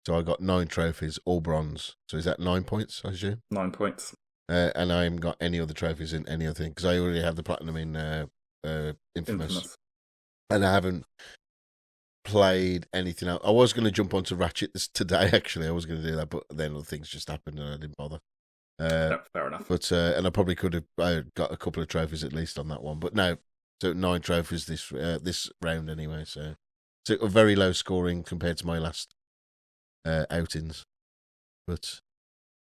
Speaker 5: So I got 9 trophies, all bronze. So is that 9 points, I assume?
Speaker 1: 9 points.
Speaker 5: And I haven't got any other trophies in any other thing, because I already have the platinum in Infamous. And I haven't played anything else. I was going to jump onto Ratchet today, actually. I was going to do that, but then other things just happened and I didn't bother.
Speaker 1: Fair enough.
Speaker 5: But and I probably could have got a couple of trophies at least on that one. But no, so 9 trophies this round anyway. So a very low scoring compared to my last outings. But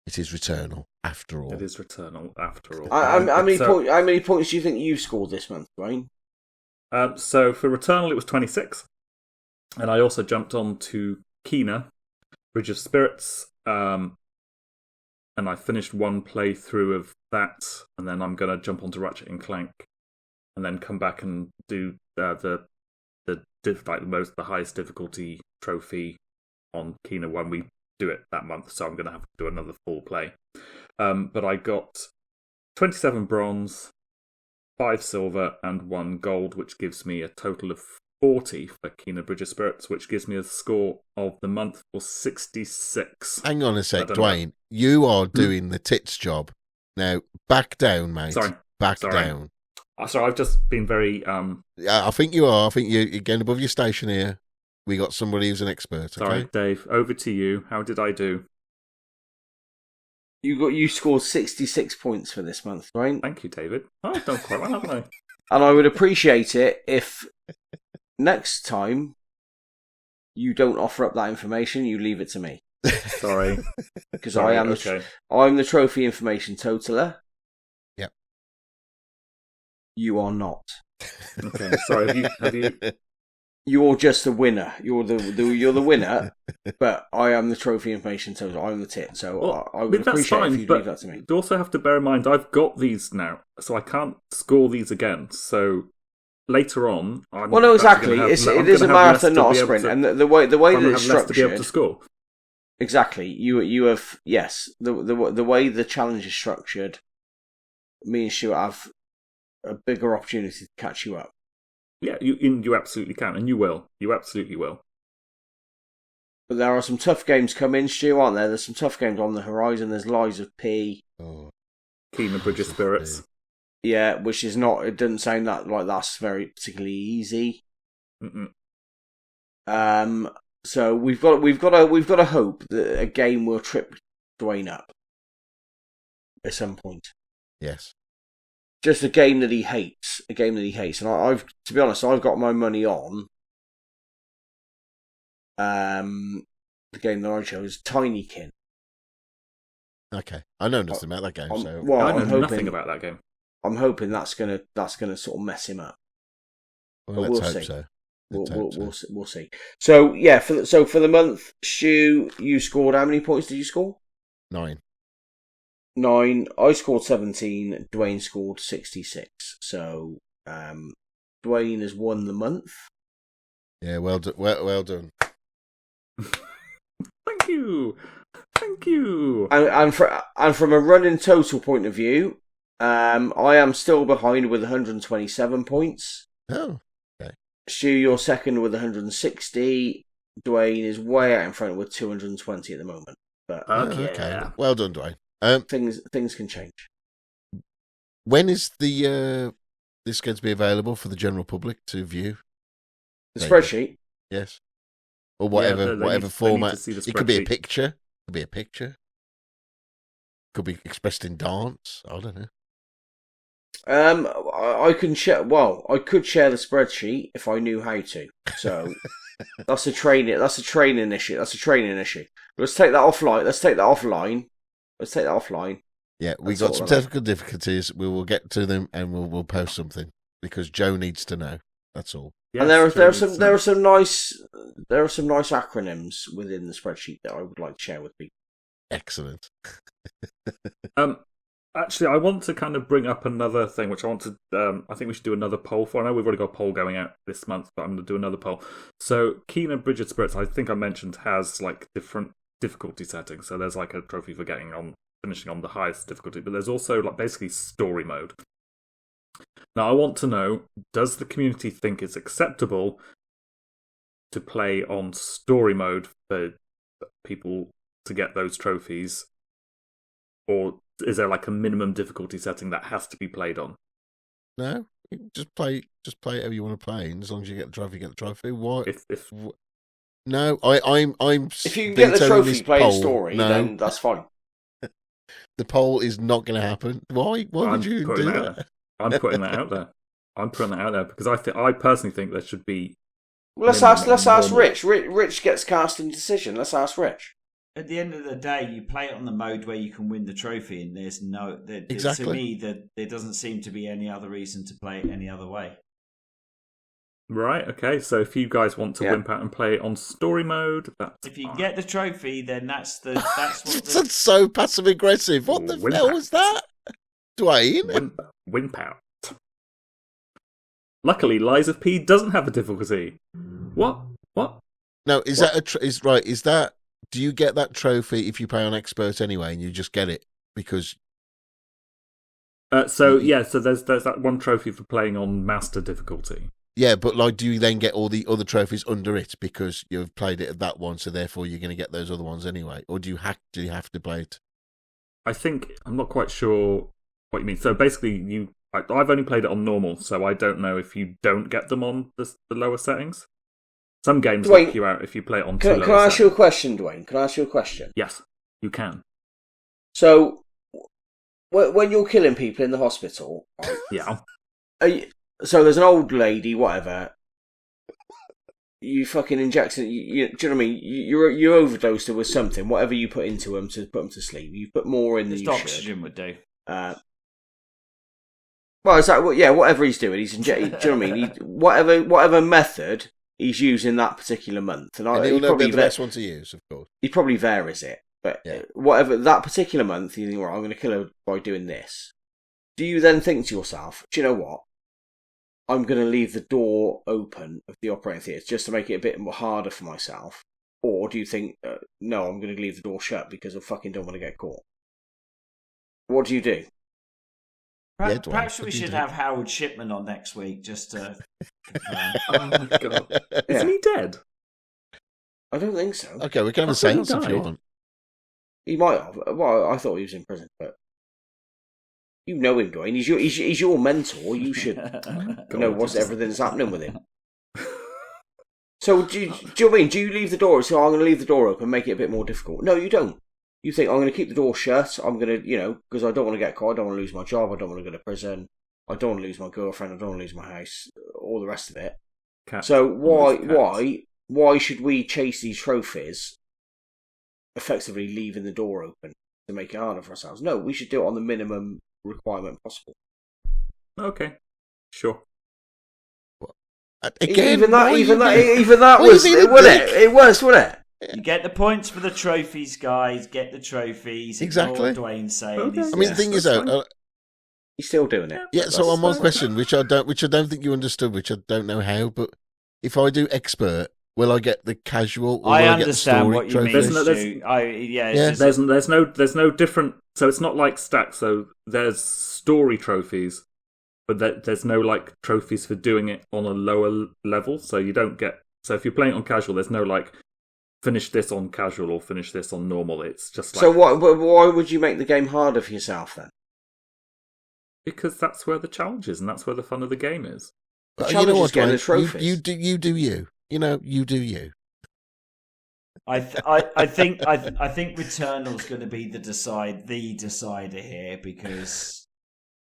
Speaker 5: it is Returnal after all.
Speaker 1: It is Returnal after all.
Speaker 6: How many points do you think you've scored this month, Duane?
Speaker 1: So for Returnal, it was 26. And I also jumped on to Kena, Bridge of Spirits, and I finished one playthrough of that, and then I'm going to jump onto Ratchet and Clank, and then come back and do the highest difficulty trophy on Kena when we do it that month. So I'm going to have to do another full play. But I got 27 bronze, 5 silver, and 1 gold, which gives me a total of 40 for Kena Bridge of Spirits, which gives me a score of the month for 66.
Speaker 5: Hang on a sec, Duane. You are doing the tits job Now, back down, mate.
Speaker 1: Sorry.
Speaker 5: Back down.
Speaker 1: Sorry, I've just been very...
Speaker 5: I think you are. I think you're getting above your station here. We got somebody who's an expert, okay?
Speaker 1: Sorry, Dave. Over to you. How did I do?
Speaker 6: You scored 66 points for this month, right?
Speaker 1: Thank you, David. Oh, I've done quite well, haven't I?
Speaker 6: And I would appreciate it if next time you don't offer up that information, you leave it to me.
Speaker 1: Sorry.
Speaker 6: Because I'm the trophy information totaler.
Speaker 5: Yep.
Speaker 6: You are not.
Speaker 1: Okay, sorry. Have you...
Speaker 6: You're just the winner. You're the winner, but I am the trophy information total. I'm the tit. So I would appreciate it if you leave that to me.
Speaker 1: You also have to bear in mind I've got these now, so I can't score these again. So later on,
Speaker 6: no, exactly. It is a marathon, not a sprint, and the way that it's structured
Speaker 1: to be able to score.
Speaker 6: Exactly. You have the way the challenge is structured means you have a bigger opportunity to catch you up.
Speaker 1: Yeah, you absolutely can, and you will. You absolutely will.
Speaker 6: But there are some tough games coming, Stu, aren't there? There's some tough games on the horizon. There's Lies of P.
Speaker 5: Oh,
Speaker 1: Keen and Bridge of Spirits.
Speaker 6: Yeah, which is not. It doesn't sound like that's very particularly easy.
Speaker 1: Mm-mm.
Speaker 6: So we've got to hope that a game will trip Duane up at some point.
Speaker 5: yes.
Speaker 6: Just a game that he hates. And I've, to be honest, I've got my money on the game that I chose, Tinykin.
Speaker 5: Okay, I know nothing about that game.
Speaker 1: I know nothing about that game.
Speaker 6: I'm hoping that's gonna sort of mess him up.
Speaker 5: Well, let's hope so.
Speaker 6: We'll see. So yeah, for the month, Stu, you scored how many points did you score?
Speaker 5: 9.
Speaker 6: I scored 17. Duane scored 66. So Duane has won the month.
Speaker 5: Yeah, well done. Well done.
Speaker 1: Thank you.
Speaker 6: And from a running total point of view, I am still behind with 127 points.
Speaker 5: Oh, okay.
Speaker 6: Stu, you're second with 160. Duane is way out in front with 220 at the moment. But
Speaker 5: okay. Well done, Duane.
Speaker 6: Things can change.
Speaker 5: When is this going to be available for the general public to view?
Speaker 6: The spreadsheet?
Speaker 5: Yes. Or whatever format. It could be a picture. Could be expressed in dance. I don't know.
Speaker 6: I can share. Well, I could share the spreadsheet if I knew how to. So that's a training issue. Let's take that offline. Yeah,
Speaker 5: we got some technical difficulties. We will get to them and we'll post something because Joe needs to know. That's all.
Speaker 6: Yes, and there are some nice acronyms within the spreadsheet that I would like to share with people.
Speaker 5: Excellent.
Speaker 1: Actually, I want to kind of bring up another thing, which I want to. I think we should do another poll for. I know we've already got a poll going out this month, but I'm going to do another poll. So, Keen and Bridge of Spirits, I think I mentioned, has like different difficulty settings. So there's like a trophy for finishing on the highest difficulty, but there's also like basically story mode. Now, I want to know: does the community think it's acceptable to play on story mode for people to get those trophies, or is there like a minimum difficulty setting that has to be played on?
Speaker 5: No, just play however you want to play, and as long as you get the trophy, you get the trophy. Why? No, I'm.
Speaker 6: If you can get the trophy playing story, then that's fine.
Speaker 5: The poll is not going to happen. Why would you do that?
Speaker 1: I'm putting that out there. Because I personally think there should be.
Speaker 6: Well, let's ask Rich. Rich gets cast in decision. Let's ask Rich.
Speaker 2: At the end of the day, you play it on the mode where you can win the trophy, and there's no.
Speaker 5: Exactly.
Speaker 2: To me, there doesn't seem to be any other reason to play it any other way.
Speaker 1: Right. Okay. So if you guys want to wimp out and play it on story mode,
Speaker 2: if you get the trophy, then that's what.
Speaker 5: That's so passive aggressive. What the hell was that, Duane?
Speaker 1: Wimp out. Luckily, Lies of P doesn't have a difficulty. What?
Speaker 5: No, is that? Do you get that trophy if you play on expert anyway, and you just get it because?
Speaker 1: So there's that one trophy for playing on master difficulty.
Speaker 5: Yeah, but like, do you then get all the other trophies under it because you've played it at that one, so therefore you're going to get those other ones anyway, or do you have to play it?
Speaker 1: I think I'm not quite sure what you mean. So basically, I've only played it on normal, so I don't know if you don't get them on the lower settings. Some games
Speaker 6: Duane,
Speaker 1: knock you out if you play it on
Speaker 6: Can I ask you a question, Duane? Can I ask you a question?
Speaker 1: Yes, you can.
Speaker 6: So, when you're killing people in the hospital, right,
Speaker 1: Yeah.
Speaker 6: so there's an old lady, whatever. You fucking inject it. Do you know what I mean? You overdosed her with something, whatever you put into them to put them to sleep. You put more in than you
Speaker 2: oxygen
Speaker 6: should.
Speaker 2: would do.
Speaker 6: Well, it's like, yeah, whatever he's doing, he's injecting. Do you know what I mean? Whatever method he's using that particular month, and
Speaker 5: he'll know the best one to use, of course.
Speaker 6: He probably varies it, but
Speaker 5: yeah.
Speaker 6: Whatever that particular month, you think, right, I'm going to kill her by doing this. Do you then think to yourself, do you know what? I'm going to leave the door open of the operating theatre just to make it a bit more harder for myself? Or do you think, no, I'm going to leave the door shut because I fucking don't want to get caught? What do you do?
Speaker 2: Perhaps we should have Howard Shipman on next week just to confirm.
Speaker 1: Oh my god. Isn't he dead?
Speaker 6: I don't think so.
Speaker 5: Okay, we can have a seance if you want.
Speaker 6: He might have. Well, I thought he was in prison, but you know him, Duane. He's your mentor. You should know what's everything's happening with him. So do you know what I mean? Do you leave the door? So I'm going to leave the door open, make it a bit more difficult. No, you don't. You think I'm going to keep the door shut. I'm going to, because I don't want to get caught. I don't want to lose my job. I don't want to go to prison. I don't want to lose my girlfriend. I don't want to lose my house. All the rest of it. So why should we chase these trophies? Effectively leaving the door open to make it harder for ourselves. No, we should do it on the minimum requirement possible.
Speaker 1: Okay, sure.
Speaker 5: Again,
Speaker 6: even that was it, wasn't it? It was, wasn't it?
Speaker 2: You get the points for the trophies, guys. Get the trophies.
Speaker 5: Exactly.
Speaker 2: Duane saying.
Speaker 1: Okay.
Speaker 5: I mean, the thing is,
Speaker 6: he's still doing it.
Speaker 5: Yeah. So on one question, which I don't think you understood, which I don't know how, but if I do expert, will I get the casual? Or
Speaker 2: I
Speaker 5: will
Speaker 2: understand
Speaker 5: I get the
Speaker 2: what you
Speaker 5: trophies?
Speaker 2: mean.
Speaker 1: There's no different. So it's not like stacks. So there's story trophies, but there's no like trophies for doing it on a lower level. So you don't get. So if you're playing it on casual, there's no like finish this on casual or finish this on normal. It's just like.
Speaker 6: So why would you make the game harder for yourself then?
Speaker 1: Because that's where the challenge is, and that's where the fun of the game is.
Speaker 6: The challenge is getting the trophies.
Speaker 5: You do you. You do you.
Speaker 2: I think Returnal's going to be the decider here, because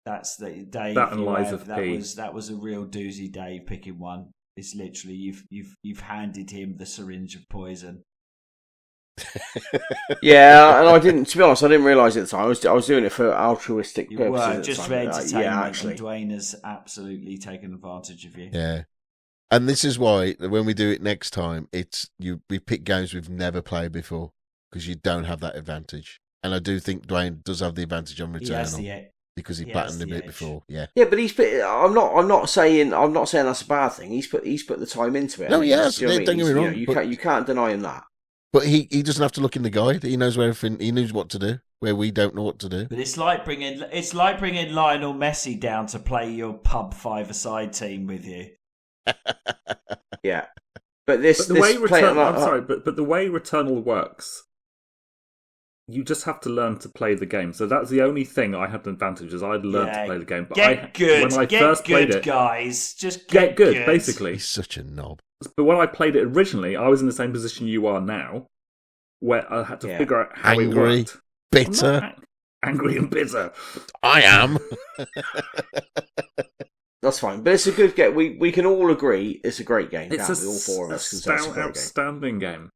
Speaker 2: that's the Dave.
Speaker 1: That and Lies of P.
Speaker 2: That was a real doozy, Dave, picking one. It's literally you've handed him the syringe of poison.
Speaker 6: Yeah, and I didn't. To be honest, I didn't realise at the time. I was doing it for altruistic purposes.
Speaker 2: Were just for entertainment.
Speaker 6: Yeah, actually,
Speaker 2: and Duane has absolutely taken advantage of you.
Speaker 5: Yeah. And this is why, when we do it next time, we pick games we've never played before, because you don't have that advantage. And I do think Duane does have the advantage on Returnal because he battened a bit before. Yeah.
Speaker 6: Yeah, but he's put. I'm not saying that's a bad thing. He's put the time into it.
Speaker 5: No, he has.
Speaker 6: Don't
Speaker 5: get me wrong.
Speaker 6: You can't deny him that.
Speaker 5: But he doesn't have to look in the guide. He knows where everything. He knows what to do where we don't know what to do.
Speaker 2: But it's like bringing Lionel Messi down to play your pub five-a-side team with you.
Speaker 6: Yeah, but the
Speaker 1: way Returnal works, you just have to learn to play the game. So that's the only thing I had an advantage, is I'd learned to play the game. But when I first played it,
Speaker 2: guys, just
Speaker 1: get good. Basically,
Speaker 5: he's such a knob.
Speaker 1: But when I played it originally, I was in the same position you are now, where I had to figure out how it worked.
Speaker 5: Bitter,
Speaker 1: angry and bitter.
Speaker 5: I am.
Speaker 6: That's fine, but it's a good game. We can all agree it's a great game.
Speaker 1: It's
Speaker 6: all four of us can say
Speaker 1: outstanding game.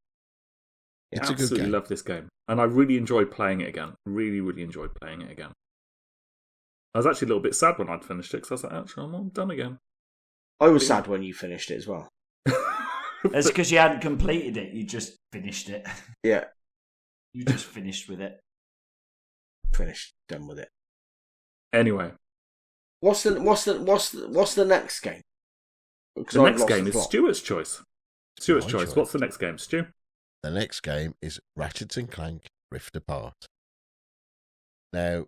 Speaker 5: It's
Speaker 1: I absolutely love this game, and I really enjoyed playing it again. Really, really enjoyed playing it again. I was actually a little bit sad when I'd finished it, because I was like, actually, I'm done again.
Speaker 6: I was sad when you finished it as well.
Speaker 2: That's because you hadn't completed it. You just finished it.
Speaker 6: Yeah,
Speaker 2: you just finished with it.
Speaker 6: Done with it.
Speaker 1: Anyway.
Speaker 6: What's the next game?
Speaker 1: The next game is Stuart's choice. Stuart's choice. What's the next game, Stu?
Speaker 5: The next game is Ratchet & Clank Rift Apart. Now,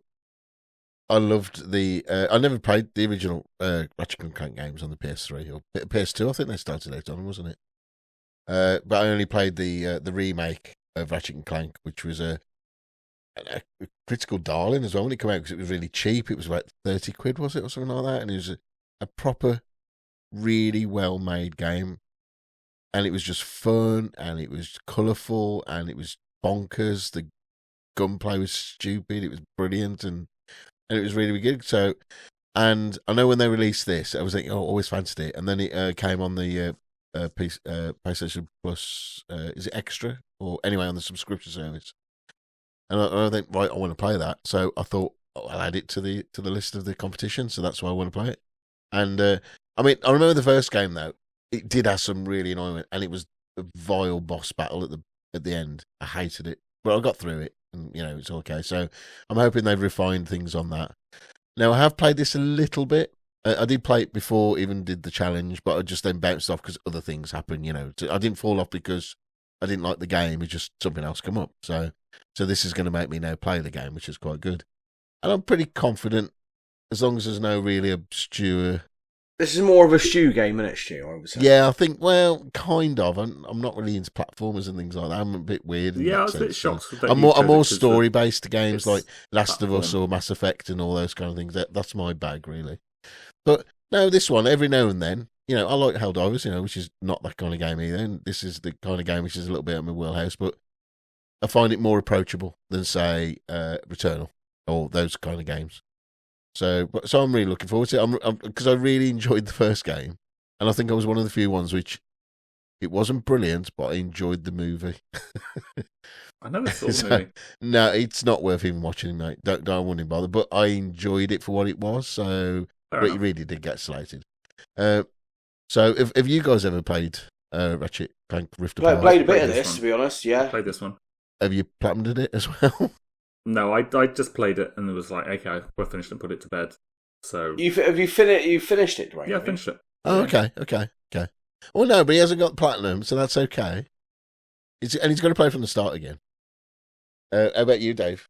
Speaker 5: I loved I never played the original Ratchet & Clank games on the PS3 or PS2. I think they started out on, wasn't it? But I only played the remake of Ratchet & Clank, which was a critical darling as well when it came out because it was really cheap. It was about 30 quid, was it, or something like that? And it was a proper, really well made game. And it was just fun, and it was colourful, and it was bonkers. The gunplay was stupid. It was brilliant, and it was really, really good. So, and I know when they released this, I was thinking, oh, I always fancied it. And then it came on the PlayStation Plus, is it Extra? Or anyway, on the subscription service. And I think, right, I want to play that. So I thought, oh, I'll add it to the list of the competition. So that's why I want to play it. And I mean, I remember the first game though. It did have some really annoying, and it was a vile boss battle at the end. I hated it, but I got through it, and it's okay. So I'm hoping they've refined things on that. Now I have played this a little bit. I did play it before, even did the challenge, but I just then bounced off because other things happened. I didn't fall off because I didn't like the game. It's just something else come up. So this is going to make me now play the game, which is quite good. And I'm pretty confident, as long as there's no really obscure.
Speaker 6: This is more of a Stu game, isn't it, Stu? I would say.
Speaker 5: Yeah, I think, well, kind of. I'm not really into platformers and things like that. I'm a bit weird.
Speaker 1: Yeah, I was a bit shocked.
Speaker 5: I'm more story-based games like Last of Us or Mass Effect and all those kind of things. That's my bag, really. But no, this one, every now and then, I like Helldivers, which is not that kind of game either. And this is the kind of game which is a little bit of my wheelhouse, but I find it more approachable than, say, Returnal or those kind of games. So I'm really looking forward to it. Because I really enjoyed the first game, and I think I was one of the few ones which it wasn't brilliant, but I enjoyed the movie.
Speaker 1: I never saw the movie.
Speaker 5: No, it's not worth even watching, mate. Don't want to bother. But I enjoyed it for what it was. So it really did get slated. So have you guys ever played Ratchet Clank Rift Apart?
Speaker 6: Played a bit of this, to be honest. Yeah,
Speaker 1: played this one.
Speaker 5: Have you platinumed it as well?
Speaker 1: No, I just played it and it was like, okay, we'll finish and put it to bed. So
Speaker 6: you finished it, Duane?
Speaker 1: Yeah, I finished it.
Speaker 5: Oh, okay. Well, no, but he hasn't got platinum, so that's okay. And he's going to play from the start again. How about you, Dave?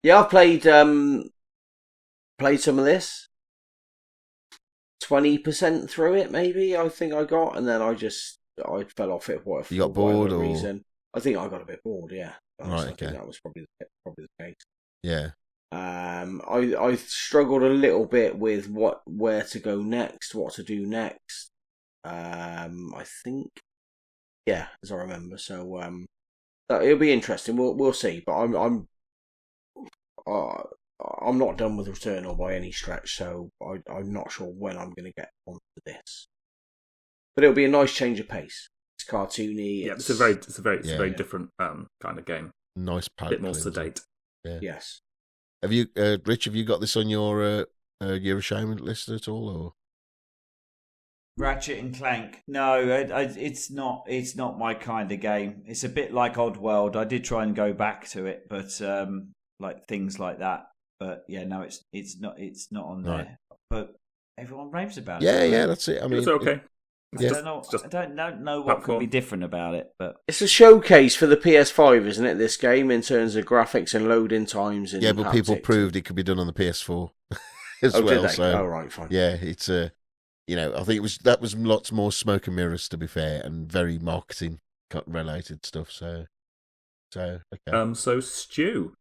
Speaker 6: Yeah, I've played some of this. 20% through it, maybe. I think I got, and then I fell off it.
Speaker 5: You got bored, or
Speaker 6: reason? I think I got a bit bored. Yeah.
Speaker 5: Right,
Speaker 6: I think that was probably the case.
Speaker 5: Yeah.
Speaker 6: I struggled a little bit with where to go next, what to do next. I think, yeah, as I remember. So it'll be interesting. We'll see. But I'm not done with Returnal by any stretch. So I'm not sure when I'm going to get onto this. But it'll be a nice change of pace. It's cartoony.
Speaker 1: Yeah, it's a very different kind of game.
Speaker 5: Nice palette.
Speaker 1: Bit more sedate.
Speaker 5: Yeah.
Speaker 6: Yes.
Speaker 5: Have you, Rich? Have you got this on your Year of Shame list at all, or
Speaker 2: Ratchet and Clank? No, it's not. It's not my kind of game. It's a bit like Oddworld. I did try and go back to it, but like things like that. But yeah, no, it's not on there.
Speaker 5: Right.
Speaker 2: But everyone raves about
Speaker 5: it.
Speaker 2: Yeah,
Speaker 5: that's it. I mean,
Speaker 1: it's okay.
Speaker 2: I don't know what could be different about it, but
Speaker 6: it's a showcase for the PS5, isn't it? This game in terms of graphics and loading times. And
Speaker 5: but people proved it could be done on the PS4 as well.
Speaker 6: Did they?
Speaker 5: So
Speaker 6: right, fine.
Speaker 5: Yeah, it's I think that was lots more smoke and mirrors, to be fair, and very marketing related stuff. So okay.
Speaker 1: So Stu,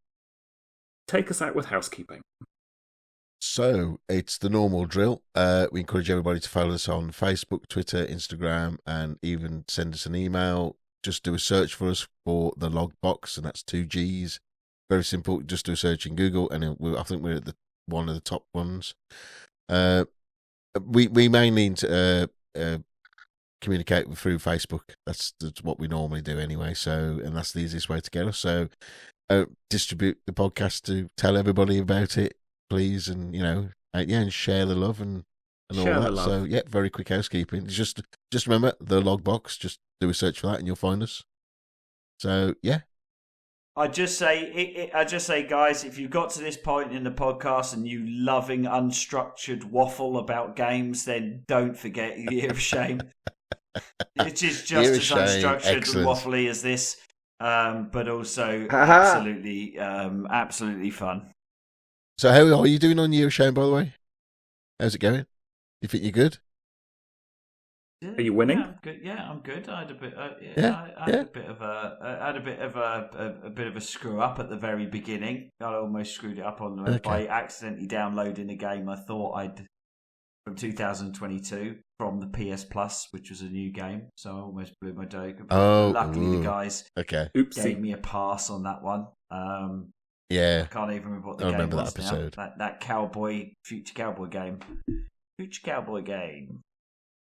Speaker 1: take us out with housekeeping.
Speaker 5: So it's the normal drill. We encourage everybody to follow us on Facebook, Twitter, Instagram, and even send us an email. Just do a search for us for TheLoggBox, and that's 2 Gs. Very simple. Just do a search in Google, and I think we're at one of the top ones. We mainly communicate through Facebook. That's what we normally do anyway. So, and that's the easiest way to get us. So, distribute the podcast to tell everybody about it, please, and and share the love and all that. So yeah, very quick housekeeping. Just remember the LoGG. Just do a search for that, and you'll find us. So yeah.
Speaker 2: I just say, guys, if you've got to this point in the podcast and you loving unstructured waffle about games, then don't forget Year of Shame. It is just as unstructured and waffly as this, but also absolutely fun.
Speaker 5: So how are you doing on Year of Shame, by the way? How's it going? You think you're good?
Speaker 1: Are you winning?
Speaker 2: Yeah, I'm good. Yeah, I'm good. I had a bit. I had a bit of a bit of a screw up at the very beginning. I almost screwed it up by accidentally downloading a game I thought I'd from 2022 from the PS Plus, which was a new game. So I almost blew my dough. Luckily, the guys gave me a pass on that one.
Speaker 5: Yeah,
Speaker 2: I can't even remember what the game was that episode. Now. That future cowboy game.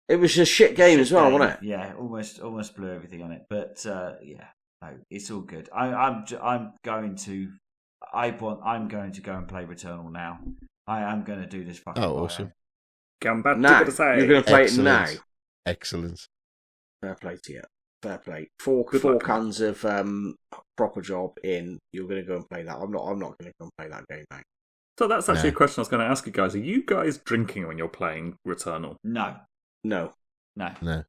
Speaker 6: It was a shit game as well, wasn't it?
Speaker 2: Yeah, almost blew everything on it. But no, it's all good. I'm going to go and play Returnal now. I am going to do this fucking.
Speaker 5: Oh, awesome!
Speaker 6: Now you're going to play it now.
Speaker 5: Excellent.
Speaker 6: Fair play to you. Fair play. Four cans of proper job in. You're going to go and play that. I'm not going to go and play that game now.
Speaker 1: So that's actually a question I was going to ask you guys. Are you guys drinking when you're playing Returnal?
Speaker 2: No.
Speaker 6: No,
Speaker 5: I'm not.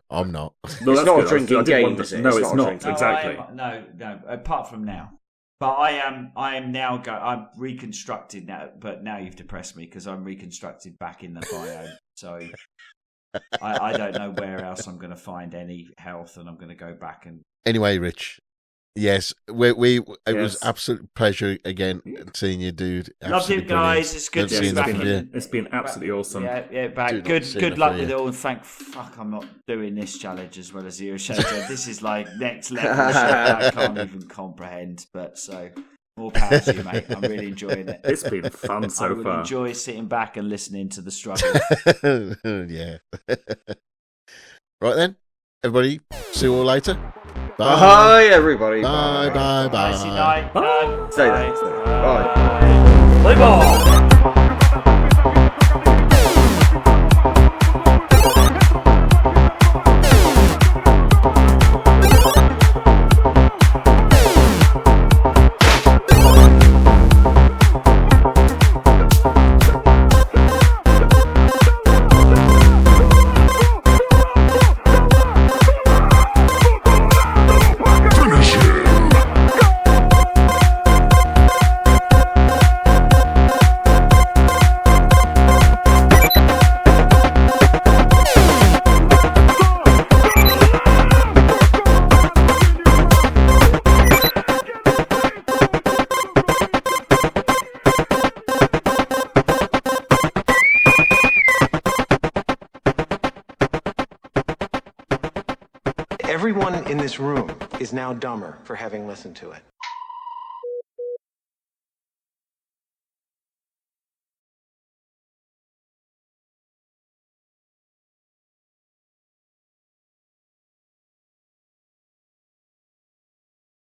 Speaker 6: No, it's not a drinking game, is it?
Speaker 1: No, it's not. Exactly.
Speaker 2: No. Apart from now, but I am now. I'm reconstructed now. But now you've depressed me because I'm reconstructed back in the biome. So I don't know where else I'm going to find any health, and I'm going to go back and.
Speaker 5: Anyway, Rich. Yes, it was absolute pleasure again seeing you, dude.
Speaker 2: Love you guys. It's good to be back.
Speaker 1: It's been absolutely awesome.
Speaker 2: Yeah, back. Good luck with it all. And fuck, I'm not doing this challenge as well as you. This is like next level shit that I can't even comprehend. But so more power to you, mate. I'm really enjoying it.
Speaker 1: It's been fun so far. I
Speaker 2: enjoy sitting back and listening to the struggle.
Speaker 5: Yeah. Right then, everybody. See you all later.
Speaker 6: Bye. Bye, everybody.
Speaker 5: Bye.
Speaker 2: Night.
Speaker 6: Bye. Say that.
Speaker 2: Bye. Play ball.
Speaker 4: Everyone in this room is now dumber for having listened to it.